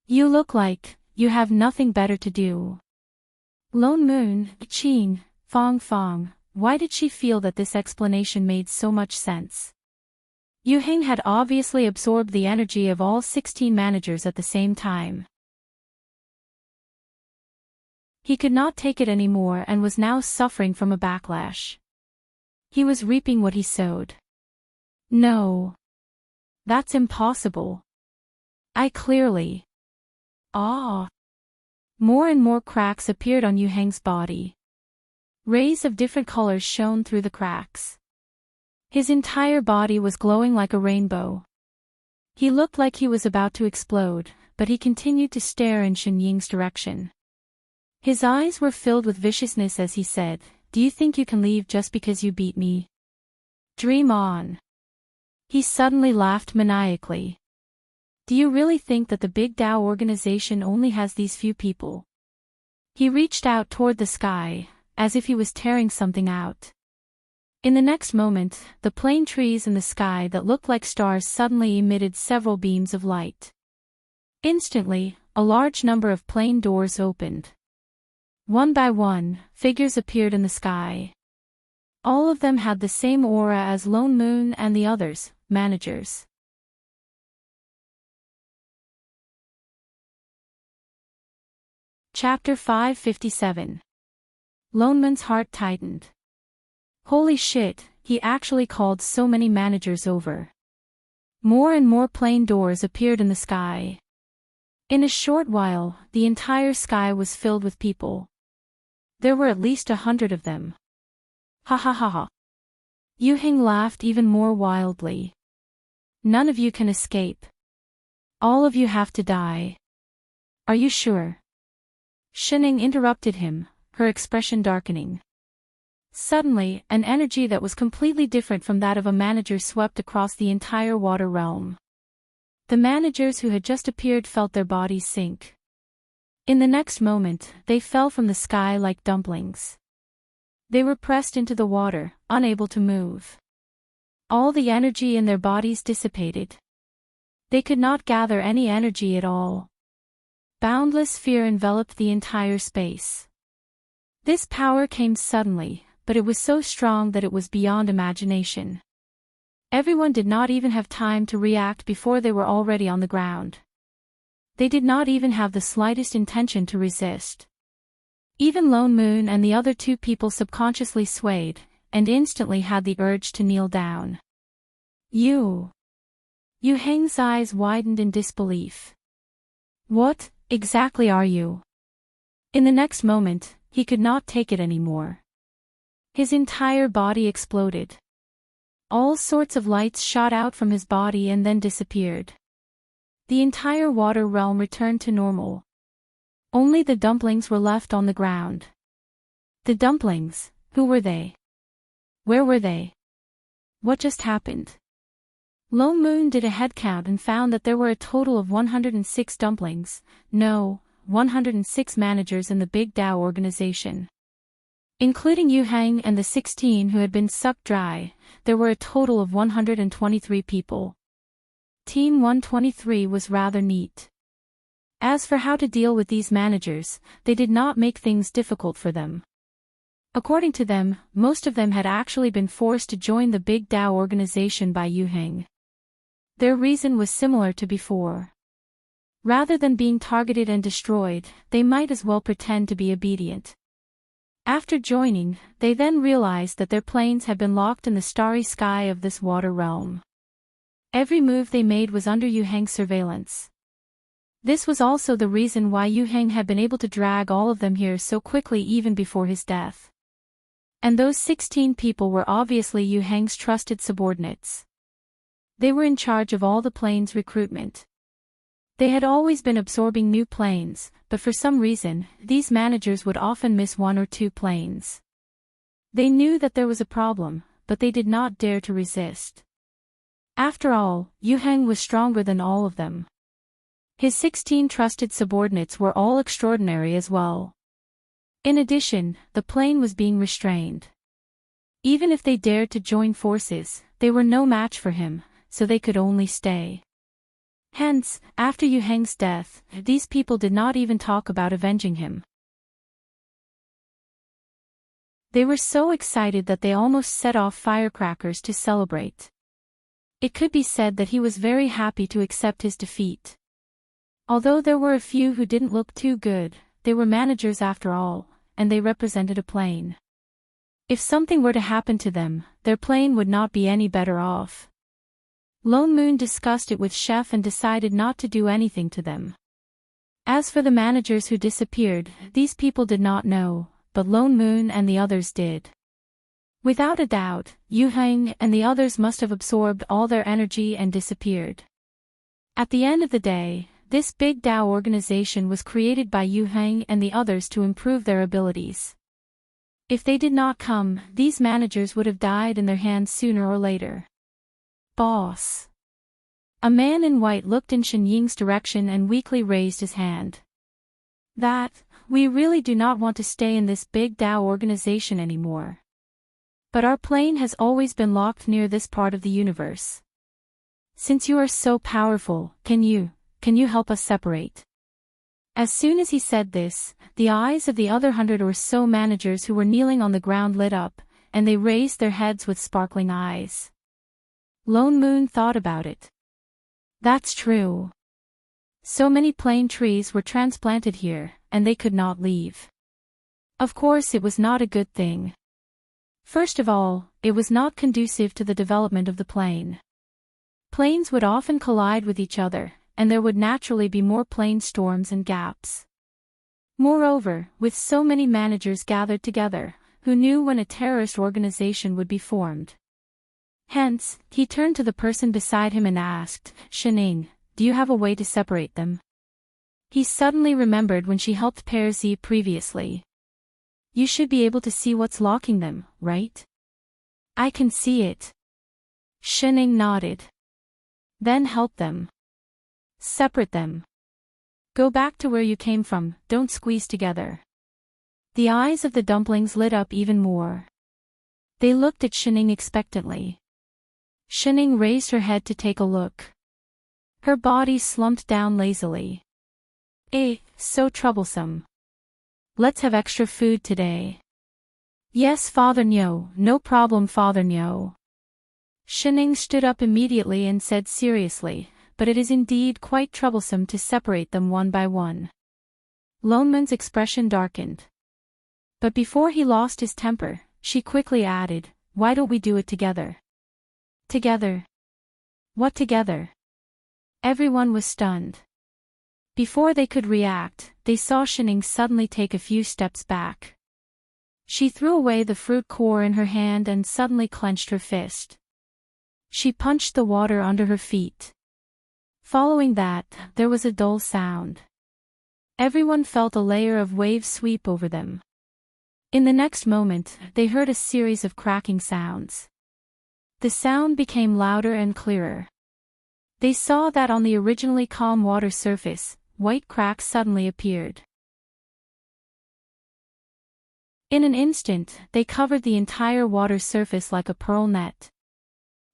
You look like you have nothing better to do. Lone Moon, Ching, Fong, why did she feel that this explanation made so much sense? Yu-heng had obviously absorbed the energy of all 16 managers at the same time. He could not take it anymore and was now suffering from a backlash. He was reaping what he sowed. No. That's impossible. I clearly. Ah. More and more cracks appeared on Yu-heng's body. Rays of different colors shone through the cracks. His entire body was glowing like a rainbow. He looked like he was about to explode, but he continued to stare in Shinying's direction. His eyes were filled with viciousness as he said, "Do you think you can leave just because you beat me? Dream on." He suddenly laughed maniacally. Do you really think that the Big Tao organization only has these few people? He reached out toward the sky, as if he was tearing something out. In the next moment, the plane trees in the sky that looked like stars suddenly emitted several beams of light. Instantly, a large number of plane doors opened. One by one, figures appeared in the sky. All of them had the same aura as Lone Moon and the others, managers. Chapter 557. Lone Moon's heart tightened. Holy shit, he actually called so many managers over. More and more plane doors appeared in the sky. In a short while, the entire sky was filled with people. There were at least 100 of them. Ha ha ha ha. Yu-heng laughed even more wildly. None of you can escape. All of you have to die. Are you sure? Shining interrupted him, her expression darkening. Suddenly, an energy that was completely different from that of a manager swept across the entire water realm. The managers who had just appeared felt their bodies sink. In the next moment, they fell from the sky like dumplings. They were pressed into the water, unable to move. All the energy in their bodies dissipated. They could not gather any energy at all. Boundless fear enveloped the entire space. This power came suddenly, but it was so strong that it was beyond imagination. Everyone did not even have time to react before they were already on the ground. They did not even have the slightest intention to resist. Even Lone Moon and the other two people subconsciously swayed, and instantly had the urge to kneel down. Yu Heng's eyes widened in disbelief. What, exactly are you? In the next moment, he could not take it anymore. His entire body exploded. All sorts of lights shot out from his body and then disappeared. The entire water realm returned to normal. Only the dumplings were left on the ground. The dumplings, who were they? Where were they? What just happened? Lone Moon did a head count and found that there were a total of 106 dumplings, 106 managers in the Big Tao organization. Including Yu Heng and the 16 who had been sucked dry, there were a total of 123 people. Team 123 was rather neat. As for how to deal with these managers, they did not make things difficult for them. According to them, most of them had actually been forced to join the Big Tao organization by Yu Heng. Their reason was similar to before. Rather than being targeted and destroyed, they might as well pretend to be obedient. After joining, they then realized that their planes had been locked in the starry sky of this water realm. Every move they made was under Yu Heng's surveillance. This was also the reason why Yu Heng had been able to drag all of them here so quickly even before his death. And those 16 people were obviously Yu Heng's trusted subordinates. They were in charge of all the planes' recruitment. They had always been absorbing new planes, but for some reason, these managers would often miss 1 or 2 planes. They knew that there was a problem, but they did not dare to resist. After all, Yu Heng was stronger than all of them. His 16 trusted subordinates were all extraordinary as well. In addition, the plane was being restrained. Even if they dared to join forces, they were no match for him, so they could only stay. Hence, after Yu Heng's death, these people did not even talk about avenging him. They were so excited that they almost set off firecrackers to celebrate. It could be said that he was very happy to accept his defeat. Although there were a few who didn't look too good, they were managers after all, and they represented a plane. If something were to happen to them, their plane would not be any better off. Lone Moon discussed it with Chef and decided not to do anything to them. As for the managers who disappeared, these people did not know, but Lone Moon and the others did. Without a doubt, Yu Heng and the others must have absorbed all their energy and disappeared. At the end of the day, this Big Tao organization was created by Yu Heng and the others to improve their abilities. If they did not come, these managers would have died in their hands sooner or later. Boss. A man in white looked in Shen Ying's direction and weakly raised his hand. We really do not want to stay in this Big Tao organization anymore. But our plane has always been locked near this part of the universe. Since you are so powerful, can you help us separate? As soon as he said this, the eyes of the other 100 or so managers who were kneeling on the ground lit up, and they raised their heads with sparkling eyes. Lone Moon thought about it. That's true. So many plane trees were transplanted here, and they could not leave. Of course it was not a good thing. First of all, it was not conducive to the development of the plane. Planes would often collide with each other, and there would naturally be more plane storms and gaps. Moreover, with so many managers gathered together, who knew when a terrorist organization would be formed? Hence, he turned to the person beside him and asked, Shening, do you have a way to separate them? He suddenly remembered when she helped Pair Z previously. You should be able to see what's locking them, right? I can see it. Shining nodded. Then help them. Separate them. Go back to where you came from, don't squeeze together. The eyes of the dumplings lit up even more. They looked at Shining expectantly. Shining raised her head to take a look. Her body slumped down lazily. So troublesome. Let's have extra food today. Yes, Father Nyo, no problem, Father Nyo. Shining stood up immediately and said seriously, but it is indeed quite troublesome to separate them one by one. Lonman's expression darkened. But before he lost his temper, she quickly added, why don't we do it together? Together? What together? Everyone was stunned. Before they could react, they saw Shining suddenly take a few steps back. She threw away the fruit core in her hand and suddenly clenched her fist. She punched the water under her feet. Following that, there was a dull sound. Everyone felt a layer of waves sweep over them. In the next moment, they heard a series of cracking sounds. The sound became louder and clearer. They saw that on the originally calm water surface, white cracks suddenly appeared. In an instant, they covered the entire water surface like a pearl net.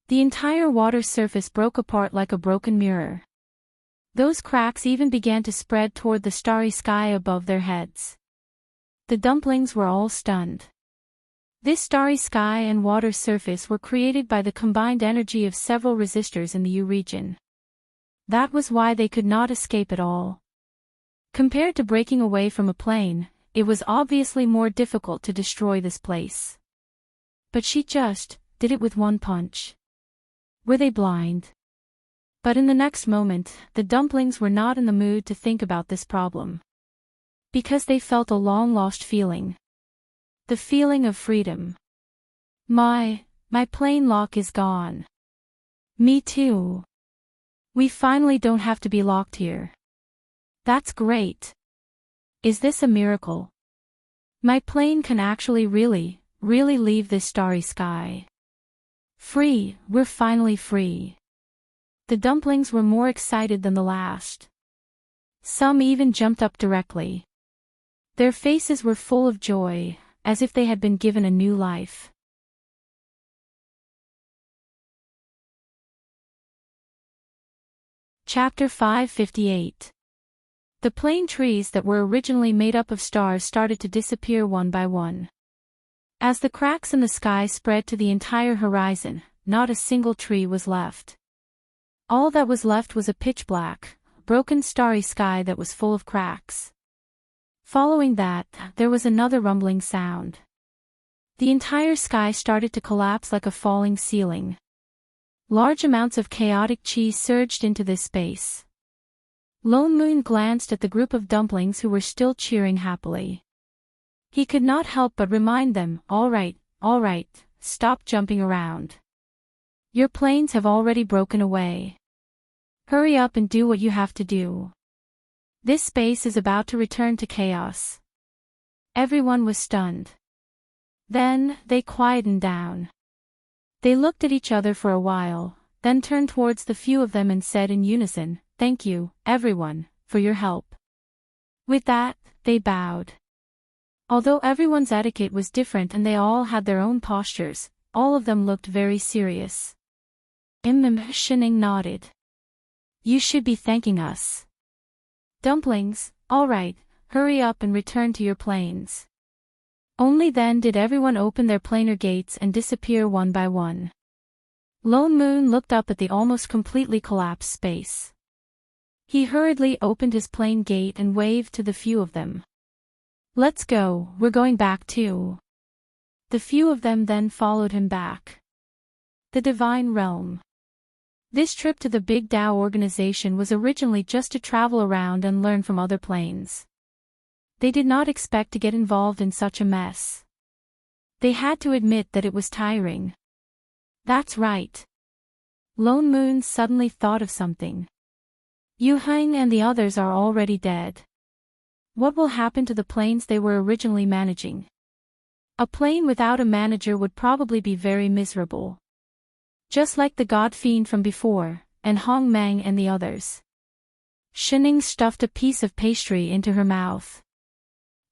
The entire water surface broke apart like a broken mirror. Those cracks even began to spread toward the starry sky above their heads. The dumplings were all stunned. This starry sky and water surface were created by the combined energy of several resistors in the U region. That was why they could not escape at all. Compared to breaking away from a plane, it was obviously more difficult to destroy this place. But she just did it with one punch. Were they blind? But in the next moment, the dumplings were not in the mood to think about this problem. Because they felt a long-lost feeling. The feeling of freedom. My plane lock is gone. Me too. We finally don't have to be locked here. That's great. Is this a miracle? My plane can actually really leave this starry sky. Free, we're finally free. The dumplings were more excited than the last. Some even jumped up directly. Their faces were full of joy, as if they had been given a new life. Chapter 558. The plane trees that were originally made up of stars started to disappear one by one. As the cracks in the sky spread to the entire horizon, not a single tree was left. All that was left was a pitch-black, broken starry sky that was full of cracks. Following that, there was another rumbling sound. The entire sky started to collapse like a falling ceiling. Large amounts of chaotic chi surged into this space. Lone Moon glanced at the group of dumplings who were still cheering happily. He could not help but remind them, all right, stop jumping around. Your planes have already broken away. Hurry up and do what you have to do. This space is about to return to chaos. Everyone was stunned. Then, they quietened down. They looked at each other for a while, then turned towards the few of them and said in unison, "Thank you, everyone, for your help." With that, they bowed. Although everyone's etiquette was different and they all had their own postures, all of them looked very serious. Shining nodded. You should be thanking us. Dumplings, all right, hurry up and return to your planes. Only then did everyone open their planar gates and disappear one by one. Lone Moon looked up at the almost completely collapsed space. He hurriedly opened his plane gate and waved to the few of them. Let's go, we're going back too. The few of them then followed him back. The Divine Realm. This trip to the Big Tao organization was originally just to travel around and learn from other planes. They did not expect to get involved in such a mess. They had to admit that it was tiring. That's right. Lone Moon suddenly thought of something. Yu Heng and the others are already dead. What will happen to the planes they were originally managing? A plane without a manager would probably be very miserable. Just like the god fiend from before, and Hong Mang and the others. Shining stuffed a piece of pastry into her mouth.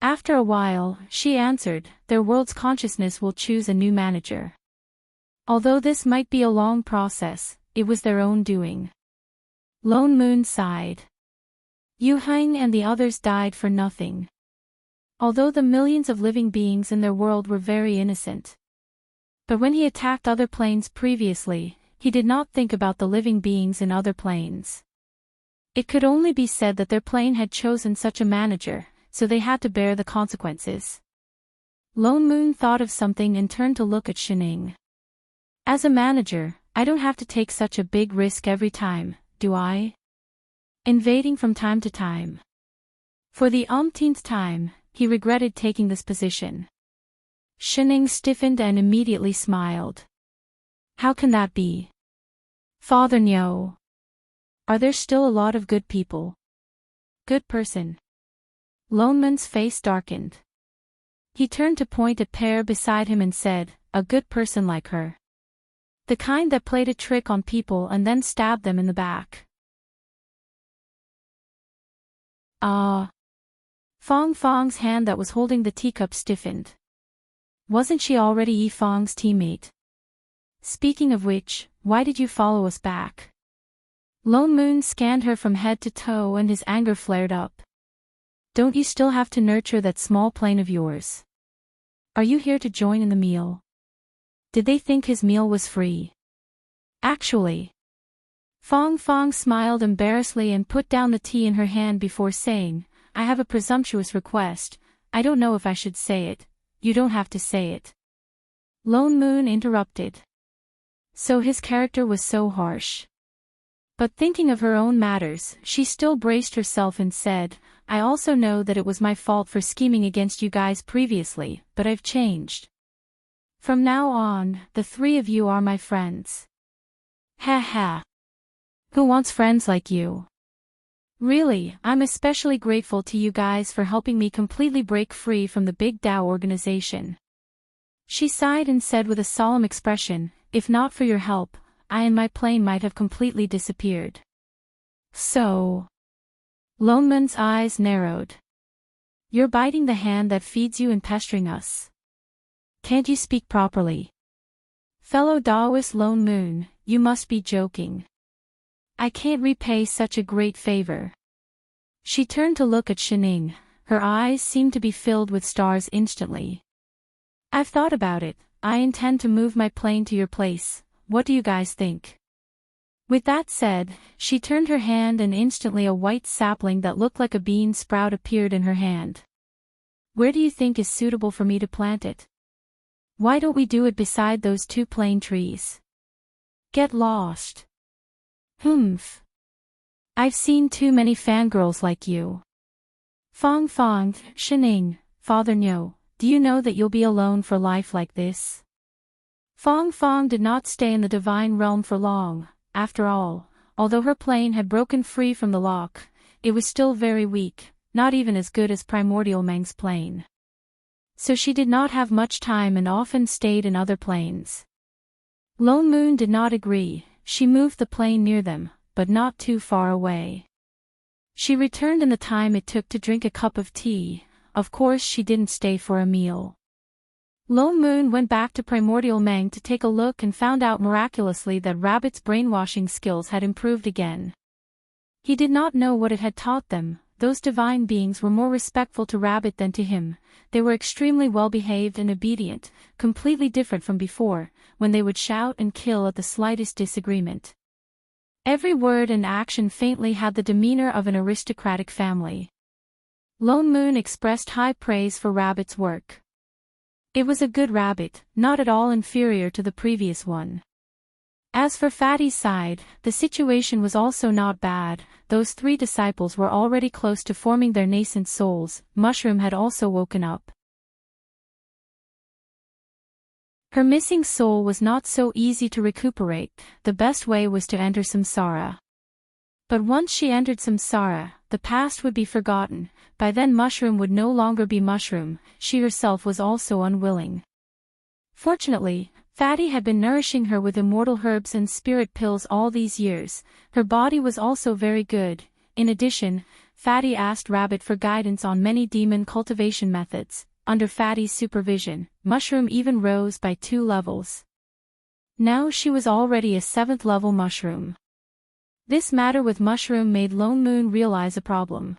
After a while, she answered, their world's consciousness will choose a new manager. Although this might be a long process, it was their own doing. Lone Moon sighed. Yu Heng and the others died for nothing. Although the millions of living beings in their world were very innocent. But when he attacked other planes previously, he did not think about the living beings in other planes. It could only be said that their plane had chosen such a manager, so they had to bear the consequences. Lone Moon thought of something and turned to look at Shining. As a manager, I don't have to take such a big risk every time, do I? Invading from time to time. For the umpteenth time, he regretted taking this position. Shining stiffened and immediately smiled. How can that be? Father Nyo. Are there still a lot of good people? Good person. Lone Moon's face darkened. He turned to point at Pear beside him and said, a good person like her. The kind that played a trick on people and then stabbed them in the back. Fong Fong's hand that was holding the teacup stiffened. Wasn't she already Yi Fong's teammate? Speaking of which, why did you follow us back? Lone Moon scanned her from head to toe and his anger flared up. Don't you still have to nurture that small plane of yours? Are you here to join in the meal? Did they think his meal was free? Actually. Fong Fong smiled embarrassedly and put down the tea in her hand before saying, I have a presumptuous request. I don't know if I should say it. You don't have to say it. Lone Moon interrupted. So his character was so harsh. But thinking of her own matters, she still braced herself and said, I also know that it was my fault for scheming against you guys previously, but I've changed. From now on, the three of you are my friends. Ha ha. Who wants friends like you? Really, I'm especially grateful to you guys for helping me completely break free from the Big Tao organization. She sighed and said with a solemn expression, if not for your help, I and my plane might have completely disappeared. So. Lone Moon's eyes narrowed. You're biting the hand that feeds you and pestering us. Can't you speak properly? Fellow Taoist Lone Moon, you must be joking. I can't repay such a great favor. She turned to look at Shining, her eyes seemed to be filled with stars instantly. I've thought about it, I intend to move my plane to your place, what do you guys think? With that said, she turned her hand and instantly a white sapling that looked like a bean sprout appeared in her hand. Where do you think is suitable for me to plant it? Why don't we do it beside those two plane trees? Get lost. Humph. I've seen too many fangirls like you. Fong Fong, Shining, Father Nyo, do you know that you'll be alone for life like this? Fong Fong did not stay in the divine realm for long. After all, although her plane had broken free from the lock, it was still very weak, not even as good as Primordial Meng's plane. So she did not have much time and often stayed in other planes. Lone Moon did not agree, she moved the plane near them, but not too far away. She returned in the time it took to drink a cup of tea, of course she didn't stay for a meal. Lone Moon went back to Primordial Meng to take a look and found out miraculously that Rabbit's brainwashing skills had improved again. He did not know what it had taught them, those divine beings were more respectful to Rabbit than to him, they were extremely well-behaved and obedient, completely different from before, when they would shout and kill at the slightest disagreement. Every word and action faintly had the demeanor of an aristocratic family. Lone Moon expressed high praise for Rabbit's work. It was a good rabbit, not at all inferior to the previous one. As for Fatty's side, the situation was also not bad, those three disciples were already close to forming their nascent souls, Mushroom had also woken up. Her missing soul was not so easy to recuperate, the best way was to enter samsara. But once she entered samsara, the past would be forgotten. By then mushroom would no longer be mushroom, she herself was also unwilling. Fortunately, Fatty had been nourishing her with immortal herbs and spirit pills all these years. Her body was also very good. In addition, Fatty asked Rabbit for guidance on many demon cultivation methods. Under Fatty's supervision, mushroom even rose by 2 levels. Now she was already a 7th level mushroom. This matter with mushroom made Lone Moon realize a problem.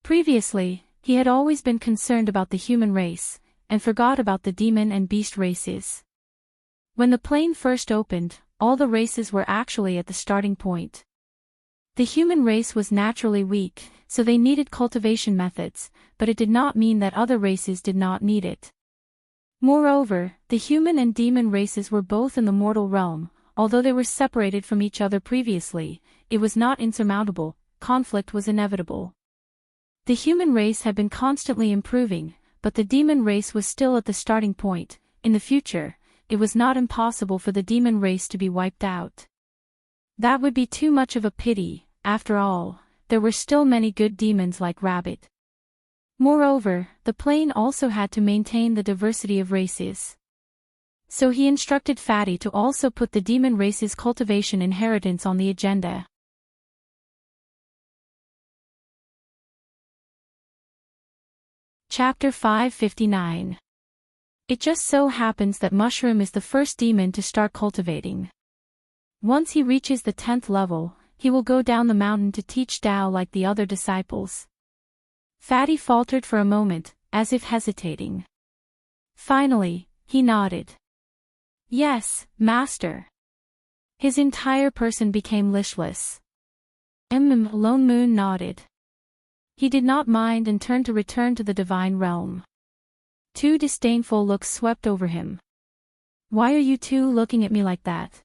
Previously, he had always been concerned about the human race, and forgot about the demon and beast races. When the plane first opened, all the races were actually at the starting point. The human race was naturally weak, so they needed cultivation methods, but it did not mean that other races did not need it. Moreover, the human and demon races were both in the mortal realm. Although they were separated from each other previously, it was not insurmountable, conflict was inevitable. The human race had been constantly improving, but the demon race was still at the starting point. In the future, it was not impossible for the demon race to be wiped out. That would be too much of a pity. After all, there were still many good demons like Rabbit. Moreover, the plane also had to maintain the diversity of races. So he instructed Fatty to also put the demon race's cultivation inheritance on the agenda. Chapter 559. It just so happens that mushroom is the first demon to start cultivating. Once he reaches the 10th level, he will go down the mountain to teach Tao like the other disciples. Fatty faltered for a moment, as if hesitating. Finally, he nodded. Yes, master. His entire person became listless. Lone Moon nodded. He did not mind and turned to return to the divine realm. 2 disdainful looks swept over him. Why are you 2 looking at me like that?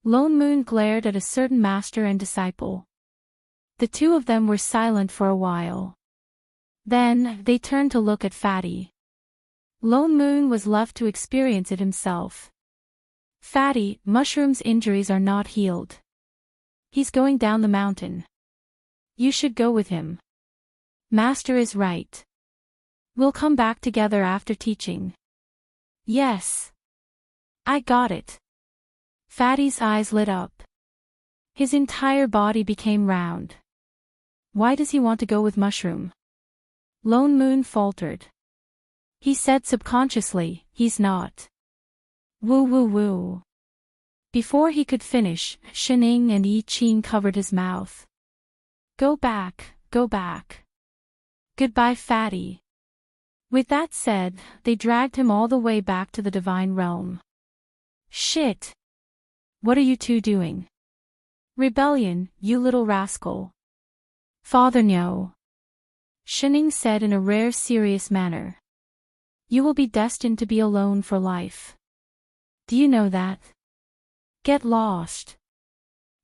Lone Moon glared at a certain master and disciple. The 2 of them were silent for a while. Then, they turned to look at Fatty. Lone Moon was left to experience it himself. Fatty, mushroom's injuries are not healed. He's going down the mountain. You should go with him. Master is right. We'll come back together after teaching. Yes. I got it. Fatty's eyes lit up. His entire body became round. Why does he want to go with mushroom? Lone Moon faltered. He said subconsciously, he's not. Woo woo woo. Before he could finish, Shining and Yi Qing covered his mouth. Go back, go back. Goodbye Fatty. With that said, they dragged him all the way back to the divine realm. Shit. What are you 2 doing? Rebellion, you little rascal. Father no. Shining said in a rare serious manner. You will be destined to be alone for life. Do you know that? Get lost.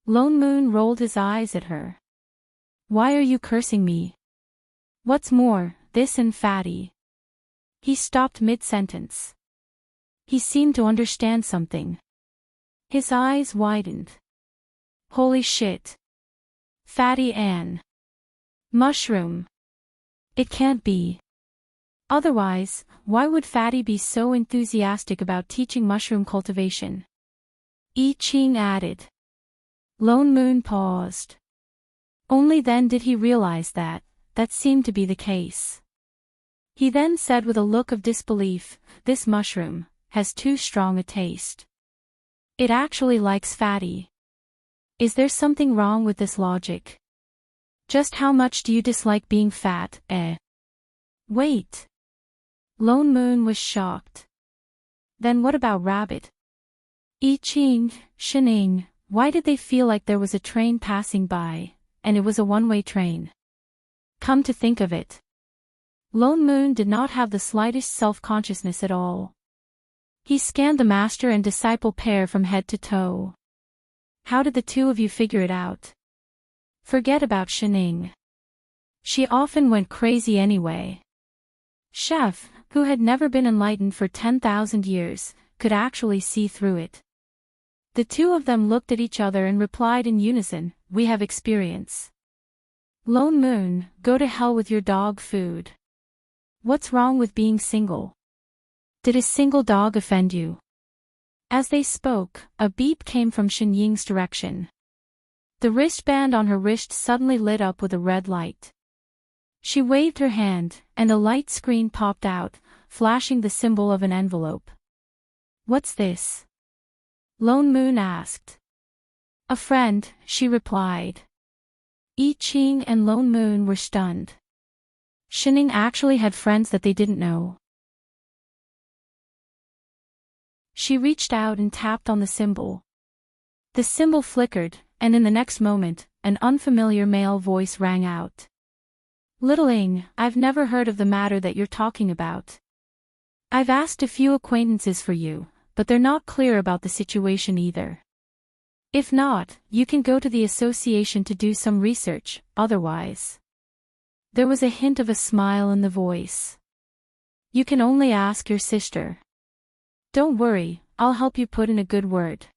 Lone Moon rolled his eyes at her. Why are you cursing me? What's more, this and Fatty. He stopped mid-sentence. He seemed to understand something. His eyes widened. Holy shit. Fatty and mushroom. It can't be. Otherwise, why would Fatty be so enthusiastic about teaching mushroom cultivation? Yi Qing added. Lone Moon paused. Only then did he realize that seemed to be the case. He then said with a look of disbelief, this mushroom has too strong a taste. It actually likes Fatty. Is there something wrong with this logic? Just how much do you dislike being fat, eh? Wait. Lone Moon was shocked. Then what about Rabbit? Yi Qing, Shining, why did they feel like there was a train passing by, and it was a one-way train? Come to think of it. Lone Moon did not have the slightest self-consciousness at all. He scanned the master and disciple pair from head to toe. How did the 2 of you figure it out? Forget about Shining. She often went crazy anyway. Chef, who had never been enlightened for 10,000 years, could actually see through it. The two of them looked at each other and replied in unison, "We have experience." Lone Moon, go to hell with your dog food. What's wrong with being single? Did a single dog offend you? As they spoke, a beep came from Shen Ying's direction. The wristband on her wrist suddenly lit up with a red light. She waved her hand, and a light screen popped out, flashing the symbol of an envelope. "What's this?" Lone Moon asked. "A friend," she replied. I Ching and Lone Moon were stunned. Shen actually had friends that they didn't know. She reached out and tapped on the symbol. The symbol flickered, and in the next moment, an unfamiliar male voice rang out. "Little Ing, I've never heard of the matter that you're talking about. I've asked a few acquaintances for you, but they're not clear about the situation either. If not, you can go to the association to do some research, otherwise." There was a hint of a smile in the voice. "You can only ask your sister. Don't worry, I'll help you put in a good word."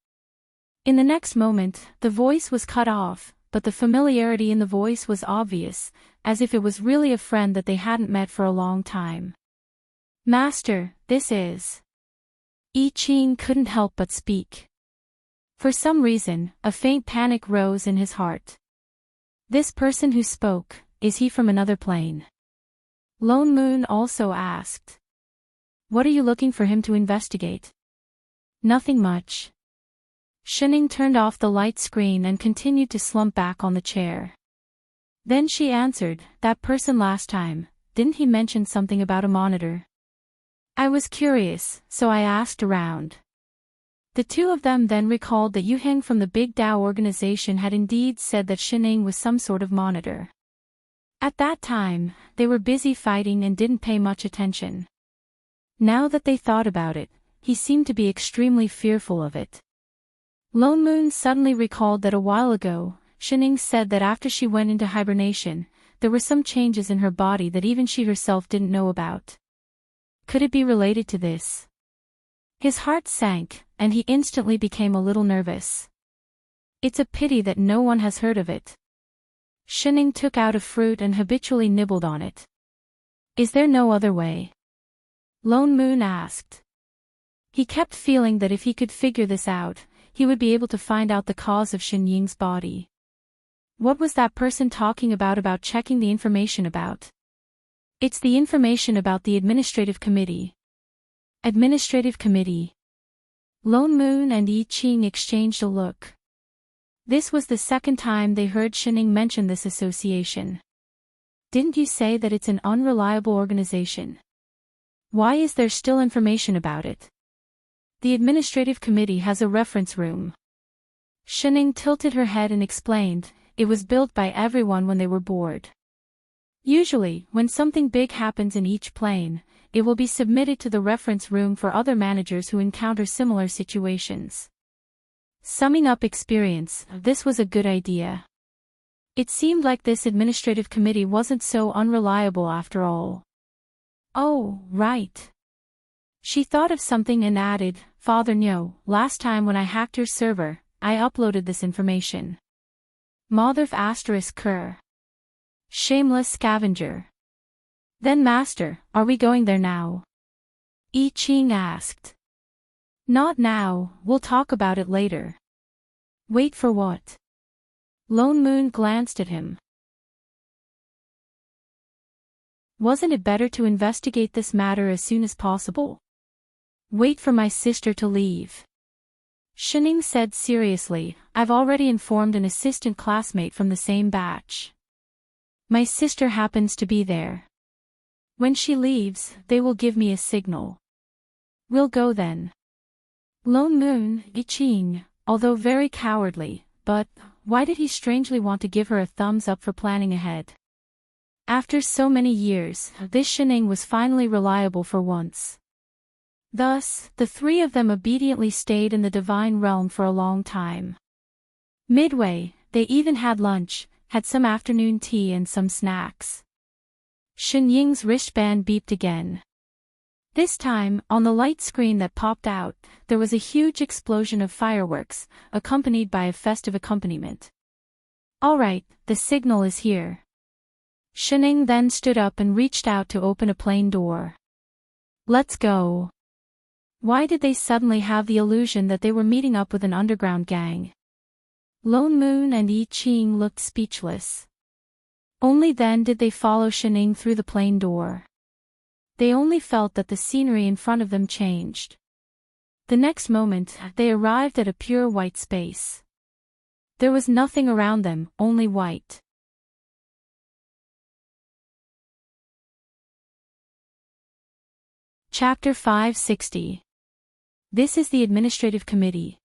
In the next moment, the voice was cut off, but the familiarity in the voice was obvious, as if it was really a friend that they hadn't met for a long time. "Master, this is..." I Ching couldn't help but speak. For some reason, a faint panic rose in his heart. This person who spoke, is he from another plane? Lone Moon also asked. "What are you looking for him to investigate?" "Nothing much." Shen turned off the light screen and continued to slump back on the chair. Then she answered, "That person last time, didn't he mention something about a monitor? I was curious, so I asked around." The two of them then recalled that Yu Heng from the Big Dao organization had indeed said that Shen was some sort of monitor. At that time, they were busy fighting and didn't pay much attention. Now that they thought about it, he seemed to be extremely fearful of it. Lone Moon suddenly recalled that a while ago, Shen said that after she went into hibernation, there were some changes in her body that even she herself didn't know about. Could it be related to this? His heart sank, and he instantly became a little nervous. It's a pity that no one has heard of it. Shen took out a fruit and habitually nibbled on it. "Is there no other way?" Lone Moon asked. He kept feeling that if he could figure this out, he would be able to find out the cause of Shen Ying's body. What was that person talking about checking the information about? It's the information about the administrative committee. Administrative committee. Lone Moon and I Ching exchanged a look. This was the second time they heard Shen mention this association. "Didn't you say that it's an unreliable organization? Why is there still information about it?" "The administrative committee has a reference room." Shen tilted her head and explained, "It was built by everyone when they were bored. Usually, when something big happens in each plane, it will be submitted to the reference room for other managers who encounter similar situations." Summing up experience, this was a good idea. It seemed like this administrative committee wasn't so unreliable after all. "Oh, right." She thought of something and added, "Father Nyo, last time when I hacked your server, I uploaded this information. Motherf ****. Shameless scavenger." "Then Master, are we going there now?" I Ching asked. "Not now, we'll talk about it later." "Wait for what?" Lone Moon glanced at him. "Wasn't it better to investigate this matter as soon as possible?" "Wait for my sister to leave." Shen said seriously, "I've already informed an assistant classmate from the same batch. My sister happens to be there. When she leaves, they will give me a signal. We'll go then." Lone Moon, I Ching, although very cowardly, but why did he strangely want to give her a thumbs up for planning ahead? After so many years, this Shen was finally reliable for once. Thus, the three of them obediently stayed in the divine realm for a long time. Midway, they even had lunch, had some afternoon tea and some snacks. Shen Ying's wristband beeped again. This time, on the light screen that popped out, there was a huge explosion of fireworks, accompanied by a festive accompaniment. All right, the signal is here. Shining then stood up and reached out to open a plane door. Let's go. Why did they suddenly have the illusion that they were meeting up with an underground gang? Lone Moon and Yi Qing looked speechless. Only then did they follow Shining through the plane door. They only felt that the scenery in front of them changed. The next moment, they arrived at a pure white space. There was nothing around them, only white. Chapter 560. This is the administrative committee.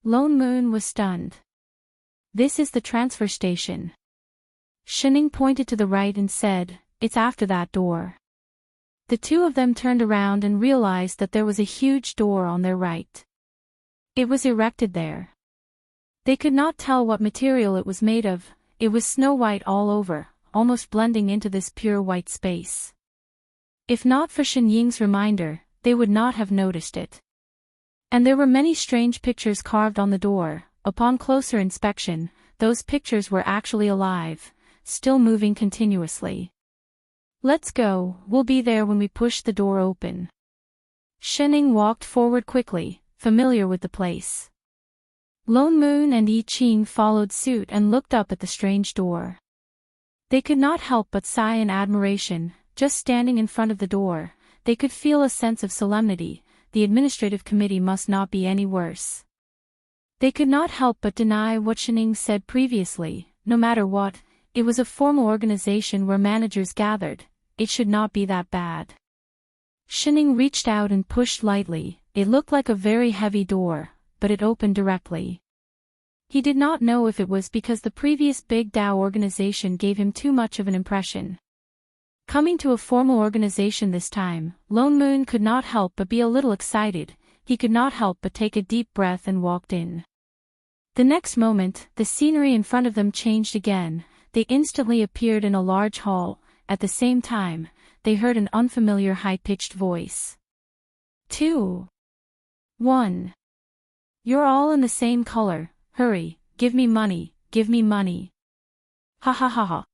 Lone Moon was stunned. This is the transfer station. Shining pointed to the right and said, "It's after that door." The two of them turned around and realized that there was a huge door on their right. It was erected there. They could not tell what material it was made of. It was snow white all over, almost blending into this pure white space. If not for Shen Ying's reminder, they would not have noticed it. And there were many strange pictures carved on the door. Upon closer inspection, those pictures were actually alive, still moving continuously. Let's go, we'll be there when we push the door open. Shining walked forward quickly, familiar with the place. Lone Moon and Yi Qing followed suit and looked up at the strange door. They could not help but sigh in admiration. Just standing in front of the door, they could feel a sense of solemnity. The administrative committee must not be any worse. They could not help but deny what Shining said previously. No matter what, it was a formal organization where managers gathered. It should not be that bad. Shining reached out and pushed lightly. It looked like a very heavy door, but it opened directly. He did not know if it was because the previous Big Dao organization gave him too much of an impression. Coming to a formal organization this time, Lone Moon could not help but be a little excited. He could not help but take a deep breath and walked in. The next moment, the scenery in front of them changed again. They instantly appeared in a large hall. At the same time, they heard an unfamiliar high-pitched voice. 2. 1. You're all in the same color. Hurry, give me money, give me money. Ha ha ha ha.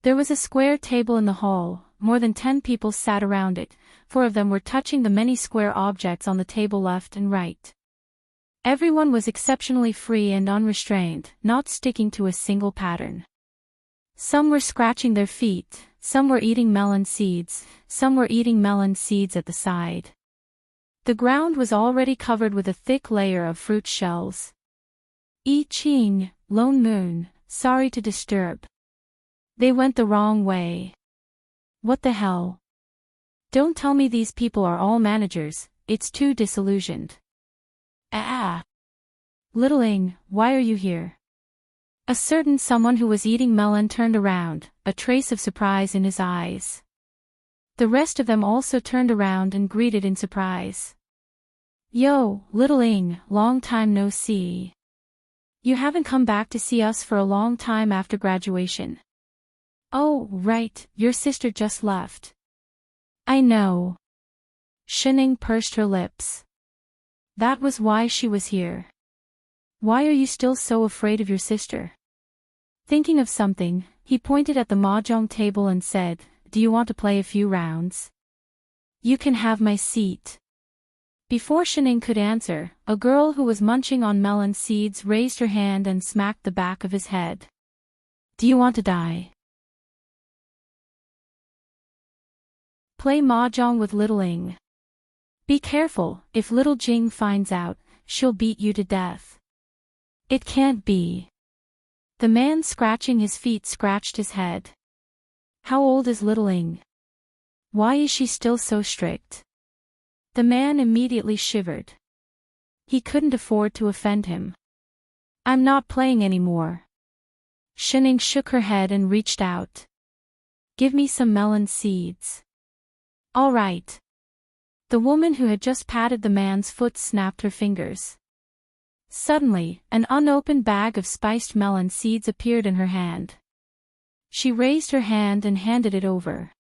There was a square table in the hall. More than 10 people sat around it. 4 of them were touching the many square objects on the table left and right. Everyone was exceptionally free and unrestrained, not sticking to a single pattern. Some were scratching their feet, some were eating melon seeds, some were eating melon seeds at the side. The ground was already covered with a thick layer of fruit shells. Yi Qing, Lone Moon, sorry to disturb. They went the wrong way. What the hell? Don't tell me these people are all managers, it's too disillusioned. Little Ing, why are you here? A certain someone who was eating melon turned around, a trace of surprise in his eyes. The rest of them also turned around and greeted in surprise. Yo, Little Ing, long time no see. You haven't come back to see us for a long time after graduation. Oh, right, your sister just left. I know. Shining pursed her lips. That was why she was here. Why are you still so afraid of your sister? Thinking of something, he pointed at the mahjong table and said, Do you want to play a few rounds? You can have my seat. Before Shining could answer, a girl who was munching on melon seeds raised her hand and smacked the back of his head. Do you want to die? Play mahjong with Little Ing. Be careful, if Little Jing finds out, she'll beat you to death. It can't be. The man scratching his feet scratched his head. How old is Little Ing? Why is she still so strict? The man immediately shivered. He couldn't afford to offend him. I'm not playing anymore. Shining shook her head and reached out. Give me some melon seeds. All right. The woman who had just patted the man's foot snapped her fingers. Suddenly, an unopened bag of spiced melon seeds appeared in her hand. She raised her hand and handed it over.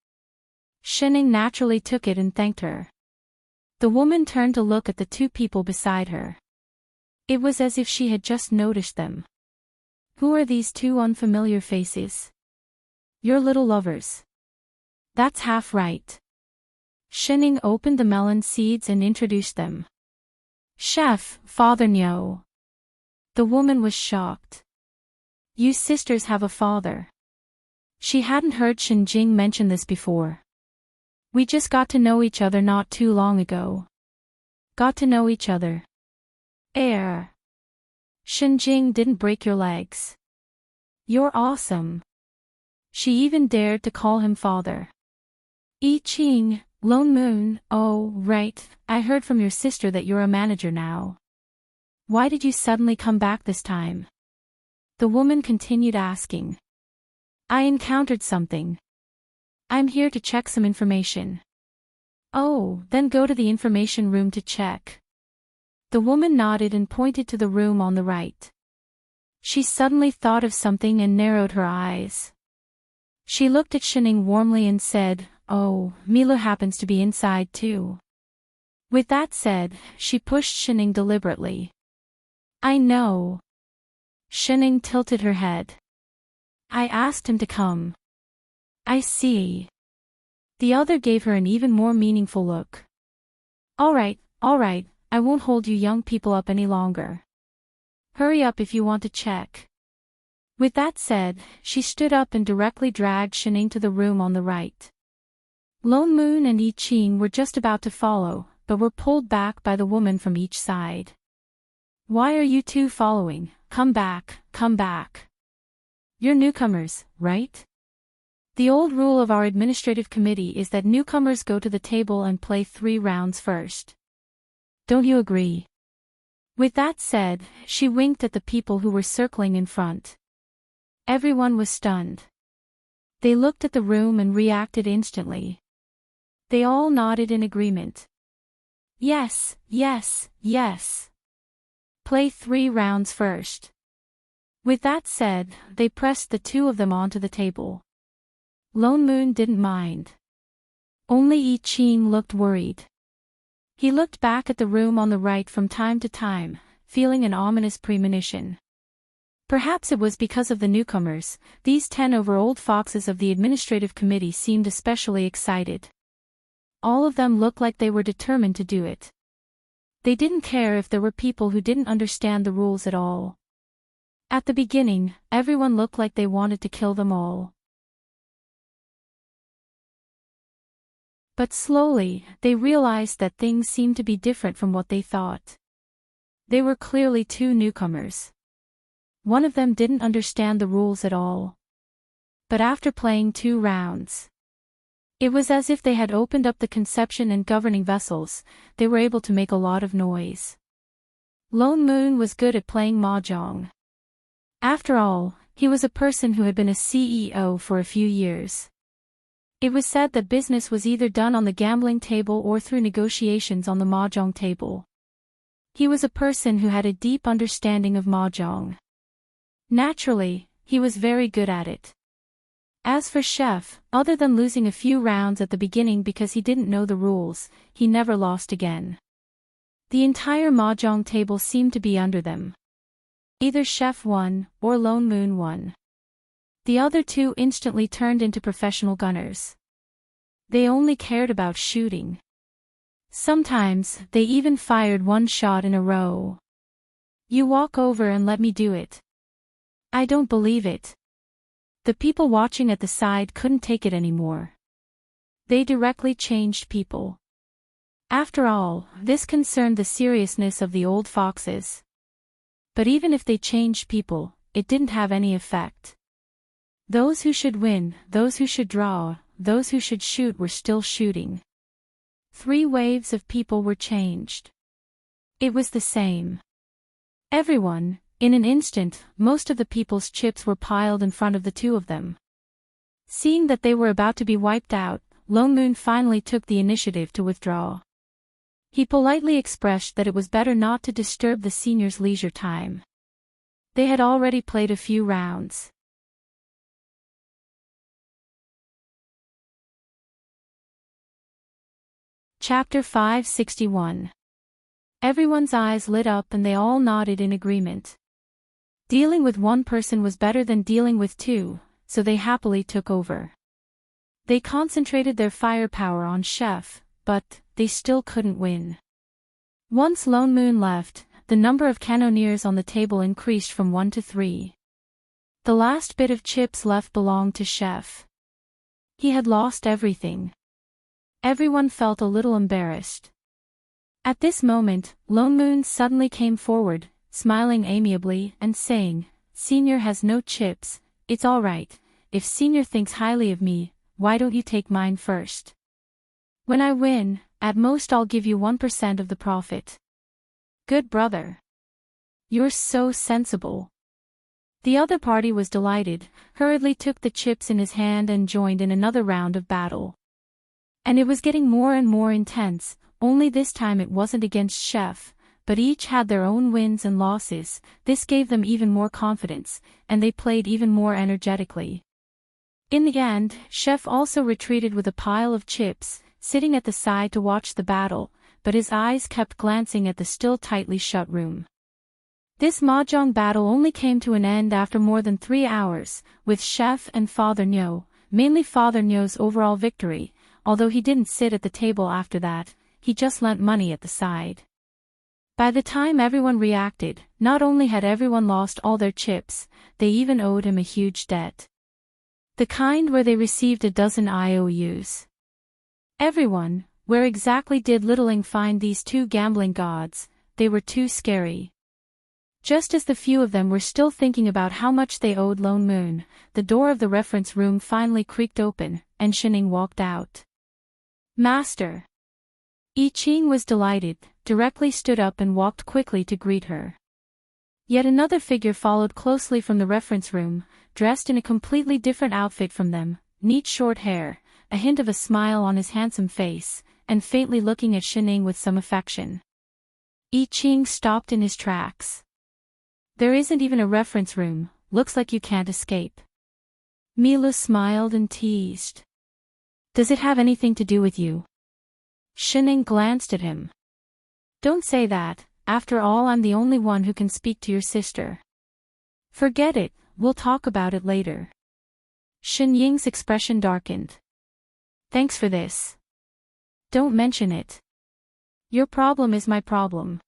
Shining naturally took it and thanked her. The woman turned to look at the two people beside her. It was as if she had just noticed them. Who are these two unfamiliar faces? Your little lovers. That's half right. Shining opened the melon seeds and introduced them. Chef, Father Nyo. The woman was shocked. You sisters have a father. She hadn't heard Shinjing mention this before. We just got to know each other not too long ago. Got to know each other. Shinjing didn't break your legs. You're awesome. She even dared to call him father. I Ching, Lone Moon, oh, right, I heard from your sister that you're a manager now. Why did you suddenly come back this time? The woman continued asking. I encountered something. I'm here to check some information. Oh, then go to the information room to check. The woman nodded and pointed to the room on the right. She suddenly thought of something and narrowed her eyes. She looked at Shining warmly and said, oh, Mila happens to be inside too. With that said, she pushed Shining deliberately. I know. Shining tilted her head. I asked him to come. I see. The other gave her an even more meaningful look. All right, I won't hold you young people up any longer. Hurry up if you want to check. With that said, she stood up and directly dragged Shining to the room on the right. Lone Moon and I Ching were just about to follow, but were pulled back by the woman from each side. Why are you two following? Come back, come back. You're newcomers, right? The old rule of our administrative committee is that newcomers go to the table and play 3 rounds first. Don't you agree? With that said, she winked at the people who were circling in front. Everyone was stunned. They looked at the room and reacted instantly. They all nodded in agreement. Yes. Play 3 rounds first. With that said, they pressed the 2 of them onto the table. Lone Moon didn't mind. Only I Ching looked worried. He looked back at the room on the right from time to time, feeling an ominous premonition. Perhaps it was because of the newcomers, these 10-over-old foxes of the administrative committee seemed especially excited. All of them looked like they were determined to do it. They didn't care if there were people who didn't understand the rules at all. At the beginning, everyone looked like they wanted to kill them all. But slowly, they realized that things seemed to be different from what they thought. They were clearly 2 newcomers. One of them didn't understand the rules at all. But after playing 2 rounds, it was as if they had opened up the conception and governing vessels. They were able to make a lot of noise. Lone Moon was good at playing mahjong. After all, he was a person who had been a CEO for a few years. It was said that business was either done on the gambling table or through negotiations on the mahjong table. He was a person who had a deep understanding of mahjong. Naturally, he was very good at it. As for Chef, other than losing a few rounds at the beginning because he didn't know the rules, he never lost again. The entire mahjong table seemed to be under them. Either Chef won, or Lone Moon won. The other 2 instantly turned into professional gunners. They only cared about shooting. Sometimes, they even fired 1 shot in a row. You walk over and let me do it. I don't believe it. The people watching at the side couldn't take it anymore. They directly changed people. After all, this concerned the seriousness of the old foxes. But even if they changed people, it didn't have any effect. Those who should win, those who should draw, those who should shoot were still shooting. 3 waves of people were changed. It was the same. Everyone, in an instant, most of the people's chips were piled in front of the 2 of them. Seeing that they were about to be wiped out, Lone Moon finally took the initiative to withdraw. He politely expressed that it was better not to disturb the seniors' leisure time. They had already played a few rounds. Chapter 561. Everyone's eyes lit up and they all nodded in agreement. Dealing with one person was better than dealing with two, so they happily took over. They concentrated their firepower on Chef, but they still couldn't win. Once Lone Moon left, the number of cannoneers on the table increased from 1 to 3. The last bit of chips left belonged to Chef. He had lost everything. Everyone felt a little embarrassed. At this moment, Lone Moon suddenly came forward, smiling amiably and saying, "Senior has no chips, it's all right. If Senior thinks highly of me, why don't you take mine first? When I win, at most I'll give you 1% of the profit." "Good brother. You're so sensible." The other party was delighted, hurriedly took the chips in his hand and joined in another round of battle. And it was getting more and more intense, only this time it wasn't against Chef, but each had their own wins and losses. This gave them even more confidence, and they played even more energetically. In the end, Chef also retreated with a pile of chips, sitting at the side to watch the battle, but his eyes kept glancing at the still tightly shut room. This mahjong battle only came to an end after more than 3 hours, with Chef and Father Nyo, mainly Father Nyo's overall victory. Although he didn't sit at the table after that, he just lent money at the side. By the time everyone reacted, not only had everyone lost all their chips, they even owed him a huge debt. The kind where they received a dozen IOUs. Everyone, where exactly did Littling find these two gambling gods? They were too scary. Just as the few of them were still thinking about how much they owed Lone Moon, the door of the reference room finally creaked open, and Shining walked out. "Master." I Ching was delighted, directly stood up and walked quickly to greet her. Yet another figure followed closely from the reference room, dressed in a completely different outfit from them, neat short hair, a hint of a smile on his handsome face, and faintly looking at Shining with some affection. I Ching stopped in his tracks. "There isn't even a reference room, looks like you can't escape." Milu smiled and teased. "Does it have anything to do with you?" Shining glanced at him. "Don't say that, after all I'm the only one who can speak to your sister." "Forget it, we'll talk about it later." Shin Ying's expression darkened. "Thanks for this. Don't mention it. Your problem is my problem."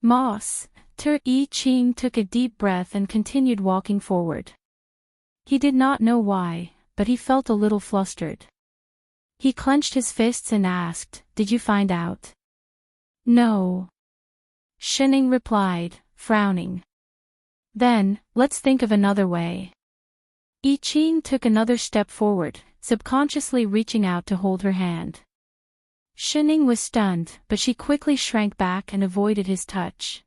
Moss, I Ching took a deep breath and continued walking forward. He did not know why, but he felt a little flustered. He clenched his fists and asked, "Did you find out?" "No." Shining replied, frowning. "Then, let's think of another way." I Ching took another step forward, subconsciously reaching out to hold her hand. Shining was stunned, but she quickly shrank back and avoided his touch.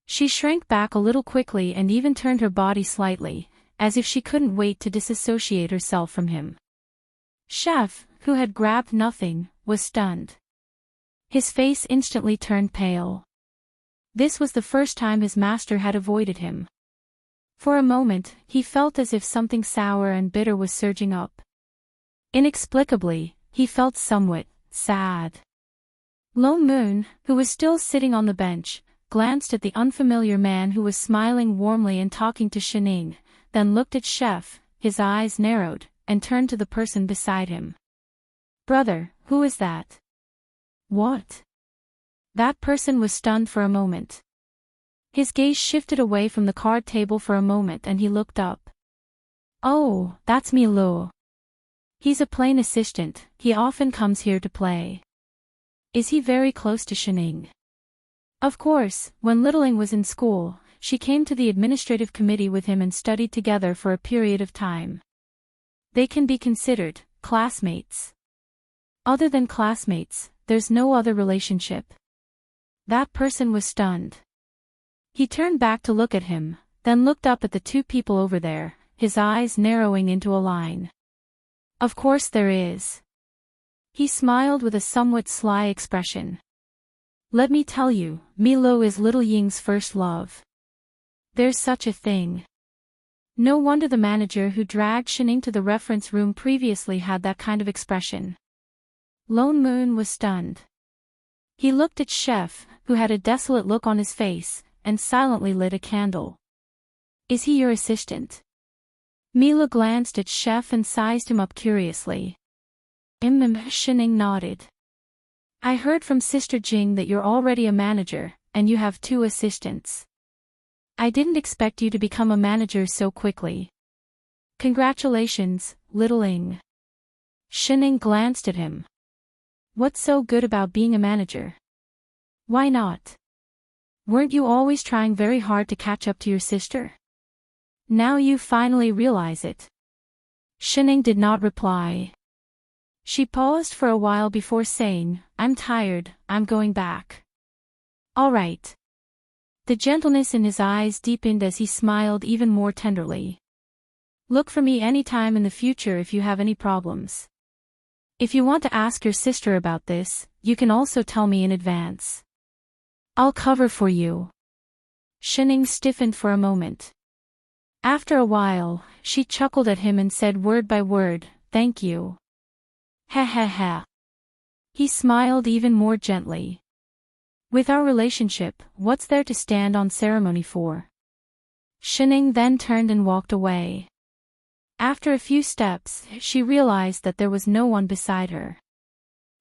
She shrank back a little quickly and even turned her body slightly, as if she couldn't wait to disassociate herself from him. Chef, who had grabbed nothing, was stunned. His face instantly turned pale. This was the first time his master had avoided him. For a moment, he felt as if something sour and bitter was surging up. Inexplicably, he felt somewhat sad. Lone Moon, who was still sitting on the bench, glanced at the unfamiliar man who was smiling warmly and talking to Shining, then looked at Chef, his eyes narrowed, and turned to the person beside him. "Brother, who is that?" "What?" That person was stunned for a moment. His gaze shifted away from the card table for a moment and he looked up. "Oh, that's Milo. He's a plain assistant, he often comes here to play." "Is he very close to Shining?" Of course, when Littling was in school, she came to the administrative committee with him and studied together for a period of time. They can be considered classmates. Other than classmates, there's no other relationship. That person was stunned. He turned back to look at him, then looked up at the two people over there, his eyes narrowing into a line. "Of course there is." He smiled with a somewhat sly expression. "Let me tell you, Milo is Little Ying's first love. There's such a thing. No wonder the manager who dragged Shining to the reference room previously had that kind of expression. Lone Moon was stunned. He looked at Chef, who had a desolate look on his face, and silently lit a candle. Is he your assistant? Mila glanced at Chef and sized him up curiously. Shining nodded. I heard from Sister Jing that you're already a manager, and you have 2 assistants. I didn't expect you to become a manager so quickly. Congratulations, little Ing. Shining glanced at him. What's so good about being a manager? Why not? Weren't you always trying very hard to catch up to your sister? Now you finally realize it. Shining did not reply. She paused for a while before saying, I'm tired, I'm going back. All right. The gentleness in his eyes deepened as he smiled even more tenderly. Look for me anytime in the future if you have any problems. If you want to ask your sister about this, you can also tell me in advance. I'll cover for you. Shining stiffened for a moment. After a while, she chuckled at him and said word by word, thank you. Ha ha ha. He smiled even more gently. With our relationship, what's there to stand on ceremony for? Shining then turned and walked away. After a few steps, she realized that there was no one beside her.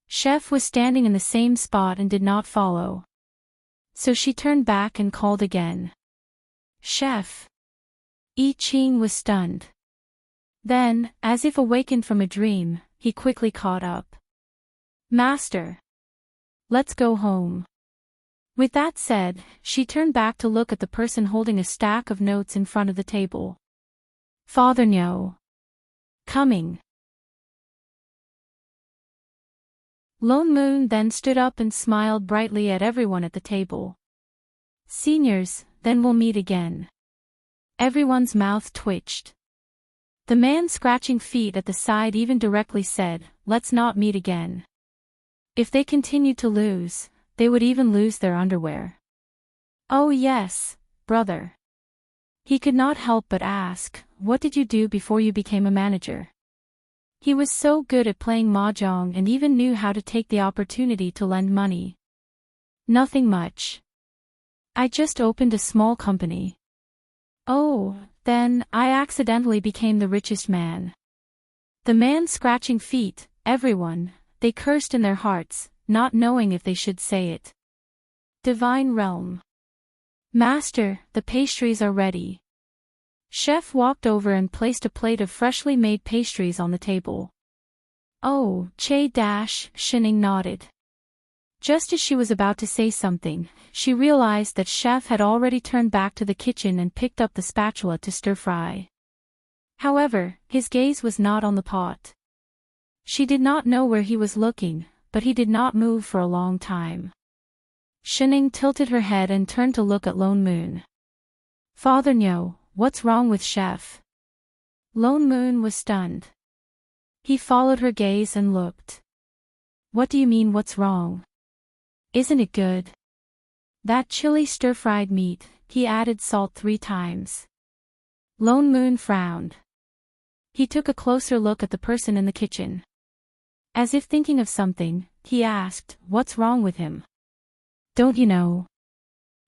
Chef was standing in the same spot and did not follow. So she turned back and called again. Chef. I Ching was stunned. Then, as if awakened from a dream, he quickly caught up. Master. Let's go home. With that said, she turned back to look at the person holding a stack of notes in front of the table. Father Nyo. Coming. Lone Moon then stood up and smiled brightly at everyone at the table. Seniors, then we'll meet again. Everyone's mouth twitched. The man scratching feet at the side even directly said, let's not meet again. If they continued to lose, they would even lose their underwear. Oh yes, brother. He could not help but ask, what did you do before you became a manager? He was so good at playing mahjong and even knew how to take the opportunity to lend money. Nothing much. I just opened a small company. Oh, then, I accidentally became the richest man. The man scratching feet, everyone, they cursed in their hearts, not knowing if they should say it. Divine Realm. Master, the pastries are ready. Chef walked over and placed a plate of freshly made pastries on the table. Oh, Shining nodded. Just as she was about to say something, she realized that Chef had already turned back to the kitchen and picked up the spatula to stir-fry. However, his gaze was not on the pot. She did not know where he was looking, but he did not move for a long time. Shining tilted her head and turned to look at Lone Moon. Father Nyo, what's wrong with Chef? Lone Moon was stunned. He followed her gaze and looked. What do you mean what's wrong? Isn't it good? That chili stir-fried meat, he added salt 3 times. Lone Moon frowned. He took a closer look at the person in the kitchen. As if thinking of something, he asked, what's wrong with him? Don't you know?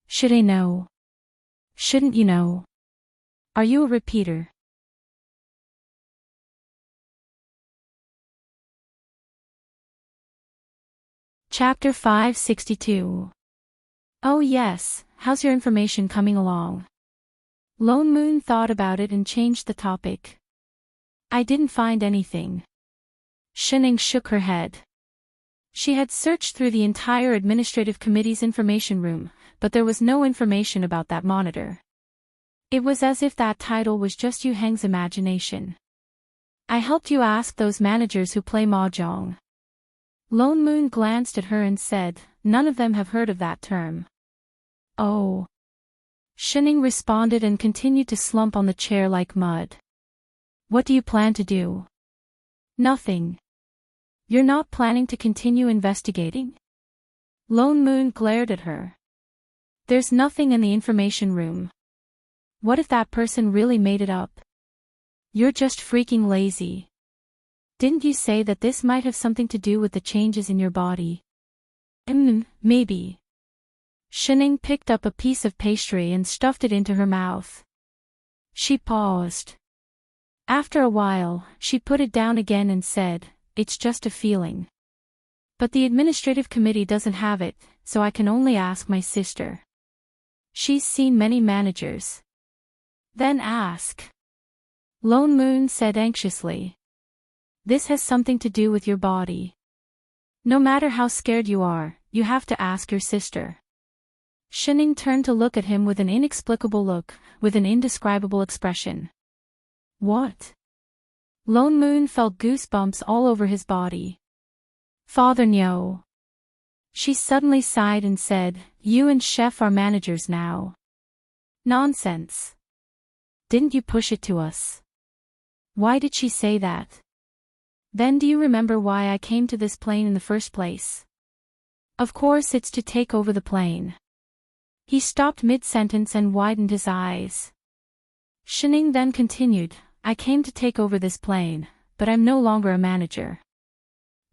Should I know? Shouldn't you know? Are you a repeater? Chapter 562. Oh yes, how's your information coming along? Lone Moon thought about it and changed the topic. I didn't find anything. Shining shook her head. She had searched through the entire administrative committee's information room, but there was no information about that monitor. It was as if that title was just Yu Heng's imagination. I helped you ask those managers who play mahjong. Lone Moon glanced at her and said, none of them have heard of that term. Oh. Shining responded and continued to slump on the chair like mud. What do you plan to do? Nothing. You're not planning to continue investigating? Lone Moon glared at her. There's nothing in the information room. What if that person really made it up? You're just freaking lazy. Didn't you say that this might have something to do with the changes in your body? Maybe. Shining picked up a piece of pastry and stuffed it into her mouth. She paused. After a while, she put it down again and said, "It's just a feeling. But the administrative committee doesn't have it, so I can only ask my sister. She's seen many managers." "Then ask." Lone Moon said anxiously. "This has something to do with your body. No matter how scared you are, you have to ask your sister." Shining turned to look at him with an inexplicable look, with an indescribable expression. "What?" Lone Moon felt goosebumps all over his body. "Father Nyo." She suddenly sighed and said, "You and Chef are managers now." "Nonsense. Didn't you push it to us?" "Why did she say that?" "Then do you remember why I came to this plane in the first place?" "Of course it's to take over the plane." He stopped mid-sentence and widened his eyes. Shining then continued, "I came to take over this plane, but I'm no longer a manager.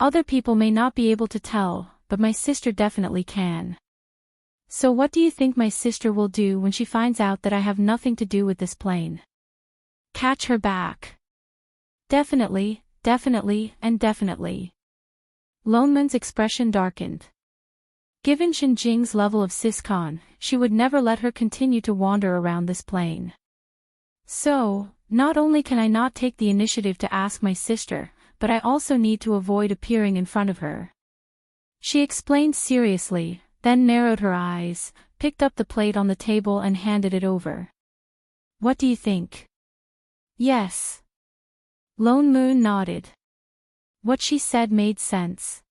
Other people may not be able to tell, but my sister definitely can. So what do you think my sister will do when she finds out that I have nothing to do with this plane? Catch her back." "Definitely, definitely, and definitely." Lone Moon's expression darkened. Given Shinjing's level of siscon, she would never let her continue to wander around this plane. "So, not only can I not take the initiative to ask my sister, but I also need to avoid appearing in front of her," she explained seriously, then narrowed her eyes, picked up the plate on the table and handed it over. "What do you think?" "Yes." Lone Moon nodded. What she said made sense.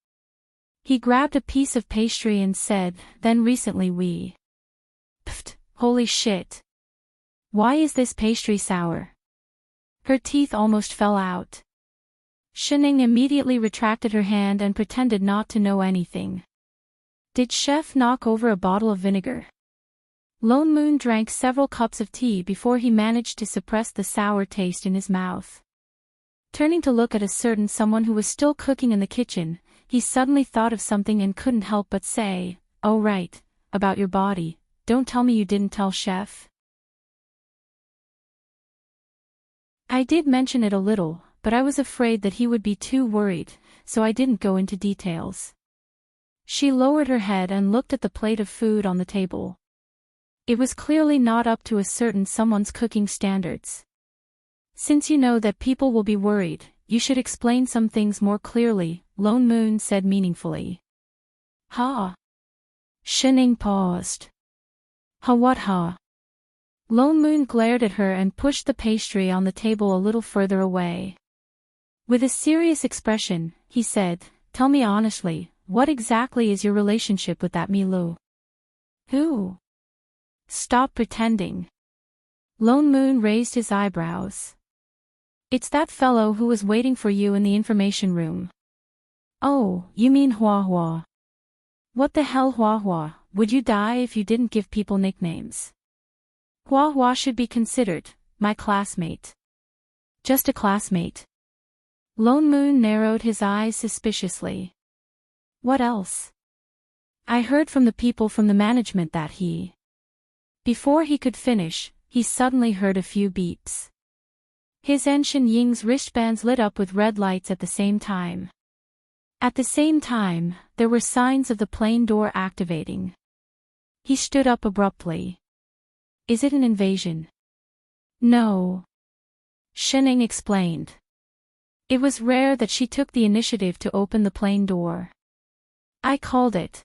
He grabbed a piece of pastry and said, "Then recently we..." "Pfft, holy shit. Why is this pastry sour?" Her teeth almost fell out. Shining immediately retracted her hand and pretended not to know anything. "Did Chef knock over a bottle of vinegar?" Lone Moon drank several cups of tea before he managed to suppress the sour taste in his mouth. Turning to look at a certain someone who was still cooking in the kitchen, he suddenly thought of something and couldn't help but say, "Oh right, about your body, don't tell me you didn't tell Chef." "I did mention it a little, but I was afraid that he would be too worried, so I didn't go into details." She lowered her head and looked at the plate of food on the table. It was clearly not up to a certain someone's cooking standards. "Since you know that people will be worried, you should explain some things more clearly," Lone Moon said meaningfully. "Ha?" Shining paused. "Ha what ha?" Lone Moon glared at her and pushed the pastry on the table a little further away. With a serious expression, he said, "Tell me honestly, what exactly is your relationship with that Milu?" "Who?" "Stop pretending." Lone Moon raised his eyebrows. "It's that fellow who was waiting for you in the information room." "Oh, you mean Hua Hua." "What the hell Hua Hua, would you die if you didn't give people nicknames?" "Hua Hua should be considered my classmate." "Just a classmate?" Lone Moon narrowed his eyes suspiciously. "What else?" "I heard from the people from the management that he..." Before he could finish, he suddenly heard a few beeps. His Enshin Ying's wristbands lit up with red lights at the same time. At the same time, there were signs of the plane door activating. He stood up abruptly. "Is it an invasion?" "No." Shining explained. It was rare that she took the initiative to open the plane door. "I called it."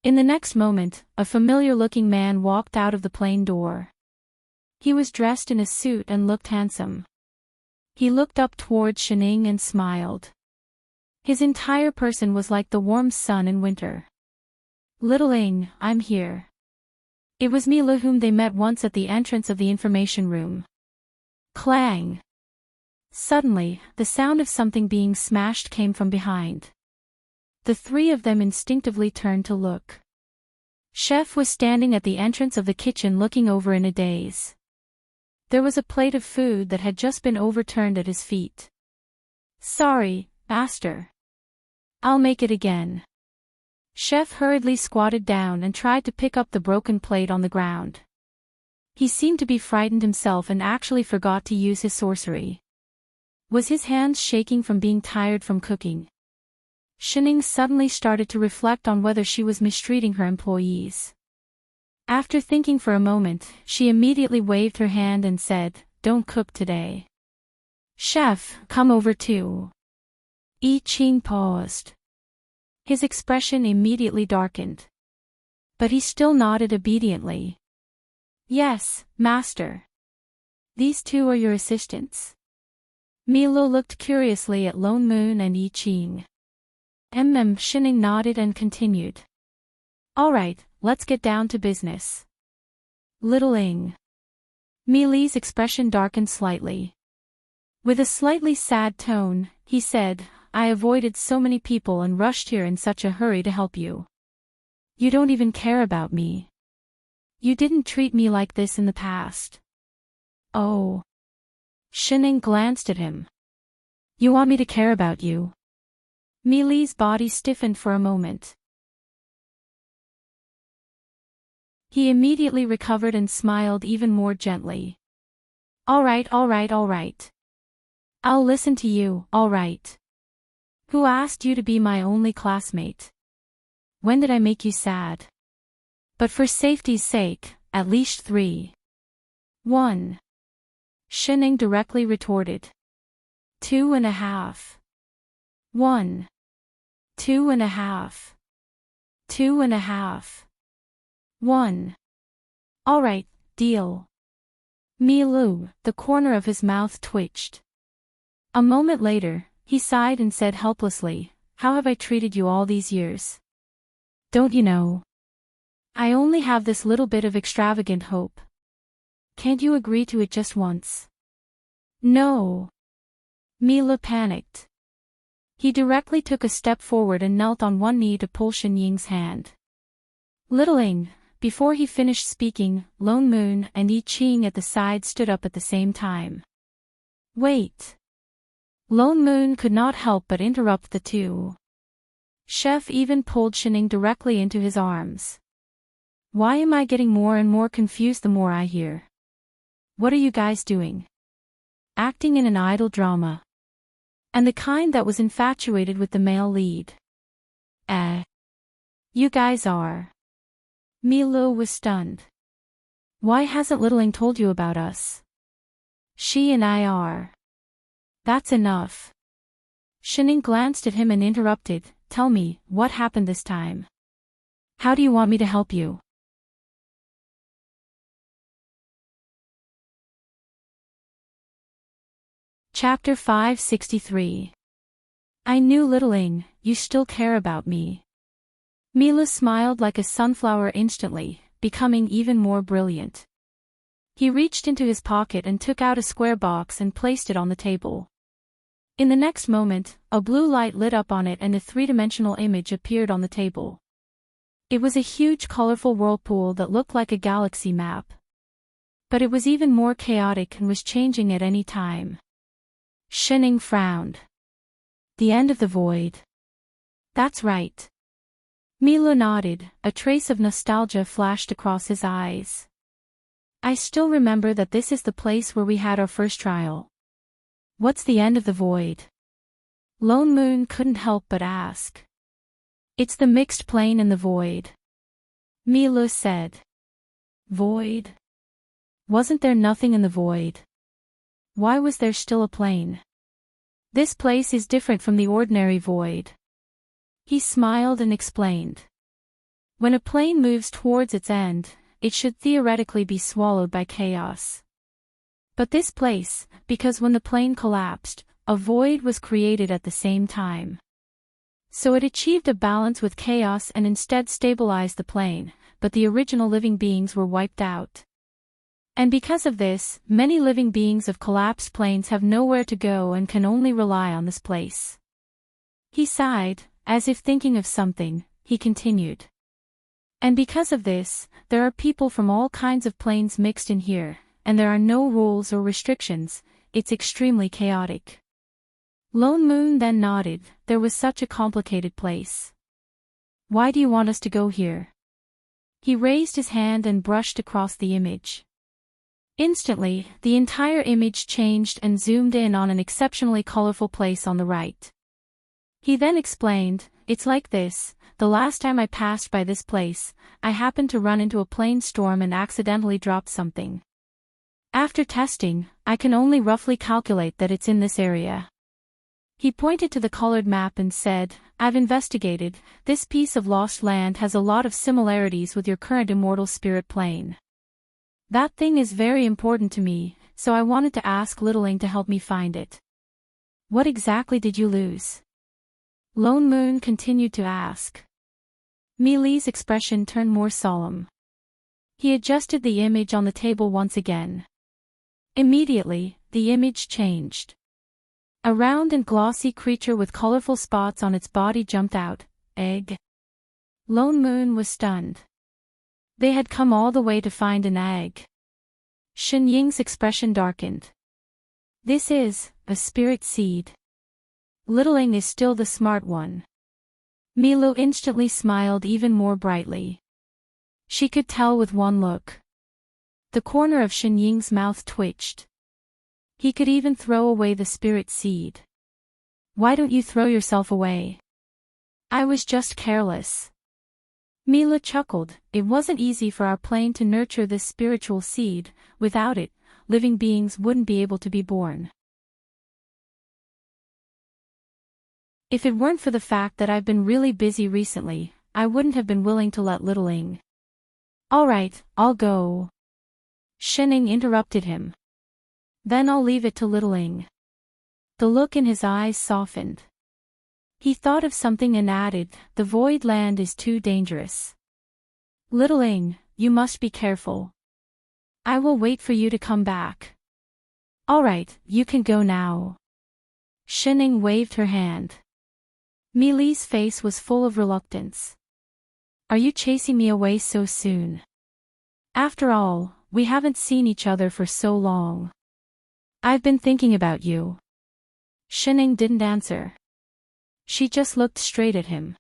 In the next moment, a familiar-looking man walked out of the plane door. He was dressed in a suit and looked handsome. He looked up towards Shining and smiled. His entire person was like the warm sun in winter. "Little Ing, I'm here." It was Mila whom they met once at the entrance of the information room. Clang! Suddenly, the sound of something being smashed came from behind. The three of them instinctively turned to look. Chef was standing at the entrance of the kitchen looking over in a daze. There was a plate of food that had just been overturned at his feet. "Sorry, master. I'll make it again." Chef hurriedly squatted down and tried to pick up the broken plate on the ground. He seemed to be frightened himself and actually forgot to use his sorcery. Was his hands shaking from being tired from cooking? Shining suddenly started to reflect on whether she was mistreating her employees. After thinking for a moment, she immediately waved her hand and said, "Don't cook today. Chef, come over too." Ching paused. His expression immediately darkened. But he still nodded obediently. "Yes, master. These two are your assistants." Milo looked curiously at Lone Moon and Ching. Shining nodded and continued. "All right, let's get down to business. Little Ing." Mili's expression darkened slightly. With a slightly sad tone, he said, "I avoided so many people and rushed here in such a hurry to help you. You don't even care about me. You didn't treat me like this in the past." "Oh." Shining glanced at him. "You want me to care about you?" Mili's body stiffened for a moment. He immediately recovered and smiled even more gently. All right. I'll listen to you, all right. Who asked you to be my only classmate? When did I make you sad? But for safety's sake, at least 3. 1. Shining directly retorted. 2.5. 1. 2.5. 2.5. 1. All right, deal. Milu, the corner of his mouth twitched. A moment later, he sighed and said helplessly, "How have I treated you all these years? Don't you know? I only have this little bit of extravagant hope. Can't you agree to it just once?" "No." Mila panicked. He directly took a step forward and knelt on one knee to pull Shen Ying's hand. Little Ing. Before he finished speaking, Lone Moon and Ching at the side stood up at the same time. "Wait." Lone Moon could not help but interrupt the two. Chef even pulled Shining directly into his arms. "Why am I getting more and more confused the more I hear? What are you guys doing? Acting in an idol drama. And the kind that was infatuated with the male lead. You guys are." Milo was stunned. "Why hasn't Little Ing told you about us? She and I are." "That's enough." Shining glanced at him and interrupted, "Tell me, what happened this time? How do you want me to help you?" Chapter 563. I knew, Little Ing, you still care about me. Mila smiled like a sunflower instantly, becoming even more brilliant. He reached into his pocket and took out a square box and placed it on the table. In the next moment, a blue light lit up on it and a three-dimensional image appeared on the table. It was a huge colorful whirlpool that looked like a galaxy map. But it was even more chaotic and was changing at any time. Shining frowned. "The end of the void." "That's right." Milo nodded, a trace of nostalgia flashed across his eyes. "I still remember that this is the place where we had our first trial." "What's the end of the void?" Lone Moon couldn't help but ask. "It's the mixed plane in the void," Milo said. "Void? Wasn't there nothing in the void? Why was there still a plane? This place is different from the ordinary void." He smiled and explained. When a plane moves towards its end, it should theoretically be swallowed by chaos. But this place, because when the plane collapsed, a void was created at the same time. So it achieved a balance with chaos and instead stabilized the plane, but the original living beings were wiped out. And because of this, many living beings of collapsed planes have nowhere to go and can only rely on this place. He sighed, as if thinking of something, he continued. And because of this, there are people from all kinds of planes mixed in here, and there are no rules or restrictions. It's extremely chaotic. Lone Moon then nodded. There was such a complicated place. Why do you want us to go here? He raised his hand and brushed across the image. Instantly, the entire image changed and zoomed in on an exceptionally colorful place on the right. He then explained, "It's like this. The last time I passed by this place, I happened to run into a plain storm and accidentally dropped something. After testing, I can only roughly calculate that it's in this area." He pointed to the colored map and said, "I've investigated. This piece of lost land has a lot of similarities with your current immortal spirit plane. That thing is very important to me, so I wanted to ask Littling to help me find it." "What exactly did you lose?" Lone Moon continued to ask. Meili's expression turned more solemn. He adjusted the image on the table once again. Immediately, the image changed. A round and glossy creature with colorful spots on its body jumped out. Egg. Lone Moon was stunned. They had come all the way to find an egg. Shen Ying's expression darkened. "This is a spirit seed. Littling is still the smart one." Milo instantly smiled even more brightly. She could tell with one look. The corner of Shen Ying's mouth twitched. He could even throw away the spirit seed. "Why don't you throw yourself away?" "I was just careless." Mila chuckled. "It wasn't easy for our plane to nurture this spiritual seed. Without it, living beings wouldn't be able to be born. If it weren't for the fact that I've been really busy recently, I wouldn't have been willing to let Littling." "All right, I'll go." Shening interrupted him. "Then I'll leave it to Littling." The look in his eyes softened. He thought of something and added, "The void land is too dangerous. Littling, you must be careful. I will wait for you to come back." "All right, you can go now." Shening waved her hand. Meili's face was full of reluctance. "Are you chasing me away so soon? After all, we haven't seen each other for so long." "I've been thinking about you." Shening didn't answer. She just looked straight at him.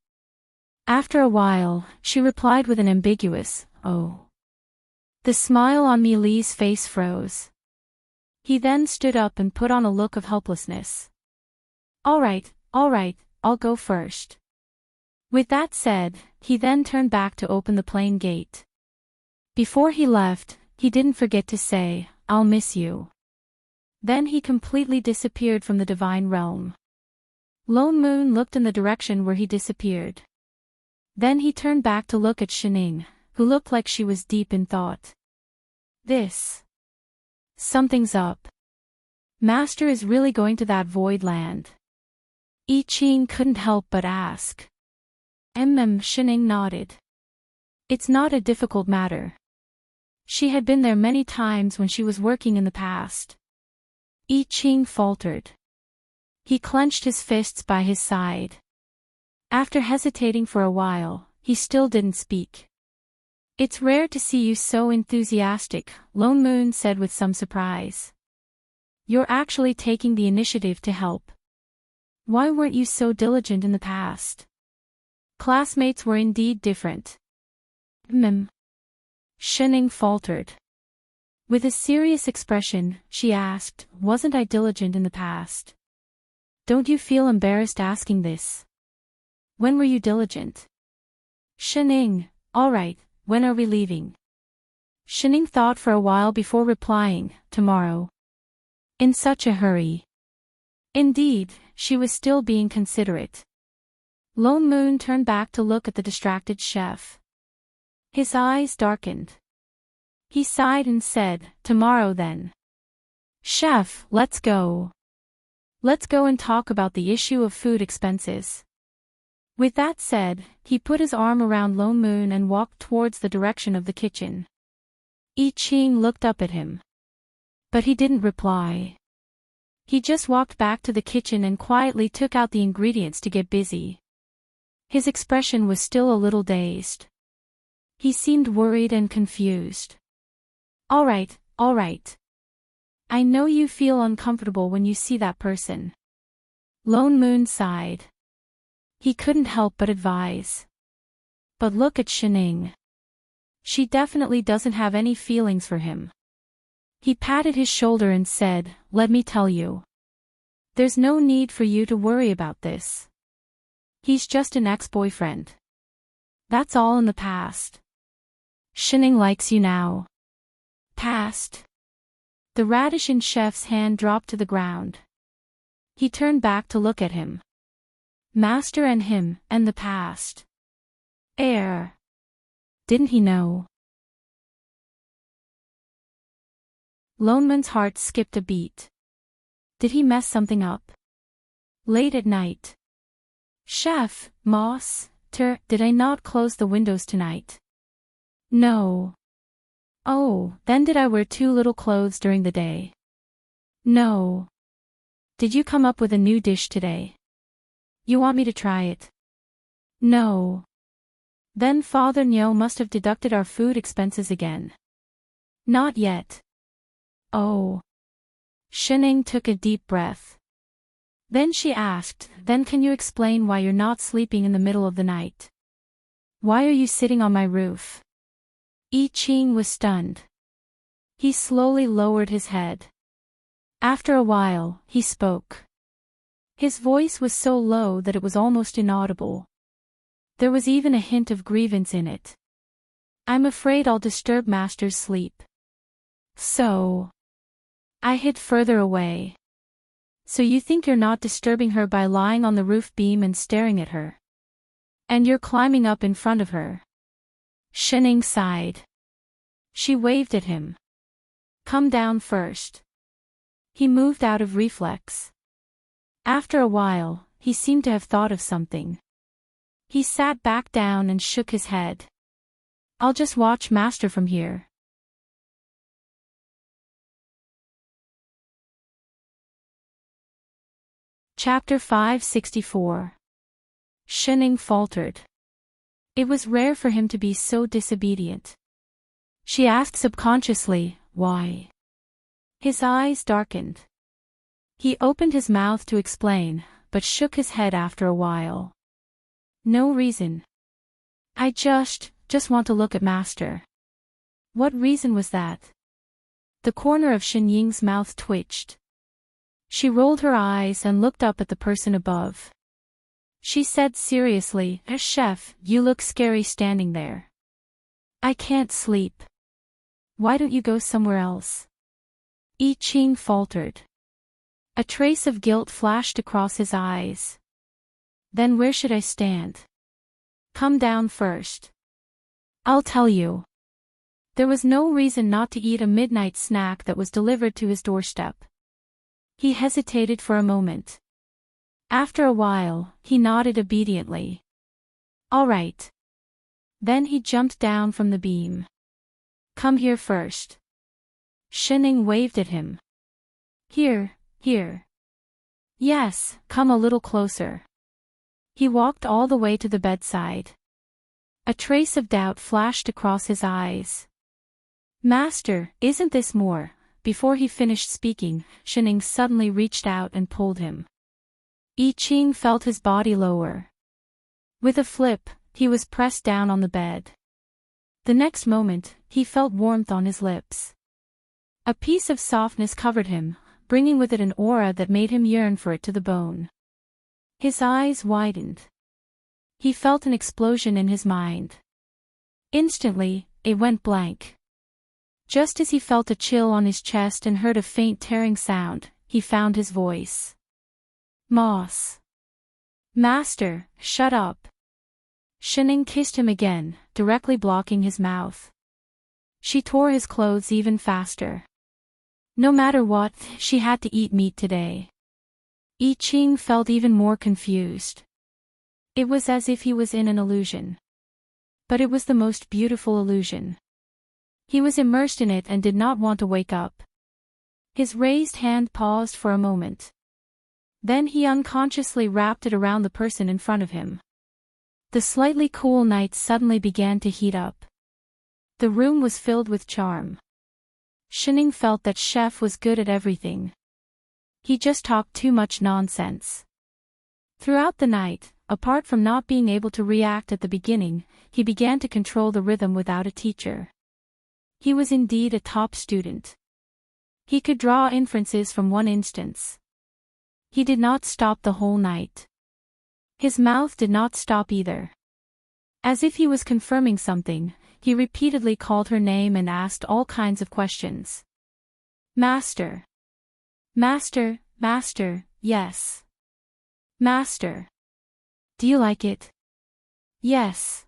After a while, she replied with an ambiguous, "Oh." The smile on Meili's face froze. He then stood up and put on a look of helplessness. All right, I'll go first." With that said, he then turned back to open the plane gate. Before he left, he didn't forget to say, "I'll miss you." Then he completely disappeared from the divine realm. Lone Moon looked in the direction where he disappeared. Then he turned back to look at Shening, who looked like she was deep in thought. Something's up. Master is really going to that void land. I Ching couldn't help but ask. Shening nodded. It's not a difficult matter. She had been there many times when she was working in the past. I Ching faltered. He clenched his fists by his side. After hesitating for a while, he still didn't speak. It's rare to see you so enthusiastic, Lone Moon said with some surprise. You're actually taking the initiative to help. Why weren't you so diligent in the past? Classmates were indeed different. Shening faltered. With a serious expression, she asked, wasn't I diligent in the past? Don't you feel embarrassed asking this? When were you diligent? Shening, all right, when are we leaving? Shening thought for a while before replying, tomorrow. In such a hurry. Indeed, she was still being considerate. Lone Moon turned back to look at the distracted chef. His eyes darkened. He sighed and said, tomorrow then. Chef, let's go. Let's go and talk about the issue of food expenses. With that said, he put his arm around Lone Moon and walked towards the direction of the kitchen. I Ching looked up at him. But he didn't reply. He just walked back to the kitchen and quietly took out the ingredients to get busy. His expression was still a little dazed. He seemed worried and confused. All right, All right. I know you feel uncomfortable when you see that person. Lone Moon sighed. He couldn't help but advise. But look at Shining. She definitely doesn't have any feelings for him. He patted his shoulder and said, let me tell you. There's no need for you to worry about this. He's just an ex-boyfriend. That's all in the past. Shining likes you now. Past. The radish in Chef's hand dropped to the ground. He turned back to look at him. Master and him, and the past. Didn't he know? Lone Moon's heart skipped a beat. Did he mess something up? Late at night. Chef, did I not close the windows tonight? No. Oh, then did I wear too little clothes during the day? No. Did you come up with a new dish today? You want me to try it? No. Then Father Nyo must have deducted our food expenses again. Not yet. Oh. Shining took a deep breath. Then she asked, then can you explain why you're not sleeping in the middle of the night? Why are you sitting on my roof? I Ching was stunned. He slowly lowered his head. After a while, he spoke. His voice was so low that it was almost inaudible. There was even a hint of grievance in it. I'm afraid I'll disturb Master's sleep. So. I hid further away. So you think you're not disturbing her by lying on the roof beam and staring at her? And you're climbing up in front of her? Shining sighed. She waved at him. Come down first. He moved out of reflex. After a while, he seemed to have thought of something. He sat back down and shook his head. I'll just watch Master from here. Chapter 564. Shining faltered. It was rare for him to be so disobedient. She asked subconsciously, why? His eyes darkened. He opened his mouth to explain, but shook his head after a while. No reason. I just want to look at Master. What reason was that? The corner of Shin Ying's mouth twitched. She rolled her eyes and looked up at the person above. She said seriously, Chef, you look scary standing there. I can't sleep. Why don't you go somewhere else? I Ching faltered. A trace of guilt flashed across his eyes. Then where should I stand? Come down first. I'll tell you. There was no reason not to eat a midnight snack that was delivered to his doorstep. He hesitated for a moment. After a while, he nodded obediently. All right. Then he jumped down from the beam. Come here first. Shining waved at him. Here. Yes, come a little closer. He walked all the way to the bedside. A trace of doubt flashed across his eyes. Master, isn't this more? Before he finished speaking, Shining suddenly reached out and pulled him. I Ching felt his body lower. With a flip, he was pressed down on the bed. The next moment, he felt warmth on his lips. A piece of softness covered him, bringing with it an aura that made him yearn for it to the bone. His eyes widened. He felt an explosion in his mind. Instantly, it went blank. Just as he felt a chill on his chest and heard a faint tearing sound, he found his voice. Master, shut up. Shining kissed him again, directly blocking his mouth. She tore his clothes even faster. No matter what, she had to eat meat today. I Ching felt even more confused. It was as if he was in an illusion. But it was the most beautiful illusion. He was immersed in it and did not want to wake up. His raised hand paused for a moment. Then he unconsciously wrapped it around the person in front of him. The slightly cool night suddenly began to heat up. The room was filled with charm. Shining felt that Chef was good at everything. He just talked too much nonsense. Throughout the night, apart from not being able to react at the beginning, he began to control the rhythm without a teacher. He was indeed a top student. He could draw inferences from one instance. He did not stop the whole night. His mouth did not stop either. As if he was confirming something, he repeatedly called her name and asked all kinds of questions. Master. Master, master, yes. Master. Do you like it? Yes.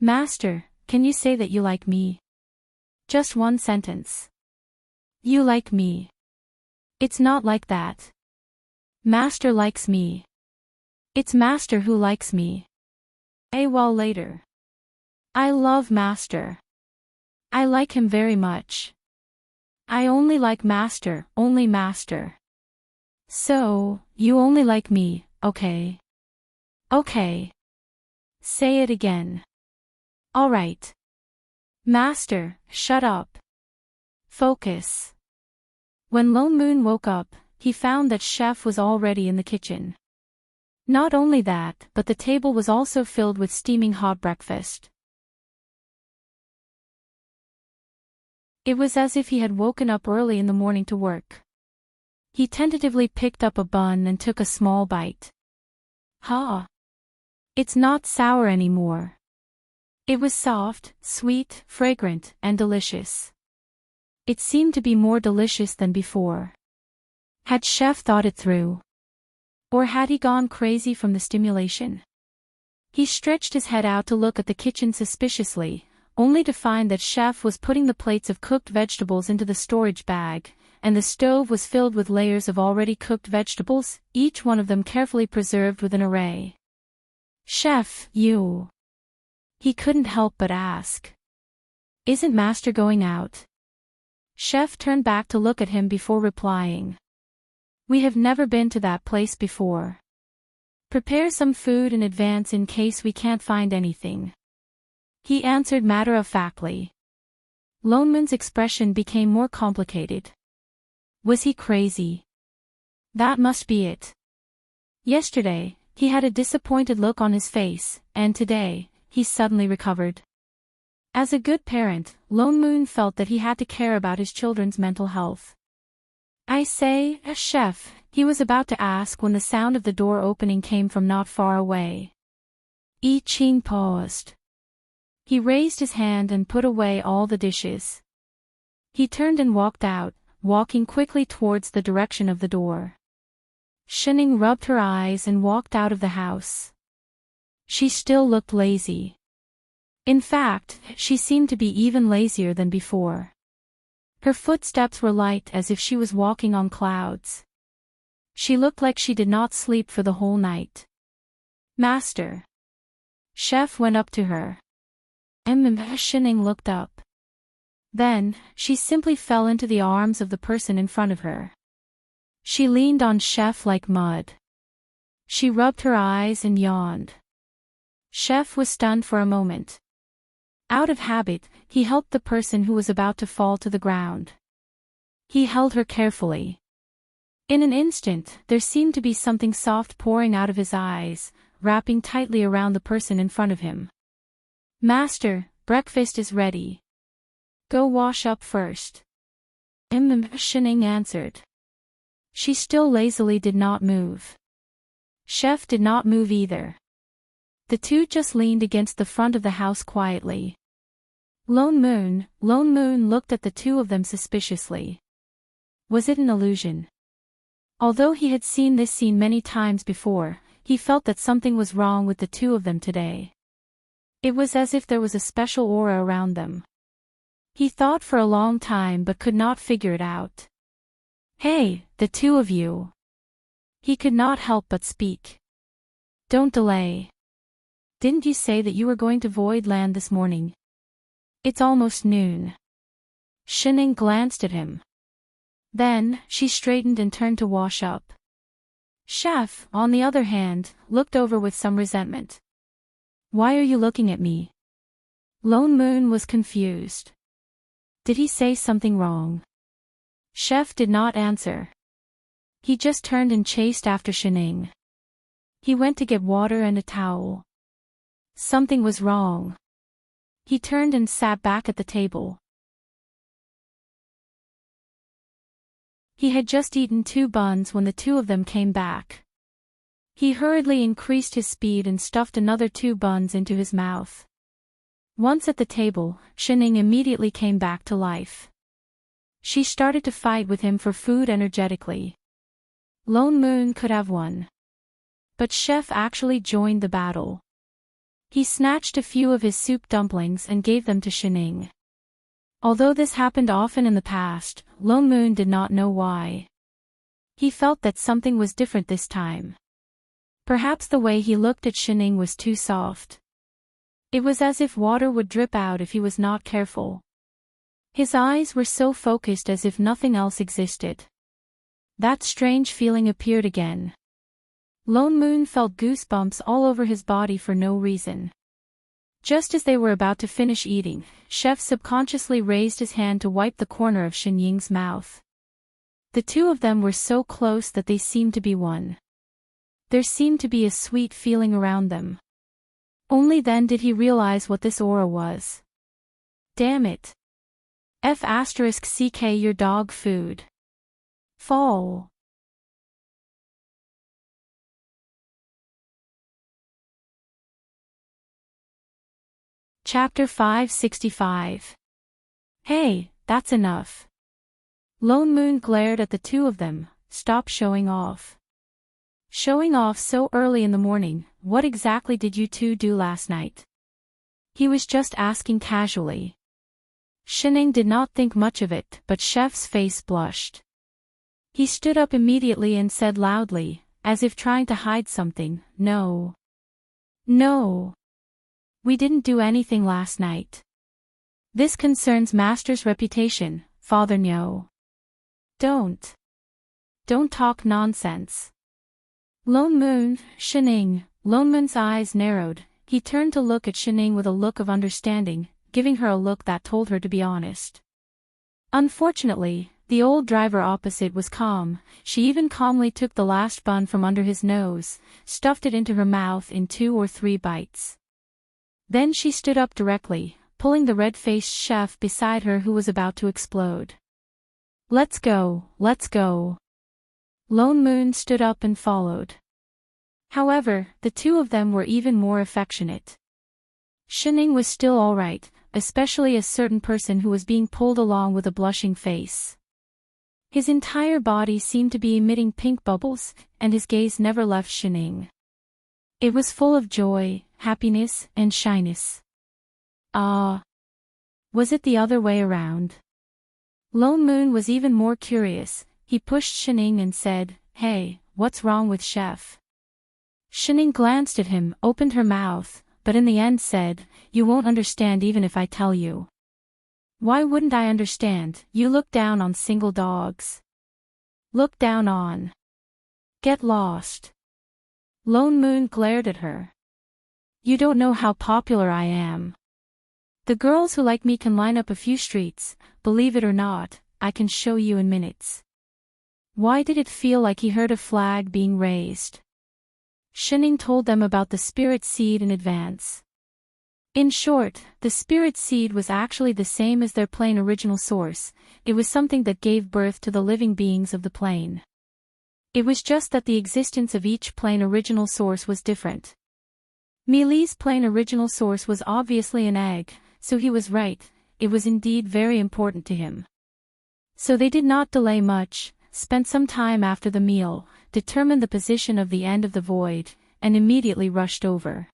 Master, can you say that you like me? Just one sentence. You like me. It's not like that. Master likes me. It's Master who likes me. A while later. I love Master. I like him very much. I only like Master, only Master. So, you only like me, okay? Okay. Say it again. All right. Master, shut up. Focus. When Lone Moon woke up, he found that Chef was already in the kitchen. Not only that, but the table was also filled with steaming hot breakfast. It was as if he had woken up early in the morning to work. He tentatively picked up a bun and took a small bite. Ha! It's not sour anymore. It was soft, sweet, fragrant, and delicious. It seemed to be more delicious than before. Had Chef thought it through? Or had he gone crazy from the stimulation? He stretched his head out to look at the kitchen suspiciously, only to find that Chef was putting the plates of cooked vegetables into the storage bag, and the stove was filled with layers of already cooked vegetables, each one of them carefully preserved with an array. Chef, you... He couldn't help but ask. Isn't Master going out? Chef turned back to look at him before replying. We have never been to that place before. Prepare some food in advance in case we can't find anything. He answered matter-of-factly. Lone Moon's expression became more complicated. Was he crazy? That must be it. Yesterday, he had a disappointed look on his face, and today, he suddenly recovered. As a good parent, Lone Moon felt that he had to care about his children's mental health. I say, Chef, he was about to ask when the sound of the door opening came from not far away. I Ching paused. He raised his hand and put away all the dishes. He turned and walked out, walking quickly towards the direction of the door. Shining rubbed her eyes and walked out of the house. She still looked lazy. In fact, she seemed to be even lazier than before. Her footsteps were light as if she was walking on clouds. She looked like she did not sleep for the whole night. Master. Chef went up to her. Shining looked up. Then, she simply fell into the arms of the person in front of her. She leaned on Chef like mud. She rubbed her eyes and yawned. Chef was stunned for a moment. Out of habit, he helped the person who was about to fall to the ground. He held her carefully. In an instant, there seemed to be something soft pouring out of his eyes, wrapping tightly around the person in front of him. Master, breakfast is ready. Go wash up first. Shining answered. She still lazily did not move. Chef did not move either. The two just leaned against the front of the house quietly. Lone Moon looked at the two of them suspiciously. Was it an illusion? Although he had seen this scene many times before, he felt that something was wrong with the two of them today. It was as if there was a special aura around them. He thought for a long time but could not figure it out. Hey, the two of you. He could not help but speak. Don't delay. Didn't you say that you were going to Void Land this morning? It's almost noon. Shining glanced at him. Then, she straightened and turned to wash up. Chef, on the other hand, looked over with some resentment. Why are you looking at me? Lone Moon was confused. Did he say something wrong? Chef did not answer. He just turned and chased after Shining. He went to get water and a towel. Something was wrong. He turned and sat back at the table. He had just eaten 2 buns when the 2 of them came back. He hurriedly increased his speed and stuffed another 2 buns into his mouth. Once at the table, Shining immediately came back to life. She started to fight with him for food energetically. Lone Moon could have won. But Chef actually joined the battle. He snatched a few of his soup dumplings and gave them to Shining. Although this happened often in the past, Lone Moon did not know why. He felt that something was different this time. Perhaps the way he looked at Shining was too soft. It was as if water would drip out if he was not careful. His eyes were so focused as if nothing else existed. That strange feeling appeared again. Lone Moon felt goosebumps all over his body for no reason. Just as they were about to finish eating, Chef subconsciously raised his hand to wipe the corner of Xinying's mouth. The 2 of them were so close that they seemed to be one. There seemed to be a sweet feeling around them. Only then did he realize what this aura was. Damn it. F***ck your dog food. Fall. Chapter 565. Hey, that's enough. Lone Moon glared at the 2 of them. Stop showing off. Showing off so early in the morning, what exactly did you 2 do last night? He was just asking casually. Shining did not think much of it, but Chef's face blushed. He stood up immediately and said loudly, as if trying to hide something, No. No. We didn't do anything last night. This concerns Master's reputation, Father Nyo. Don't talk nonsense. Lone Moon, Shining. Lone Moon's eyes narrowed. He turned to look at Shining with a look of understanding, giving her a look that told her to be honest. Unfortunately, the old driver opposite was calm. She even calmly took the last bun from under his nose, stuffed it into her mouth in 2 or 3 bites. Then she stood up directly, pulling the red-faced chef beside her who was about to explode. Let's go, let's go. Lone Moon stood up and followed. However, the 2 of them were even more affectionate. Shining was still alright, especially a certain person who was being pulled along with a blushing face. His entire body seemed to be emitting pink bubbles, and his gaze never left Shining. It was full of joy, happiness, and shyness. Was it the other way around? Lone Moon was even more curious. He pushed Shining and said, Hey, what's wrong with Chef? Shining glanced at him, opened her mouth, but in the end said, You won't understand even if I tell you. Why wouldn't I understand? You look down on single dogs. Look down on. Get lost. Lone Moon glared at her. You don't know how popular I am. The girls who like me can line up a few streets, believe it or not, I can show you in minutes. Why did it feel like he heard a flag being raised? Shining told them about the spirit seed in advance. In short, the spirit seed was actually the same as their plane original source. It was something that gave birth to the living beings of the plane. It was just that the existence of each plane original source was different. Meili's plane original source was obviously an egg, so he was right, it was indeed very important to him. So they did not delay much, spent some time after the meal, determined the position of the end of the void, and immediately rushed over.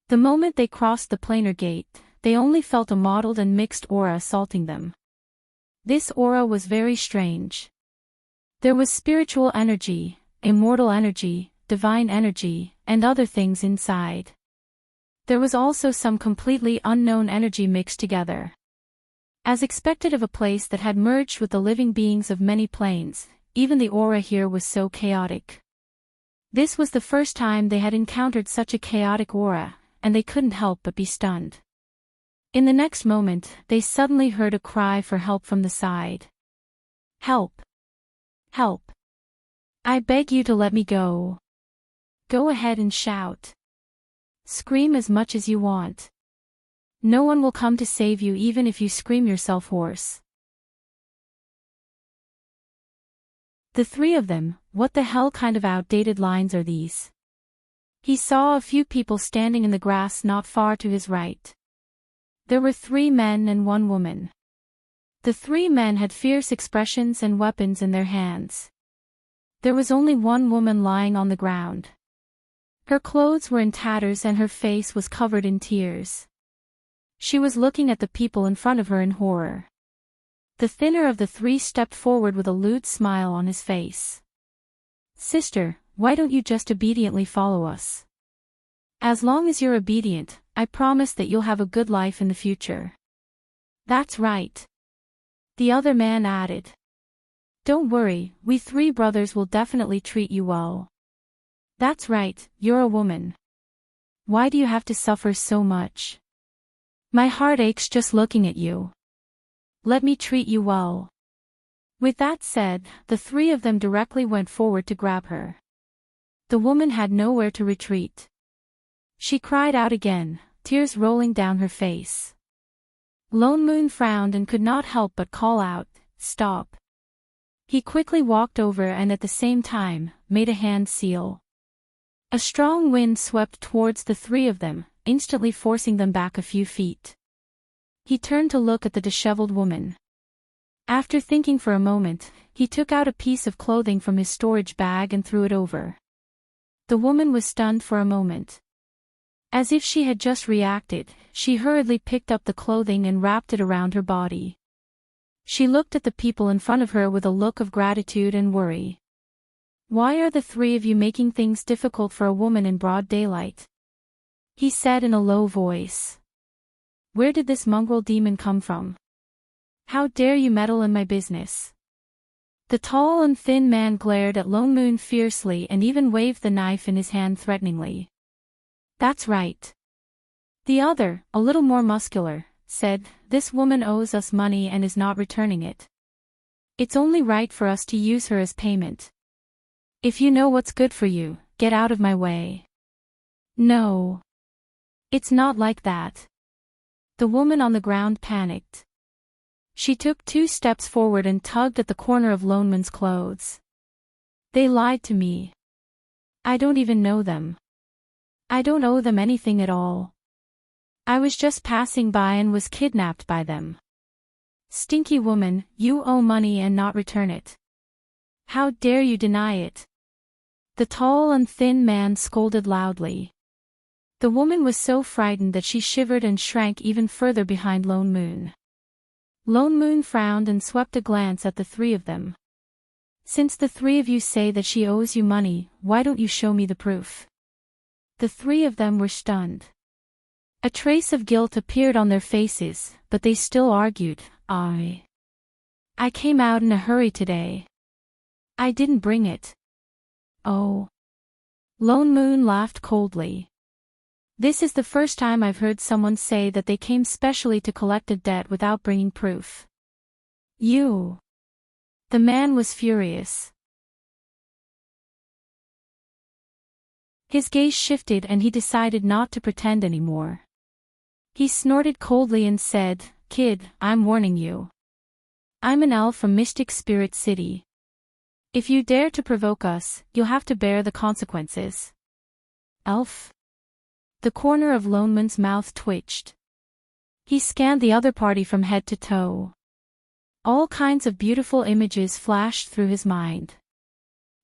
The moment they crossed the planar gate, they only felt a mottled and mixed aura assaulting them. This aura was very strange. There was spiritual energy, immortal energy, divine energy, and other things inside. There was also some completely unknown energy mixed together. As expected of a place that had merged with the living beings of many planes, even the aura here was so chaotic. This was the first time they had encountered such a chaotic aura, and they couldn't help but be stunned. In the next moment, they suddenly heard a cry for help from the side. Help! Help! I beg you to let me go. Go ahead and shout. Scream as much as you want. No one will come to save you even if you scream yourself hoarse. The three of them, what the hell kind of outdated lines are these? He saw a few people standing in the grass not far to his right. There were 3 men and 1 woman. The 3 men had fierce expressions and weapons in their hands. There was only 1 woman lying on the ground. Her clothes were in tatters and her face was covered in tears. She was looking at the people in front of her in horror. The thinner of the 3 stepped forward with a lewd smile on his face. Sister, why don't you just obediently follow us? As long as you're obedient, I promise that you'll have a good life in the future. That's right. The other man added. Don't worry, we 3 brothers will definitely treat you well. That's right, you're a woman. Why do you have to suffer so much? My heart aches just looking at you. Let me treat you well. With that said, the 3 of them directly went forward to grab her. The woman had nowhere to retreat. She cried out again, tears rolling down her face. Lone Moon frowned and could not help but call out, "Stop." He quickly walked over and at the same time, made a hand seal. A strong wind swept towards the 3 of them, instantly forcing them back a few feet. He turned to look at the disheveled woman. After thinking for a moment, he took out a piece of clothing from his storage bag and threw it over. The woman was stunned for a moment. As if she had just reacted, she hurriedly picked up the clothing and wrapped it around her body. She looked at the people in front of her with a look of gratitude and worry. Why are the 3 of you making things difficult for a woman in broad daylight? He said in a low voice. Where did this mongrel demon come from? How dare you meddle in my business? The tall and thin man glared at Lone Moon fiercely and even waved the knife in his hand threateningly. That's right. The other, a little more muscular, said, This woman owes us money and is not returning it. It's only right for us to use her as payment. If you know what's good for you, get out of my way. No. It's not like that. The woman on the ground panicked. She took 2 steps forward and tugged at the corner of Lone Moon's clothes. They lied to me. I don't even know them. I don't owe them anything at all. I was just passing by and was kidnapped by them. Stinky woman, you owe money and not return it. How dare you deny it? The tall and thin man scolded loudly. The woman was so frightened that she shivered and shrank even further behind Lone Moon. Lone Moon frowned and swept a glance at the 3 of them. Since the 3 of you say that she owes you money, why don't you show me the proof? The 3 of them were stunned. A trace of guilt appeared on their faces, but they still argued, I came out in a hurry today. I didn't bring it. Oh. Lone Moon laughed coldly. This is the first time I've heard someone say that they came specially to collect a debt without bringing proof. You. The man was furious. His gaze shifted and he decided not to pretend anymore. He snorted coldly and said, Kid, I'm warning you. I'm an elf from Mystic Spirit City. If you dare to provoke us, you'll have to bear the consequences. Elf? The corner of Lone Moon's mouth twitched. He scanned the other party from head to toe. All kinds of beautiful images flashed through his mind.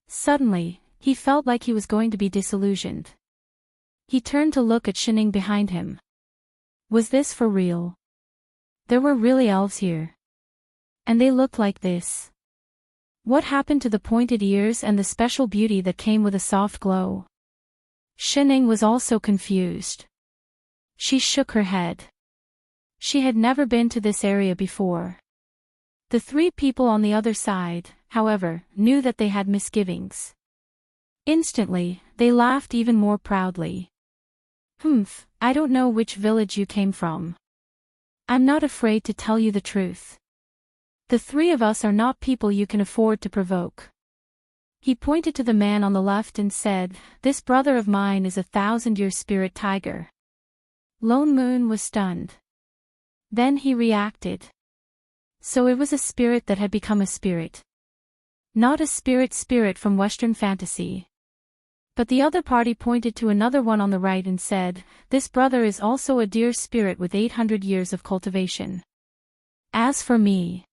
Suddenly, he felt like he was going to be disillusioned. He turned to look at Shining behind him. Was this for real? There were really elves here. And they looked like this. What happened to the pointed ears and the special beauty that came with a soft glow? Shining was also confused. She shook her head. She had never been to this area before. The 3 people on the other side, however, knew that they had misgivings. Instantly, they laughed even more proudly. I don't know which village you came from. I'm not afraid to tell you the truth. The three of us are not people you can afford to provoke. He pointed to the man on the left and said, "This brother of mine is a 1,000-year spirit tiger." Lone Moon was stunned. Then he reacted. So it was a spirit that had become a spirit. Not a spirit from Western fantasy. But the other party pointed to another one on the right and said, "This brother is also a deer spirit with 800 years of cultivation. As for me..."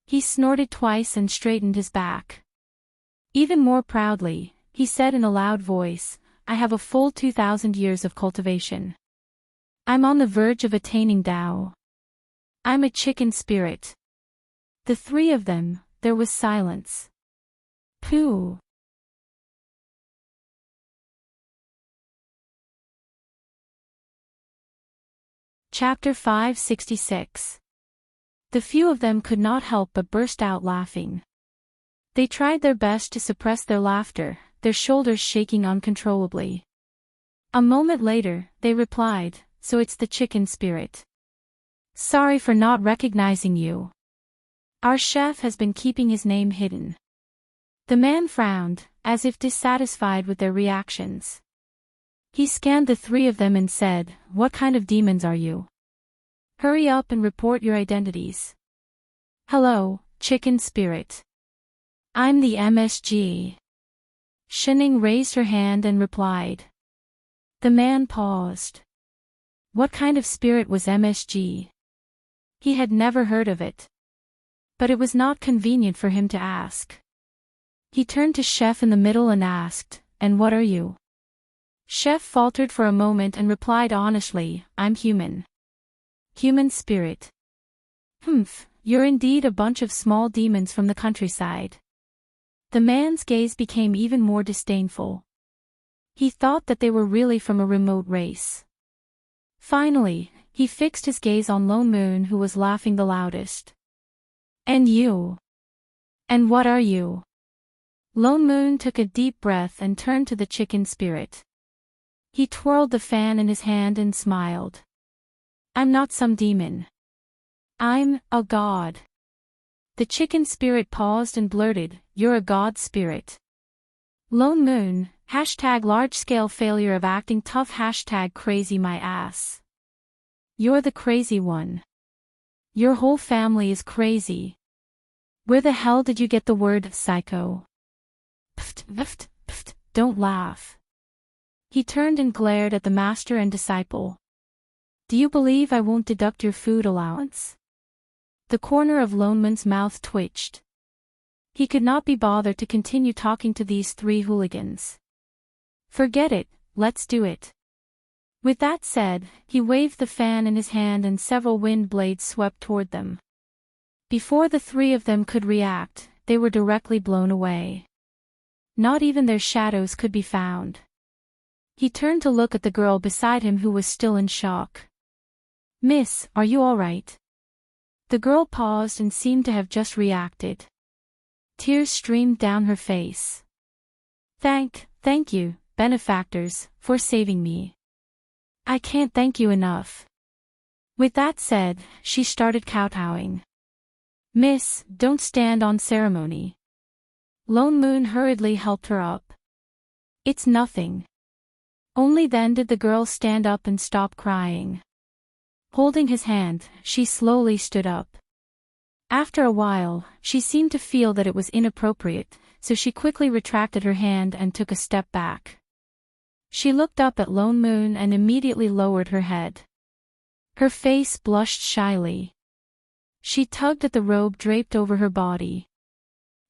He snorted twice and straightened his back. Even more proudly, he said in a loud voice, "I have a full 2,000 years of cultivation. I'm on the verge of attaining Tao. I'm a chicken spirit." The three of them, there was silence. Pooh. Chapter 566. The few of them could not help but burst out laughing. They tried their best to suppress their laughter, their shoulders shaking uncontrollably. A moment later, they replied, "So it's the chicken spirit. Sorry for not recognizing you. Our chef has been keeping his name hidden." The man frowned, as if dissatisfied with their reactions. He scanned the three of them and said, "What kind of demons are you? Hurry up and report your identities." "Hello, chicken spirit. I'm the MSG." Shining raised her hand and replied. The man paused. What kind of spirit was MSG? He had never heard of it. But it was not convenient for him to ask. He turned to Chef in the middle and asked, "And what are you?" Chef faltered for a moment and replied honestly, "I'm human. Human spirit." "Humph, you're indeed a bunch of small demons from the countryside." The man's gaze became even more disdainful. He thought that they were really from a remote race. Finally, he fixed his gaze on Lone Moon, who was laughing the loudest. "And you? And what are you?" Lone Moon took a deep breath and turned to the chicken spirit. He twirled the fan in his hand and smiled. "I'm not some demon. I'm a god." The chicken spirit paused and blurted, "You're a god spirit." Lone Moon, #large-scale failure of acting tough #crazy my ass. You're the crazy one. Your whole family is crazy. Where the hell did you get the word psycho? Pft, don't laugh. He turned and glared at the master and disciple. "Do you believe I won't deduct your food allowance?" The corner of Lone Moon's mouth twitched. He could not be bothered to continue talking to these three hooligans. "Forget it, let's do it." With that said, he waved the fan in his hand and several wind blades swept toward them. Before the three of them could react, they were directly blown away. Not even their shadows could be found. He turned to look at the girl beside him, who was still in shock. "Miss, are you all right?" The girl paused and seemed to have just reacted. Tears streamed down her face. Thank you, benefactors, for saving me. I can't thank you enough." With that said, she started kowtowing. "Miss, don't stand on ceremony." Lone Moon hurriedly helped her up. "It's nothing." Only then did the girl stand up and stop crying. Holding his hand, she slowly stood up. After a while, she seemed to feel that it was inappropriate, so she quickly retracted her hand and took a step back. She looked up at Lone Moon and immediately lowered her head. Her face blushed shyly. She tugged at the robe draped over her body.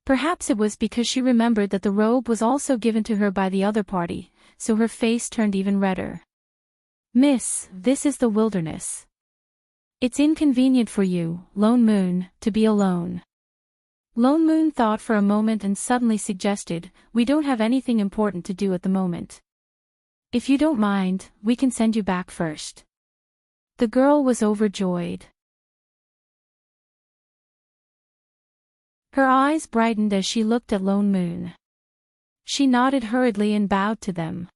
Perhaps it was because she remembered that the robe was also given to her by the other party, so her face turned even redder. "Miss, this is the wilderness. It's inconvenient for you, Lone Moon, to be alone." Lone Moon thought for a moment and suddenly suggested, "We don't have anything important to do at the moment. If you don't mind, we can send you back first." The girl was overjoyed. Her eyes brightened as she looked at Lone Moon. She nodded hurriedly and bowed to them.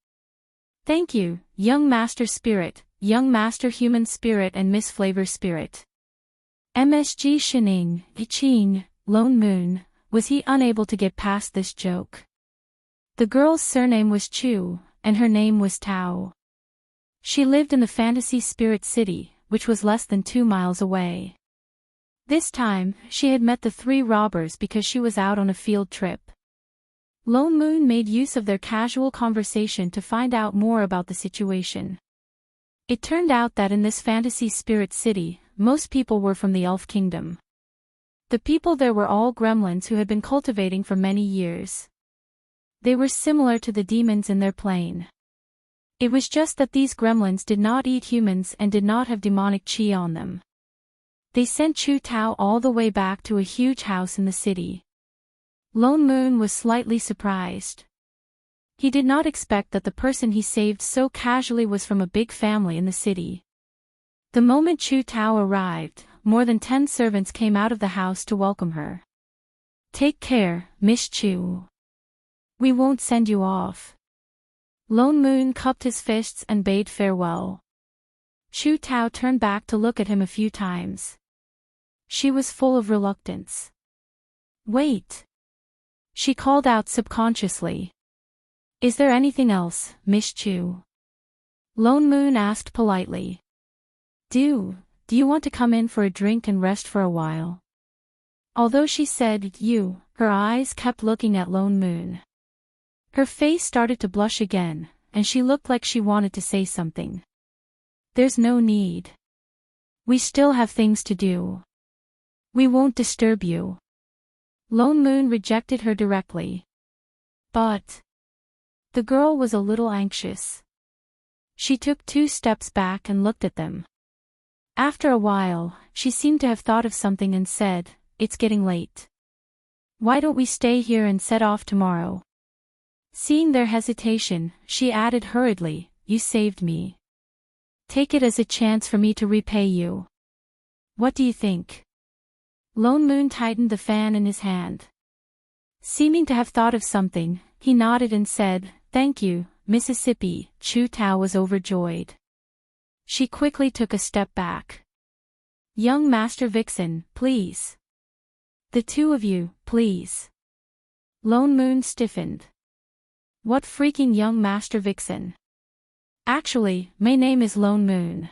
"Thank you, young master spirit, Young Master Human Spirit and Miss Flavor Spirit. MSG Shining, Iching, Lone Moon, was he unable to get past this joke? The girl's surname was Chu, and her name was Tao. She lived in the Fantasy Spirit City, which was less than 2 miles away. This time, she had met the 3 robbers because she was out on a field trip. Lone Moon made use of their casual conversation to find out more about the situation. It turned out that in this Fantasy Spirit City, most people were from the Elf Kingdom. The people there were all gremlins who had been cultivating for many years. They were similar to the demons in their plane. It was just that these gremlins did not eat humans and did not have demonic chi on them. They sent Chu Tao all the way back to a huge house in the city. Lone Moon was slightly surprised. He did not expect that the person he saved so casually was from a big family in the city. The moment Chu Tao arrived, more than 10 servants came out of the house to welcome her. "Take care, Miss Chu. We won't send you off." Lone Moon cupped his fists and bade farewell. Chu Tao turned back to look at him a few times. She was full of reluctance. "Wait," she called out subconsciously. "Is there anything else, Miss Chu?" Lone Moon asked politely. Do you want to come in for a drink and rest for a while?" Although she said you, her eyes kept looking at Lone Moon. Her face started to blush again, and she looked like she wanted to say something. "There's no need. We still have things to do. We won't disturb you." Lone Moon rejected her directly. But the girl was a little anxious. She took 2 steps back and looked at them. After a while, she seemed to have thought of something and said, "It's getting late. Why don't we stay here and set off tomorrow?" Seeing their hesitation, she added hurriedly, "You saved me. Take it as a chance for me to repay you. What do you think?" Lone Moon tightened the fan in his hand. Seeming to have thought of something, he nodded and said, "Thank you, Mississippi." Chu Tao was overjoyed. She quickly took a step back. "Young Master Vixen, please. The 2 of you, please." Lone Moon stiffened. "What freaking young Master Vixen? Actually, my name is Lone Moon,"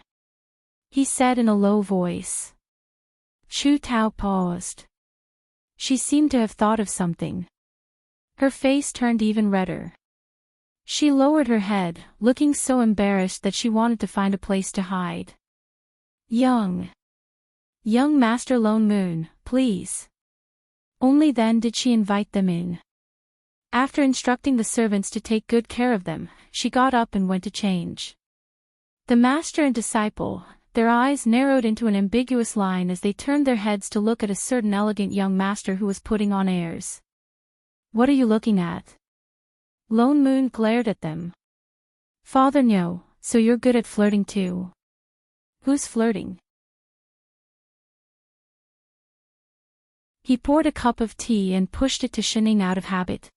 he said in a low voice. Chu Tao paused. She seemed to have thought of something. Her face turned even redder. She lowered her head, looking so embarrassed that she wanted to find a place to hide. Young Master Lone Moon, please." Only then did she invite them in. After instructing the servants to take good care of them, she got up and went to change. The master and disciple, their eyes narrowed into an ambiguous line as they turned their heads to look at a certain elegant young master who was putting on airs. "What are you looking at?" Lone Moon glared at them. "Father no, so you're good at flirting too." "Who's flirting?" He poured a cup of tea and pushed it to Shining out of habit.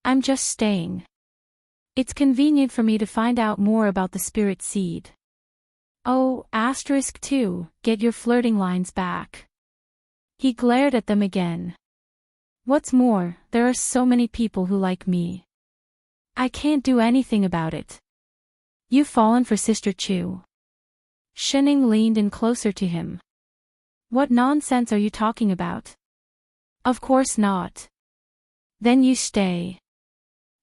"I'm just staying. It's convenient for me to find out more about the spirit seed." "Oh, *2, get your flirting lines back." He glared at them again. "What's more, there are so many people who like me. I can't do anything about it." "You've fallen for Sister Chu." Shining leaned in closer to him. "What nonsense are you talking about?" "Of course not." "Then you stay.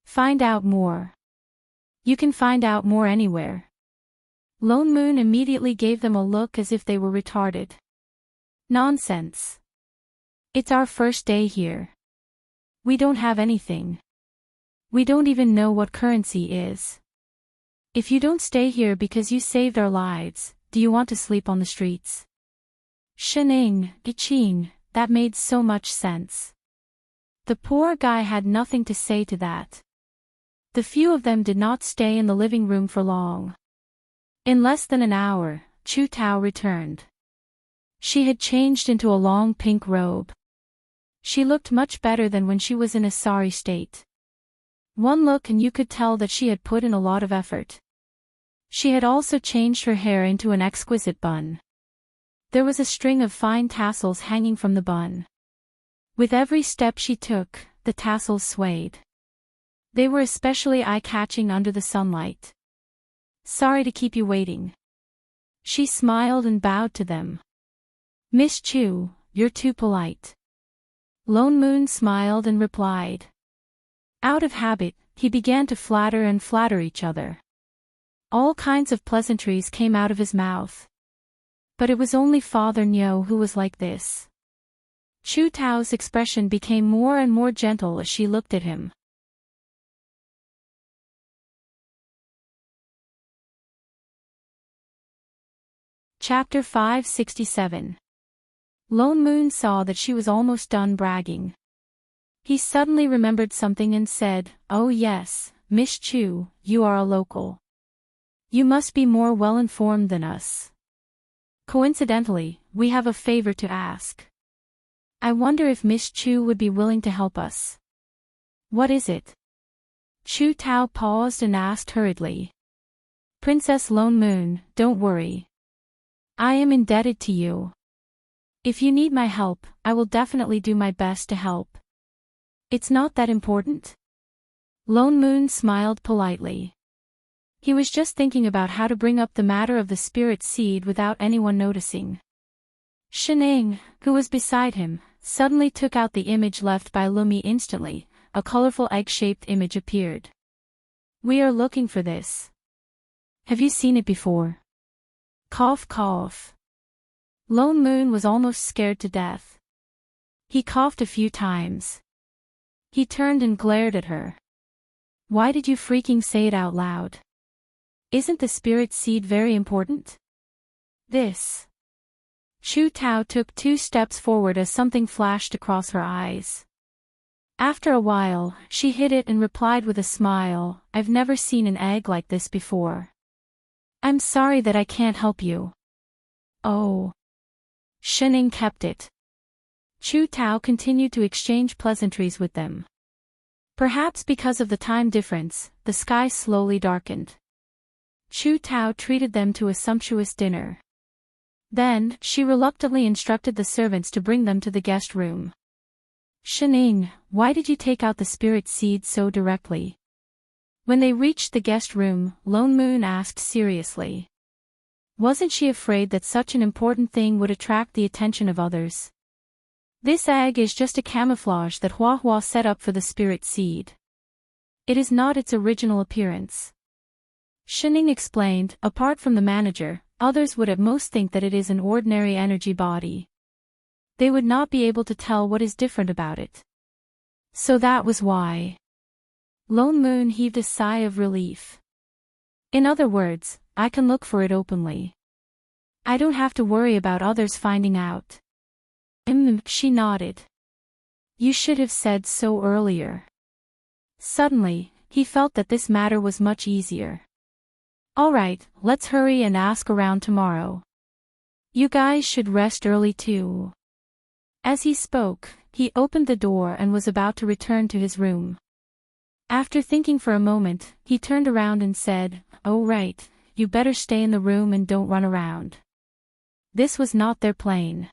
Find out more. You can find out more anywhere." Lone Moon immediately gave them a look as if they were retarded. "Nonsense. It's our first day here. We don't have anything. We don't even know what currency is. If you don't stay here because you saved our lives, do you want to sleep on the streets?" Shining, Iching, that made so much sense. The poor guy had nothing to say to that. The few of them did not stay in the living room for long. In less than an hour, Chu Tao returned. She had changed into a long pink robe. She looked much better than when she was in a sorry state. One look and you could tell that she had put in a lot of effort. She had also changed her hair into an exquisite bun. There was a string of fine tassels hanging from the bun. With every step she took, the tassels swayed. They were especially eye-catching under the sunlight. "Sorry to keep you waiting." She smiled and bowed to them. "Miss Chu, you're too polite." Lone Moon smiled and replied. Out of habit, he began to flatter each other. All kinds of pleasantries came out of his mouth. But it was only Father Nyo who was like this. Chu Tao's expression became more and more gentle as she looked at him. Chapter 567. Lone Moon saw that she was almost done bragging. He suddenly remembered something and said, "Oh yes, Miss Chu, you are a local. You must be more well-informed than us. Coincidentally, we have a favor to ask. I wonder if Miss Chu would be willing to help us." "What is it?" Chu Tao paused and asked hurriedly. "Princess Lone Moon, don't worry. I am indebted to you. If you need my help, I will definitely do my best to help. It's not that important." Lone Moon smiled politely. He was just thinking about how to bring up the matter of the spirit seed without anyone noticing. Shining, who was beside him, suddenly took out the image left by Lumi. Instantly, a colorful egg-shaped image appeared. "We are looking for this. Have you seen it before?" Cough cough. Lone Moon was almost scared to death. He coughed a few times. He turned and glared at her. "Why did you freaking say it out loud? Isn't the spirit seed very important?" "This." Chu Tao took 2 steps forward as something flashed across her eyes. After a while, she hid it and replied with a smile, "I've never seen an egg like this before. I'm sorry that I can't help you." "Oh." Shining kept it. Chu Tao continued to exchange pleasantries with them. Perhaps because of the time difference, the sky slowly darkened. Chu Tao treated them to a sumptuous dinner. Then, she reluctantly instructed the servants to bring them to the guest room. "Shining, why did you take out the spirit seed so directly?" When they reached the guest room, Lone Moon asked seriously. Wasn't she afraid that such an important thing would attract the attention of others? "This egg is just a camouflage that Hua Hua set up for the spirit seed. It is not its original appearance." Shining explained, "Apart from the manager, others would at most think that it is an ordinary energy body. They would not be able to tell what is different about it. So that was why." Lone Moon heaved a sigh of relief. "In other words, I can look for it openly. I don't have to worry about others finding out." She nodded. "You should have said so earlier." Suddenly, he felt that this matter was much easier. "Alright, let's hurry and ask around tomorrow. You guys should rest early too." As he spoke, he opened the door and was about to return to his room. After thinking for a moment, he turned around and said, "Oh right, you better stay in the room and don't run around." This was not their plane.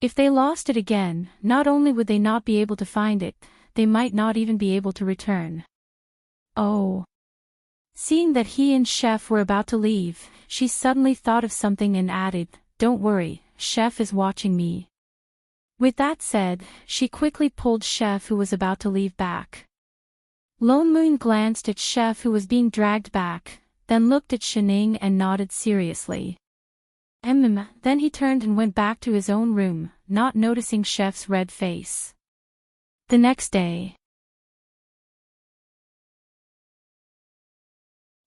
If they lost it again, not only would they not be able to find it, they might not even be able to return. Oh. Seeing that he and Chef were about to leave, she suddenly thought of something and added, "Don't worry, Chef is watching me." With that said, she quickly pulled Chef, who was about to leave, back. Lone Moon glanced at Chef, who was being dragged back, then looked at Shining and nodded seriously. Then he turned and went back to his own room, not noticing Chef's red face. The next day.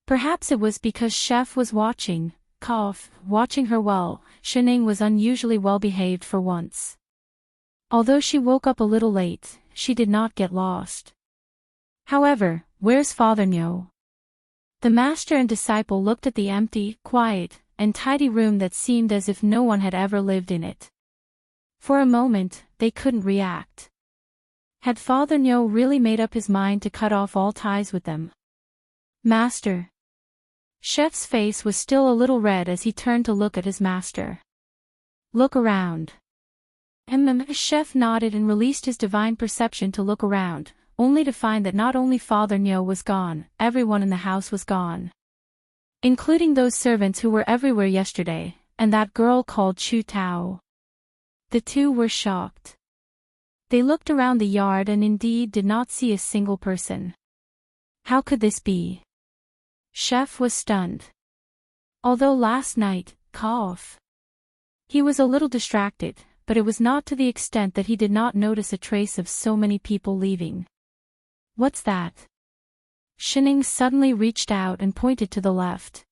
Perhaps it was because Chef was watching her well, Shining was unusually well behaved for once. Although she woke up a little late, she did not get lost. However, where's Father Nyo? The master and disciple looked at the empty, quiet, and tidy room that seemed as if no one had ever lived in it. For a moment, they couldn't react. Had Father Nyo really made up his mind to cut off all ties with them? "Master." Chef's face was still a little red as he turned to look at his master. Look around. Chef nodded and released his divine perception to look around, only to find that not only Father Nyo was gone, everyone in the house was gone. Including those servants who were everywhere yesterday, and that girl called Chu Tao. The two were shocked. They looked around the yard and indeed did not see a single person. How could this be? Chef was stunned. Although last night, he was a little distracted, but it was not to the extent that he did not notice a trace of so many people leaving. What's that? Shining suddenly reached out and pointed to the left.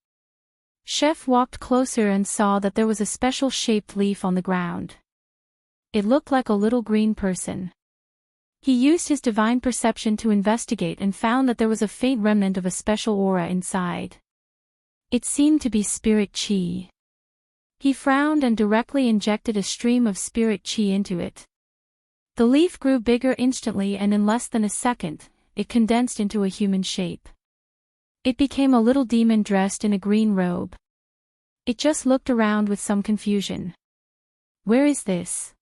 Chef walked closer and saw that there was a special shaped leaf on the ground. It looked like a little green person. He used his divine perception to investigate and found that there was a faint remnant of a special aura inside. It seemed to be spirit chi. He frowned and directly injected a stream of spirit chi into it. The leaf grew bigger instantly and in less than a second, it condensed into a human shape. It became a little demon dressed in a green robe. It just looked around with some confusion. Where is this?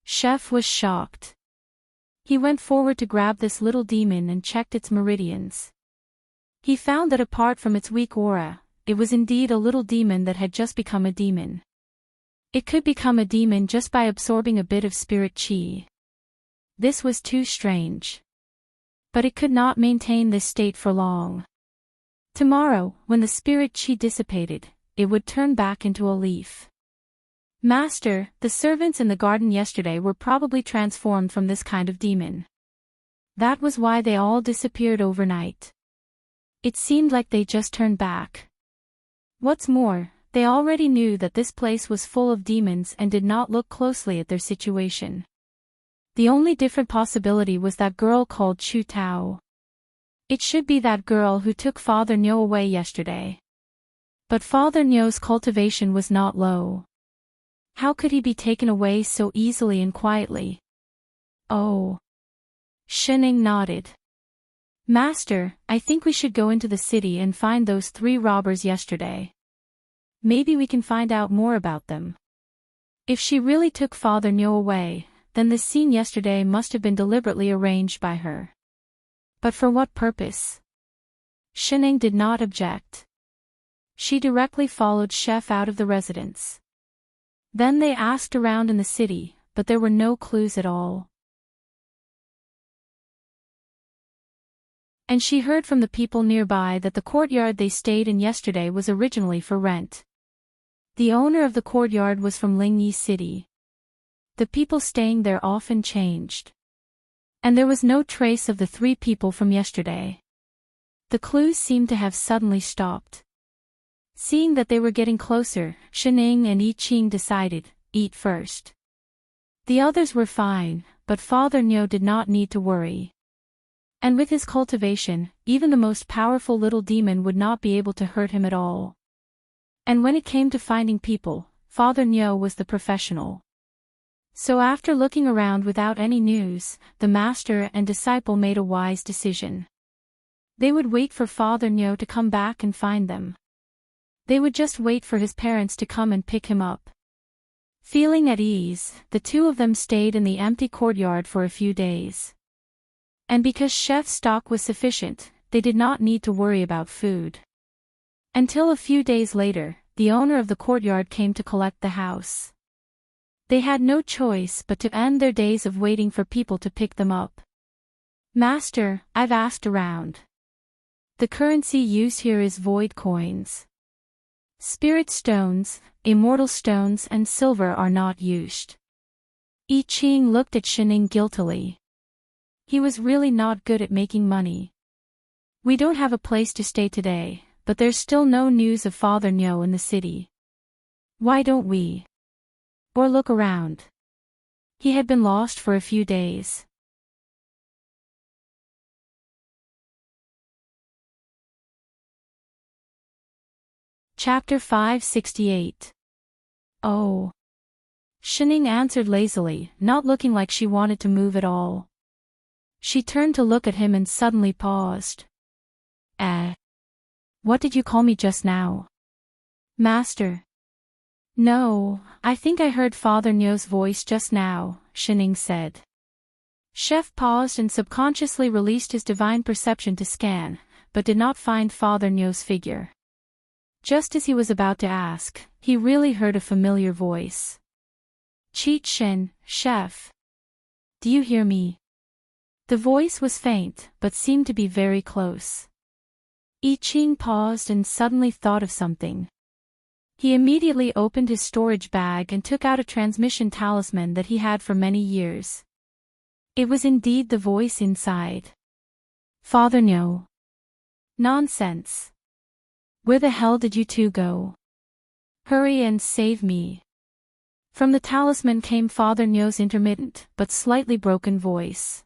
Chef was shocked. He went forward to grab this little demon and checked its meridians. He found that apart from its weak aura, it was indeed a little demon that had just become a demon. It could become a demon just by absorbing a bit of spirit chi. This was too strange. But it could not maintain this state for long. Tomorrow, when the spirit chi dissipated, it would turn back into a leaf. Master, the servants in the garden yesterday were probably transformed from this kind of demon. That was why they all disappeared overnight. It seemed like they just turned back. What's more, they already knew that this place was full of demons and did not look closely at their situation. The only different possibility was that girl called Chu Tao. It should be that girl who took Father Nyo away yesterday. But Father Nyo's cultivation was not low. How could he be taken away so easily and quietly? Oh. Shining nodded. Master, I think we should go into the city and find those 3 robbers yesterday. Maybe we can find out more about them. If she really took Father Nyo away, then this scene yesterday must have been deliberately arranged by her. But for what purpose? Shining did not object. She directly followed Chef out of the residence. Then they asked around in the city, but there were no clues at all. And she heard from the people nearby that the courtyard they stayed in yesterday was originally for rent. The owner of the courtyard was from Lingyi City. The people staying there often changed. And there was no trace of the 3 people from yesterday. The clues seemed to have suddenly stopped. Seeing that they were getting closer, Shining and I Ching decided, eat first. The others were fine, but Father Nyo did not need to worry. And with his cultivation, even the most powerful little demon would not be able to hurt him at all. And when it came to finding people, Father Nyo was the professional. So after looking around without any news, the master and disciple made a wise decision. They would wait for Father Nyo to come back and find them. They would just wait for his parents to come and pick him up. Feeling at ease, the 2 of them stayed in the empty courtyard for a few days. And because Chef's stock was sufficient, they did not need to worry about food. Until a few days later, the owner of the courtyard came to collect the house. They had no choice but to end their days of waiting for people to pick them up. Master, I've asked around. The currency used here is void coins. Spirit stones, immortal stones and silver are not used. I Ching looked at Shining guiltily. He was really not good at making money. We don't have a place to stay today, but there's still no news of Father Nyo in the city. Why don't we? Or look around. He had been lost for a few days. Chapter 568. Oh. Shining answered lazily, not looking like she wanted to move at all. She turned to look at him and suddenly paused. What did you call me just now? Master. No, I think I heard Father Nyo's voice just now, Shining said. Chef paused and subconsciously released his divine perception to scan, but did not find Father Nyo's figure. Just as he was about to ask, he really heard a familiar voice. Cheat Shin, Chef. Do you hear me? The voice was faint, but seemed to be very close. I Ching paused and suddenly thought of something. He immediately opened his storage bag and took out a transmission talisman that he had for many years. It was indeed the voice inside. Father Nyo. Nonsense. Where the hell did you two go? Hurry and save me. From the talisman came Father Nyo's intermittent but slightly broken voice.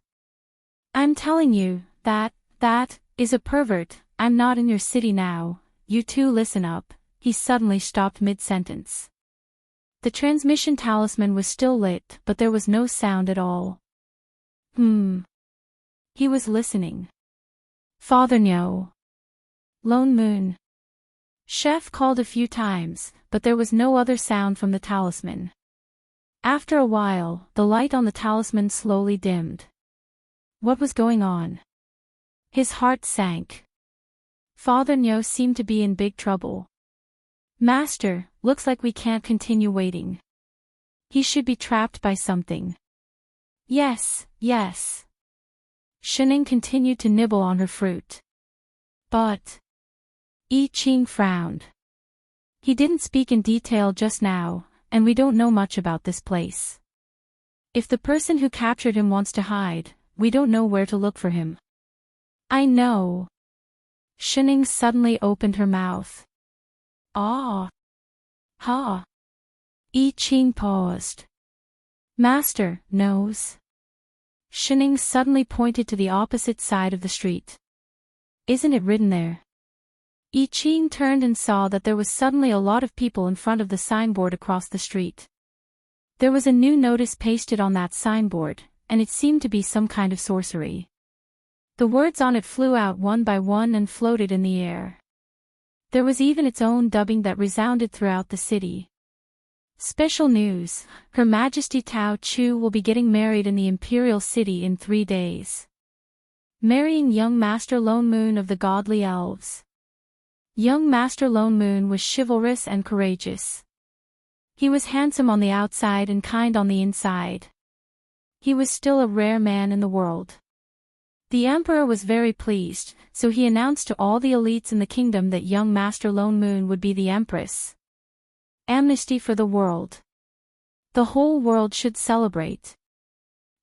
I'm telling you, that is a pervert. I'm not in your city now. You two listen up. He suddenly stopped mid-sentence. The transmission talisman was still lit, but there was no sound at all. He was listening. Father Nyo. Lone Moon. Chef called a few times, but there was no other sound from the talisman. After a while, the light on the talisman slowly dimmed. What was going on? His heart sank. Father Nyo seemed to be in big trouble. Master, looks like we can't continue waiting. He should be trapped by something. Yes. Shining continued to nibble on her fruit. But I Ching frowned. He didn't speak in detail just now, and we don't know much about this place. If the person who captured him wants to hide, we don't know where to look for him. I know. Shining suddenly opened her mouth. Ah. Ha. I Ching paused. Master knows. Shining suddenly pointed to the opposite side of the street. Isn't it written there? I Ching turned and saw that there was suddenly a lot of people in front of the signboard across the street. There was a new notice pasted on that signboard, and it seemed to be some kind of sorcery. The words on it flew out one by one and floated in the air. There was even its own dubbing that resounded throughout the city. Special news, Her Majesty Tao Chu will be getting married in the Imperial City in 3 days. Marrying young Master Lone Moon of the Godly Elves. Young Master Lone Moon was chivalrous and courageous. He was handsome on the outside and kind on the inside. He was still a rare man in the world. The Emperor was very pleased, so he announced to all the elites in the kingdom that young Master Lone Moon would be the Empress. Amnesty for the world. The whole world should celebrate.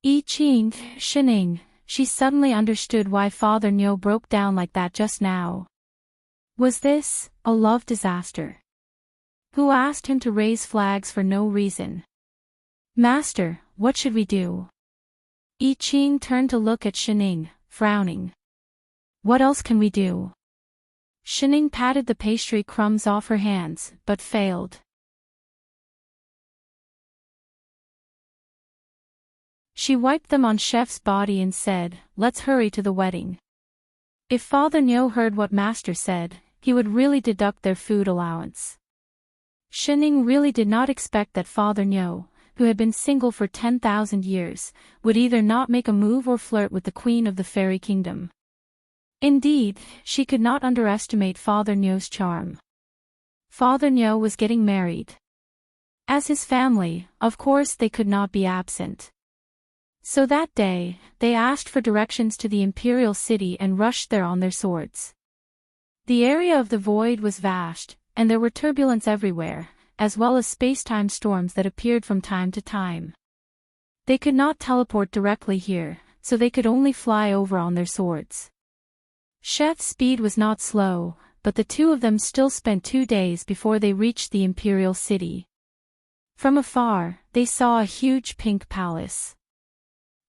I Ching, Shining, she suddenly understood why Father Nyo broke down like that just now. Was this a love disaster? Who asked him to raise flags for no reason? Master, what should we do? I Ching turned to look at Shining, frowning. What else can we do? Shining patted the pastry crumbs off her hands, but failed. She wiped them on Chef's body and said, "Let's hurry to the wedding." If Father Nyo heard what Master said, he would really deduct their food allowance. Shining really did not expect that Father Nyo, who had been single for 10,000 years, would either not make a move or flirt with the Queen of the Fairy Kingdom. Indeed, she could not underestimate Father Nyo's charm. Father Nyo was getting married. As his family, of course they could not be absent. So that day, they asked for directions to the Imperial City and rushed there on their swords. The area of the void was vast, and there were turbulence everywhere, as well as space-time storms that appeared from time to time. They could not teleport directly here, so they could only fly over on their swords. Chef's speed was not slow, but the two of them still spent 2 days before they reached the Imperial City. From afar, they saw a huge pink palace.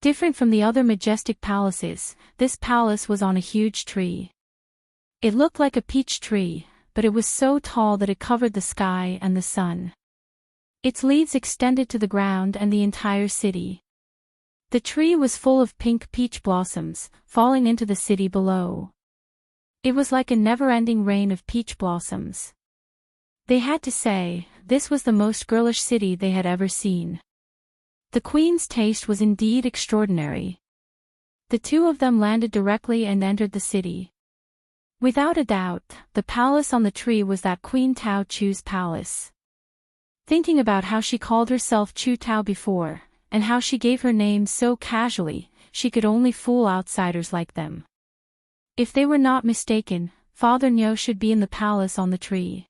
Different from the other majestic palaces, this palace was on a huge tree. It looked like a peach tree, but it was so tall that it covered the sky and the sun. Its leaves extended to the ground and the entire city. The tree was full of pink peach blossoms, falling into the city below. It was like a never-ending rain of peach blossoms. They had to say, this was the most girlish city they had ever seen. The queen's taste was indeed extraordinary. The two of them landed directly and entered the city. Without a doubt, the palace on the tree was that Queen Tao Chu's palace. Thinking about how she called herself Chu Tao before, and how she gave her name so casually, she could only fool outsiders like them. If they were not mistaken, Father Nyo should be in the palace on the tree.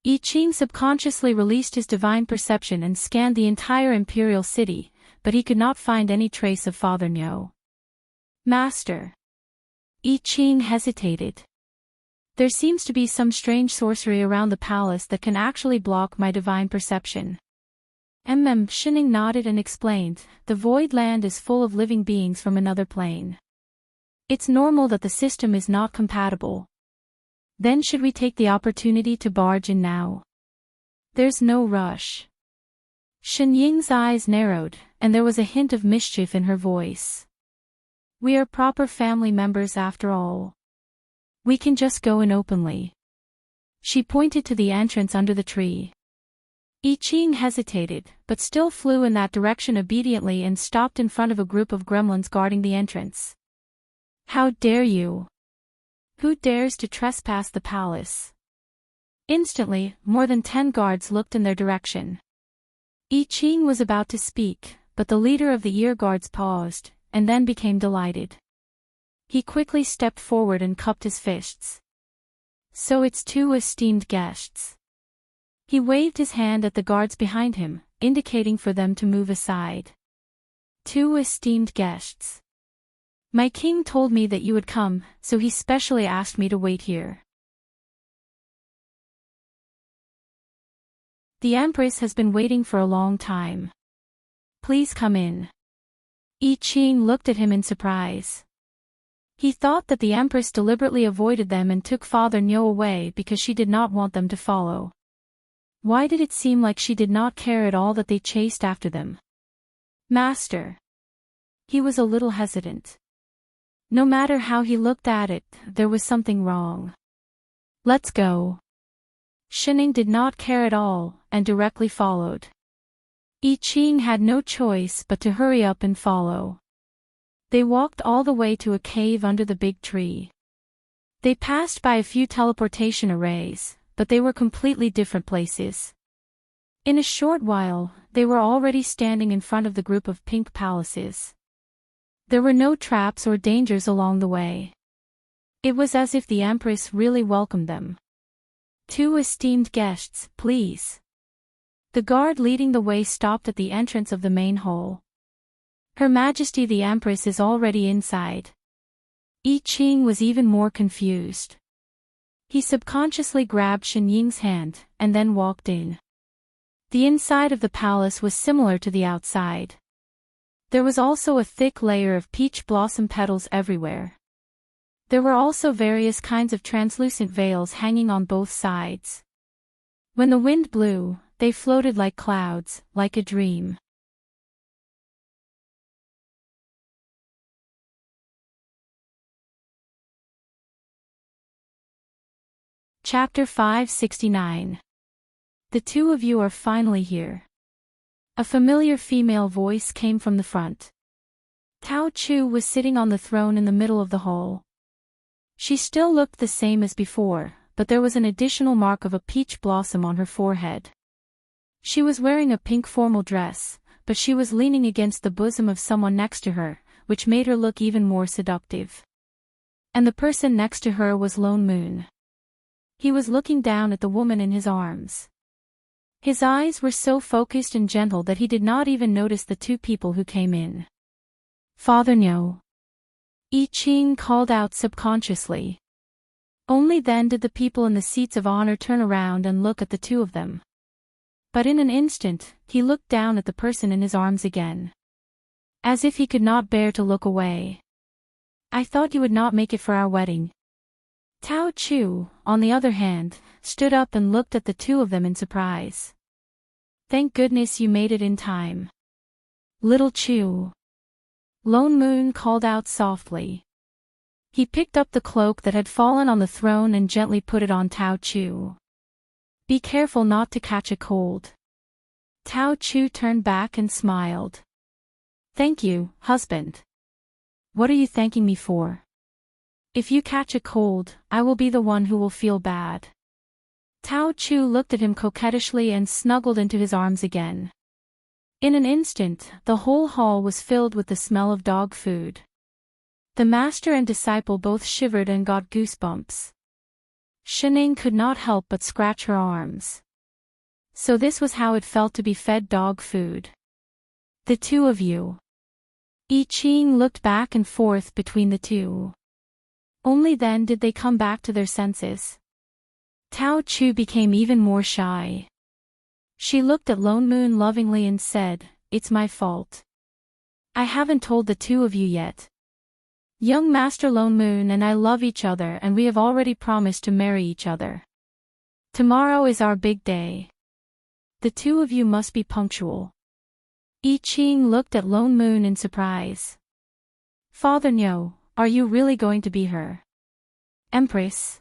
I Ching subconsciously released his divine perception and scanned the entire imperial city, but he could not find any trace of Father Nyo. Master. I Ching hesitated. There seems to be some strange sorcery around the palace that can actually block my divine perception. Shining nodded and explained, the void land is full of living beings from another plane. It's normal that the system is not compatible. Then should we take the opportunity to barge in now? There's no rush. Shen Ying's eyes narrowed, and there was a hint of mischief in her voice. We are proper family members after all. We can just go in openly. She pointed to the entrance under the tree. I Ching hesitated, but still flew in that direction obediently and stopped in front of a group of gremlins guarding the entrance. How dare you? Who dares to trespass the palace? Instantly, more than 10 guards looked in their direction. I Ching was about to speak, but the leader of the ear guards paused, and then became delighted. He quickly stepped forward and cupped his fists. So it's 2 esteemed guests. He waved his hand at the guards behind him, indicating for them to move aside. 2 esteemed guests. My king told me that you would come, so he specially asked me to wait here. The Empress has been waiting for a long time. Please come in. I Ching looked at him in surprise. He thought that the Empress deliberately avoided them and took Father Nyo away because she did not want them to follow. Why did it seem like she did not care at all that they chased after them? Master. He was a little hesitant. No matter how he looked at it, there was something wrong. Let's go. Shining did not care at all, and directly followed. I Ching had no choice but to hurry up and follow. They walked all the way to a cave under the big tree. They passed by a few teleportation arrays, but they were completely different places. In a short while, they were already standing in front of the group of pink palaces. There were no traps or dangers along the way. It was as if the Empress really welcomed them. 2 esteemed guests, please. The guard leading the way stopped at the entrance of the main hall. Her Majesty the Empress is already inside. I Ching was even more confused. He subconsciously grabbed Shen Ying's hand, and then walked in. The inside of the palace was similar to the outside. There was also a thick layer of peach blossom petals everywhere. There were also various kinds of translucent veils hanging on both sides. When the wind blew, they floated like clouds, like a dream. Chapter 569. The 2 of you are finally here. A familiar female voice came from the front. Tao Chu was sitting on the throne in the middle of the hall. She still looked the same as before, but there was an additional mark of a peach blossom on her forehead. She was wearing a pink formal dress, but she was leaning against the bosom of someone next to her, which made her look even more seductive. And the person next to her was Lone Moon. He was looking down at the woman in his arms. His eyes were so focused and gentle that he did not even notice the 2 people who came in. Father Nyo. I Ching called out subconsciously. Only then did the people in the seats of honor turn around and look at the 2 of them. But in an instant, he looked down at the person in his arms again. As if he could not bear to look away. I thought you would not make it for our wedding. Tao Chu, on the other hand, stood up and looked at the 2 of them in surprise. Thank goodness you made it in time. Little Chu. Lone Moon called out softly. He picked up the cloak that had fallen on the throne and gently put it on Tao Chu. Be careful not to catch a cold. Tao Chu turned back and smiled. Thank you, husband. What are you thanking me for? If you catch a cold, I will be the one who will feel bad. Tao Chu looked at him coquettishly and snuggled into his arms again. In an instant, the whole hall was filled with the smell of dog food. The master and disciple both shivered and got goosebumps. Shining could not help but scratch her arms. So this was how it felt to be fed dog food. The two of you. I Ching looked back and forth between the two. Only then did they come back to their senses. Tao Chu became even more shy. She looked at Lone Moon lovingly and said, "It's my fault. I haven't told the two of you yet. Young Master Lone Moon and I love each other and we have already promised to marry each other. Tomorrow is our big day. The two of you must be punctual." I Ching looked at Lone Moon in surprise. "Father Nyo, are you really going to be her Empress?"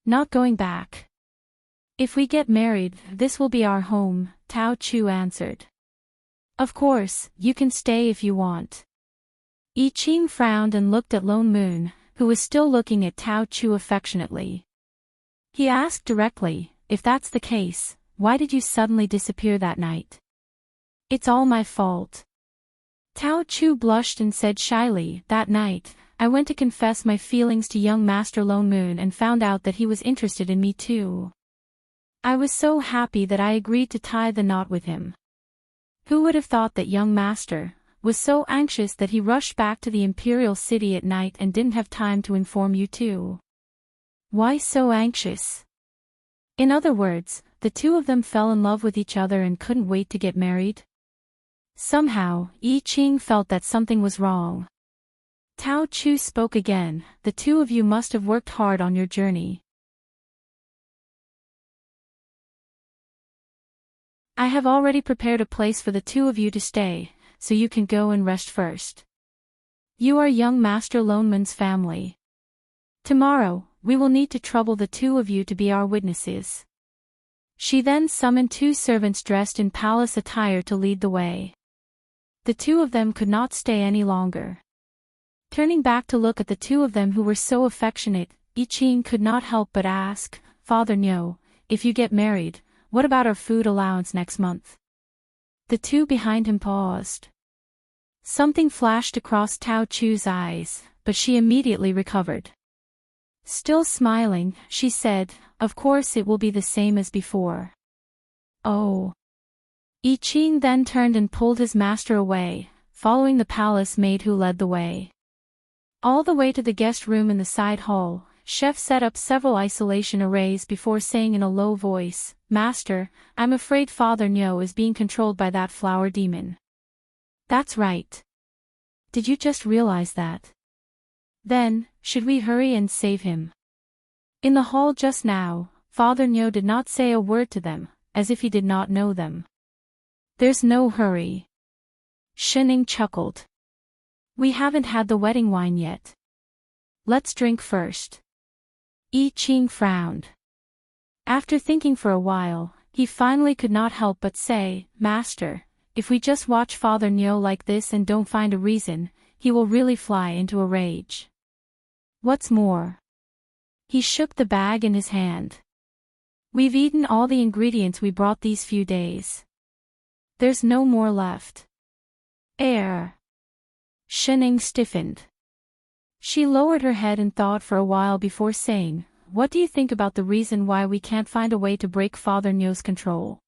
"Not going back. If we get married, this will be our home," Tao Chu answered. "Of course, you can stay if you want." I Ching frowned and looked at Lone Moon, who was still looking at Tao Chu affectionately. He asked directly, "If that's the case, why did you suddenly disappear that night?" "It's all my fault." Tao Chu blushed and said shyly, "That night, I went to confess my feelings to young Master Lone Moon and found out that he was interested in me too. I was so happy that I agreed to tie the knot with him. Who would have thought that young Master was so anxious that he rushed back to the Imperial City at night and didn't have time to inform you too?" "Why so anxious?" "In other words, the two of them fell in love with each other and couldn't wait to get married." Somehow, I Ching felt that something was wrong. Tao Chu spoke again, "The two of you must have worked hard on your journey. I have already prepared a place for the two of you to stay, so you can go and rest first. You are young Master Lone Moon's family. Tomorrow, we will need to trouble the two of you to be our witnesses." She then summoned two servants dressed in palace attire to lead the way. The two of them could not stay any longer. Turning back to look at the two of them who were so affectionate, I Ching could not help but ask, "Father Nyo, if you get married, what about our food allowance next month?" The two behind him paused. Something flashed across Tao Chu's eyes, but she immediately recovered. Still smiling, she said, "Of course it will be the same as before." "Oh." I Ching then turned and pulled his master away, following the palace maid who led the way. All the way to the guest room in the side hall, Chef set up several isolation arrays before saying in a low voice, "Master, I'm afraid Father Nyo is being controlled by that flower demon." "That's right. Did you just realize that? Then, should we hurry and save him?" In the hall just now, Father Nyo did not say a word to them, as if he did not know them. "There's no hurry." Shining chuckled. "We haven't had the wedding wine yet. Let's drink first." I Ching frowned. After thinking for a while, he finally could not help but say, "Master, if we just watch Father Nyo like this and don't find a reason, he will really fly into a rage. What's more?" He shook the bag in his hand. "We've eaten all the ingredients we brought these few days. There's no more left." "Air." Shining stiffened. She lowered her head and thought for a while before saying, "What do you think about the reason why we can't find a way to break Father Nyo's control?"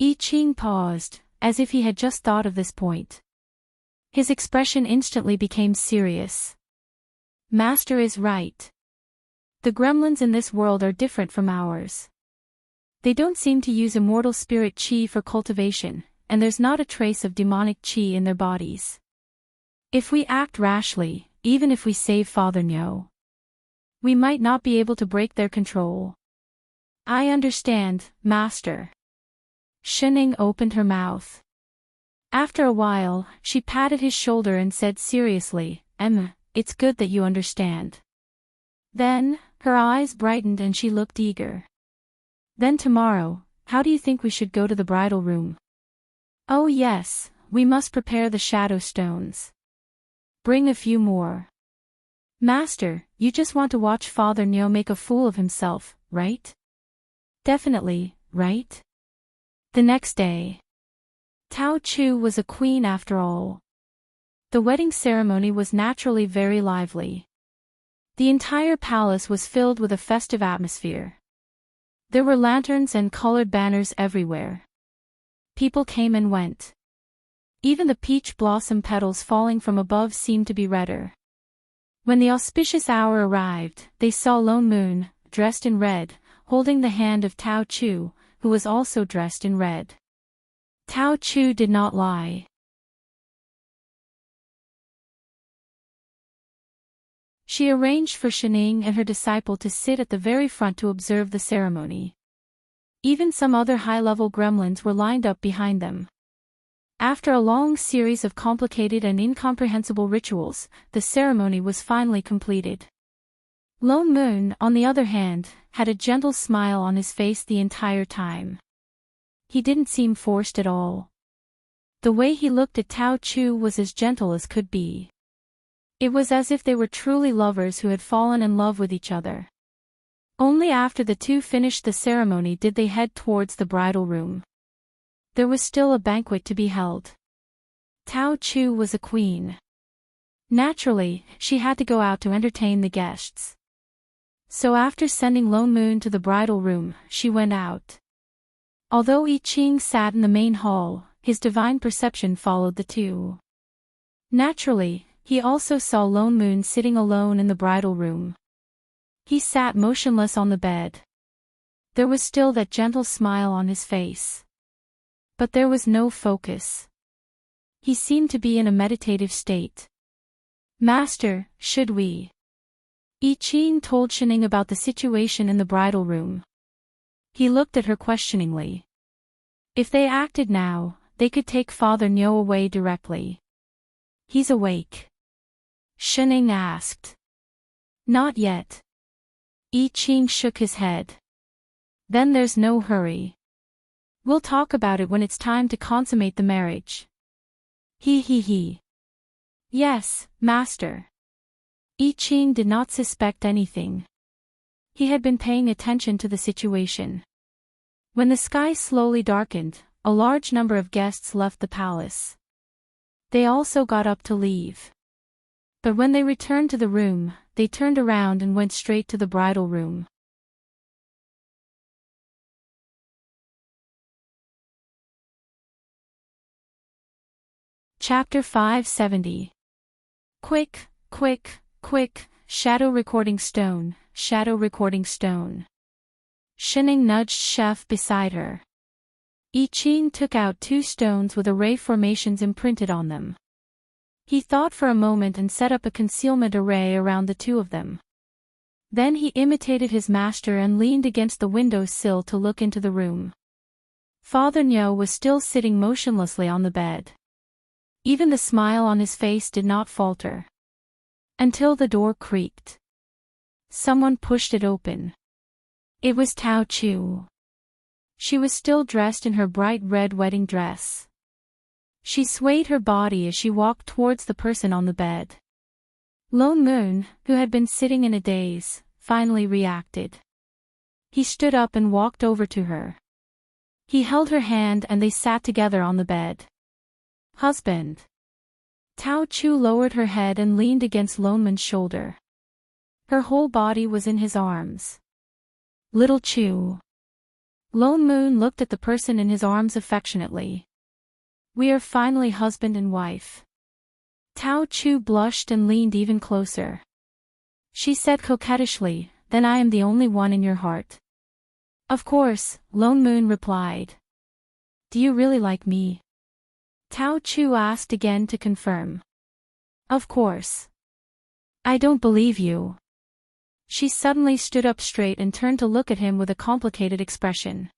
I Ching paused, as if he had just thought of this point. His expression instantly became serious. "Master is right. The gremlins in this world are different from ours. They don't seem to use immortal spirit chi for cultivation, and there's not a trace of demonic chi in their bodies. If we act rashly, even if we save Father Nyo, we might not be able to break their control." "I understand, Master." Shining opened her mouth. After a while, she patted his shoulder and said seriously, it's good that you understand. Then, her eyes brightened and she looked eager. Then tomorrow, how do you think we should go to the bridal room? Oh yes, we must prepare the shadow stones. Bring a few more. Master, you just want to watch Father Neo make a fool of himself, right? Definitely, right? The next day. Tao Chu was a queen after all. The wedding ceremony was naturally very lively. The entire palace was filled with a festive atmosphere. There were lanterns and colored banners everywhere. People came and went. Even the peach blossom petals falling from above seemed to be redder. When the auspicious hour arrived, they saw Lone Moon, dressed in red, holding the hand of Tao Chu, who was also dressed in red. Tao Chu did not lie. She arranged for Shining and her disciple to sit at the very front to observe the ceremony. Even some other high-level gremlins were lined up behind them. After a long series of complicated and incomprehensible rituals, the ceremony was finally completed. Lone Moon, on the other hand, had a gentle smile on his face the entire time. He didn't seem forced at all. The way he looked at Tao Chu was as gentle as could be. It was as if they were truly lovers who had fallen in love with each other. Only after the two finished the ceremony did they head towards the bridal room. There was still a banquet to be held. Tao Chu was a queen. Naturally, she had to go out to entertain the guests. So after sending Lone Moon to the bridal room, she went out. Although I Ching sat in the main hall, his divine perception followed the two. Naturally, he also saw Lone Moon sitting alone in the bridal room. He sat motionless on the bed. There was still that gentle smile on his face. But there was no focus. He seemed to be in a meditative state. Master, should we? I Ching told Shining about the situation in the bridal room. He looked at her questioningly. If they acted now, they could take Father Neo away directly. He's awake. Shining asked. Not yet. I Ching shook his head. Then there's no hurry. We'll talk about it when it's time to consummate the marriage. He. Yes, Master. I Ching did not suspect anything. He had been paying attention to the situation. When the sky slowly darkened, a large number of guests left the palace. They also got up to leave. But when they returned to the room, they turned around and went straight to the bridal room. Chapter 570. Quick, shadow recording stone, shadow recording stone. Shining nudged Chef beside her. I Ching took out 2 stones with array formations imprinted on them. He thought for a moment and set up a concealment array around the 2 of them. Then he imitated his master and leaned against the window sill to look into the room. Father Neo was still sitting motionlessly on the bed. Even the smile on his face did not falter. Until the door creaked. Someone pushed it open. It was Tao Chu. She was still dressed in her bright red wedding dress. She swayed her body as she walked towards the person on the bed. Lone Moon, who had been sitting in a daze, finally reacted. He stood up and walked over to her. He held her hand and they sat together on the bed. Husband. Tao Chu lowered her head and leaned against Lone Moon's shoulder. Her whole body was in his arms. Little Chu. Lone Moon looked at the person in his arms affectionately. We are finally husband and wife. Tao Chu blushed and leaned even closer. She said coquettishly, then I am the only one in your heart. Of course, Lone Moon replied. Do you really like me? Tao Chu asked again to confirm. Of course. I don't believe you. She suddenly stood up straight and turned to look at him with a complicated expression.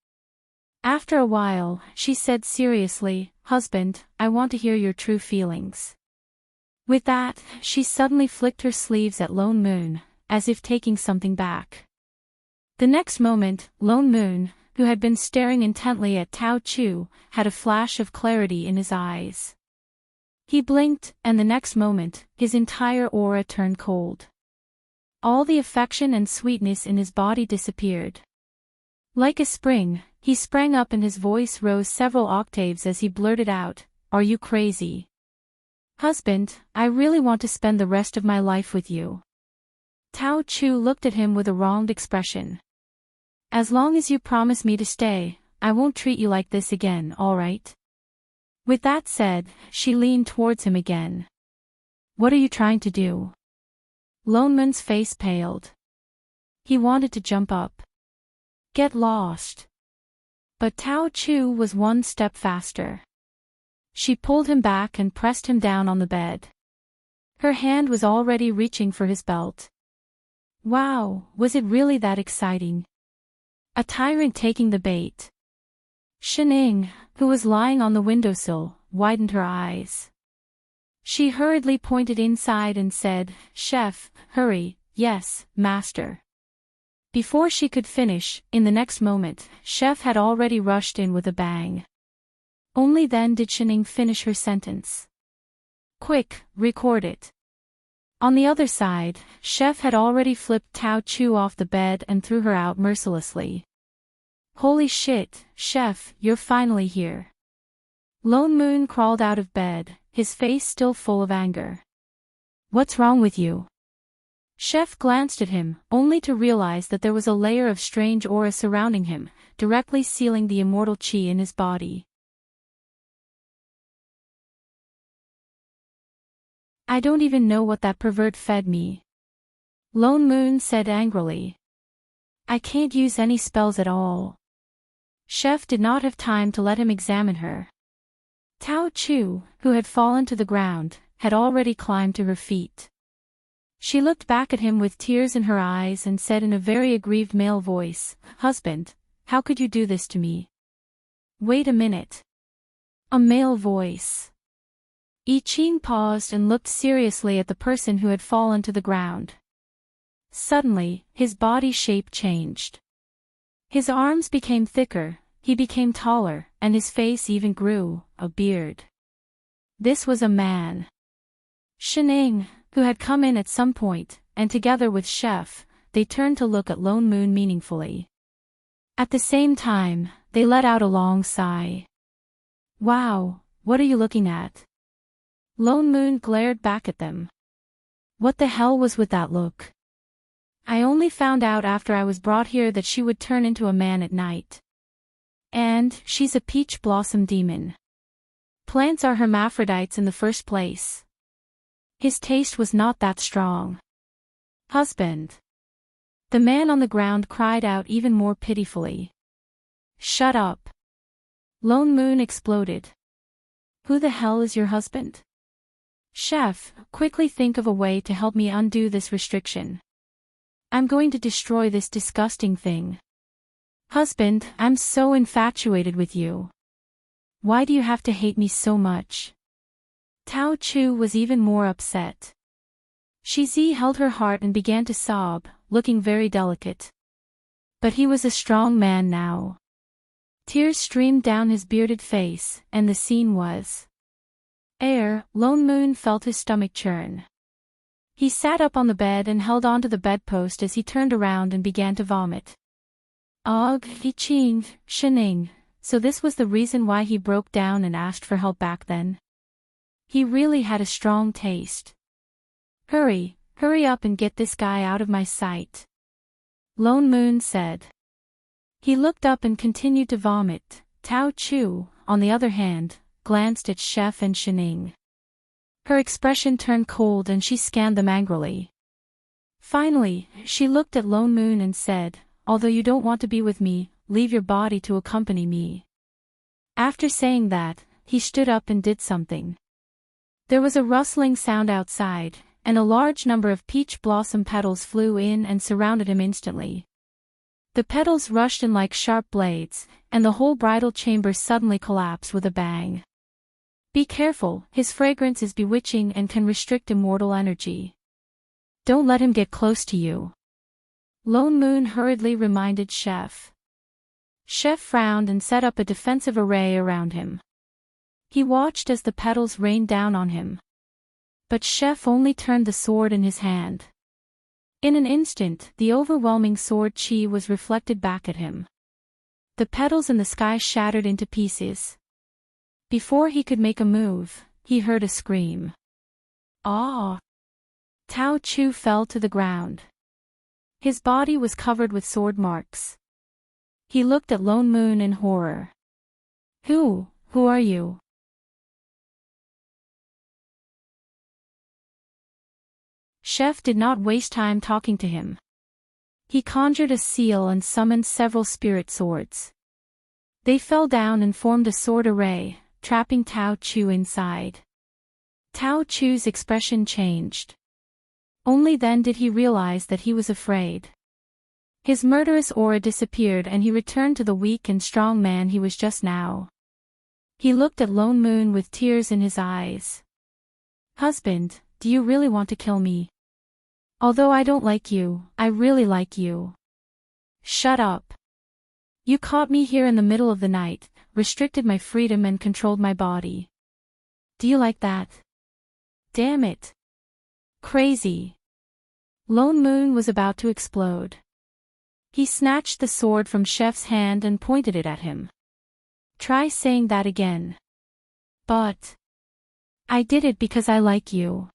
After a while, she said seriously, Husband, I want to hear your true feelings. With that, she suddenly flicked her sleeves at Lone Moon, as if taking something back. The next moment, Lone Moon, who had been staring intently at Tao Chu, had a flash of clarity in his eyes. He blinked, and the next moment, his entire aura turned cold. All the affection and sweetness in his body disappeared. Like a spring, he sprang up and his voice rose several octaves as he blurted out, "Are you crazy? Husband, I really want to spend the rest of my life with you." Tao Chu looked at him with a wronged expression. "As long as you promise me to stay, I won't treat you like this again, all right?" With that said, she leaned towards him again. "What are you trying to do?" Lone Moon's face paled. He wanted to jump up. Get lost. But Tao Chu was one step faster. She pulled him back and pressed him down on the bed. Her hand was already reaching for his belt. Wow, was it really that exciting? A tyrant taking the bait. Shining, who was lying on the windowsill, widened her eyes. She hurriedly pointed inside and said, "Chef, hurry." "Yes, master." Before she could finish, in the next moment, Chef had already rushed in with a bang. Only then did Shining finish her sentence. "Quick, record it." On the other side, Chef had already flipped Tao Chu off the bed and threw her out mercilessly. "Holy shit, Chef, you're finally here." Lone Moon crawled out of bed, his face still full of anger. "What's wrong with you?" Chef glanced at him, only to realize that there was a layer of strange aura surrounding him, directly sealing the immortal chi in his body. "I don't even know what that pervert fed me," Lone Moon said angrily. "I can't use any spells at all." Chef did not have time to let him examine her. Tao Chu, who had fallen to the ground, had already climbed to her feet. She looked back at him with tears in her eyes and said in a very aggrieved male voice, "Husband, how could you do this to me?" "Wait a minute." A male voice. I Ching paused and looked seriously at the person who had fallen to the ground. Suddenly, his body shape changed. His arms became thicker, he became taller, and his face even grew a beard. This was a man. Shining, who had come in at some point, and together with Chef, they turned to look at Lone Moon meaningfully. At the same time, they let out a long sigh. "Wow, what are you looking at?" Lone Moon glared back at them. "What the hell was with that look? I only found out after I was brought here that she would turn into a man at night. And she's a peach blossom demon. Plants are hermaphrodites in the first place. His taste was not that strong." "Husband." The man on the ground cried out even more pitifully. "Shut up." Lone Moon exploded. "Who the hell is your husband?" "Chef, quickly think of a way to help me undo this restriction. I'm going to destroy this disgusting thing." "Husband, I'm so infatuated with you. Why do you have to hate me so much?" Tao Chu was even more upset. Shizi held her heart and began to sob, looking very delicate. But he was a strong man now. Tears streamed down his bearded face, and the scene was Lone Moon felt his stomach churn. He sat up on the bed and held onto the bedpost as he turned around and began to vomit. I Ching, Shining, so this was the reason why he broke down and asked for help back then. He really had a strong taste. Hurry up and get this guy out of my sight," Lone Moon said. He looked up and continued to vomit. Tao Chu, on the other hand, glanced at Chef and Shining. Her expression turned cold and she scanned them angrily. Finally, she looked at Lone Moon and said, "Although you don't want to be with me, leave your body to accompany me." After saying that, he stood up and did something. There was a rustling sound outside, and a large number of peach blossom petals flew in and surrounded him instantly. The petals rushed in like sharp blades, and the whole bridal chamber suddenly collapsed with a bang. Be careful, his fragrance is bewitching and can restrict immortal energy. Don't let him get close to you. Lone Moon hurriedly reminded Chef. Chef frowned and set up a defensive array around him. He watched as the petals rained down on him. But Chef only turned the sword in his hand. In an instant, the overwhelming sword chi was reflected back at him. The petals in the sky shattered into pieces. Before he could make a move, he heard a scream. Ah! Tao Chu fell to the ground. His body was covered with sword marks. He looked at Lone Moon in horror. Who are you? Chef did not waste time talking to him. He conjured a seal and summoned several spirit swords. They fell down and formed a sword array, trapping Tao Chu inside. Tao Chu's expression changed. Only then did he realize that he was afraid. His murderous aura disappeared and he returned to the weak and strong man he was just now. He looked at Lone Moon with tears in his eyes. Husband, do you really want to kill me? Although I don't like you, I really like you. Shut up. You caught me here in the middle of the night, restricted my freedom and controlled my body. Do you like that? Damn it. Crazy. Lone Moon was about to explode. He snatched the sword from Chef's hand and pointed it at him. Try saying that again. But I did it because I like you.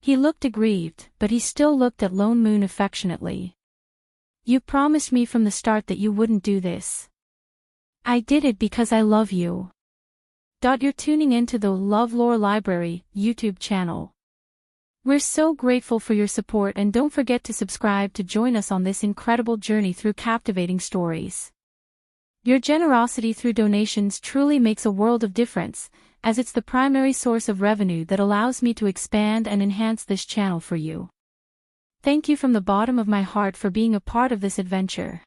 He looked aggrieved, but he still looked at Lone Moon affectionately. You promised me from the start that you wouldn't do this. I did it because I love you. You're tuning into the LoveLore Library YouTube channel. We're so grateful for your support and don't forget to subscribe to join us on this incredible journey through captivating stories. Your generosity through donations truly makes a world of difference, as it's the primary source of revenue that allows me to expand and enhance this channel for you. Thank you from the bottom of my heart for being a part of this adventure.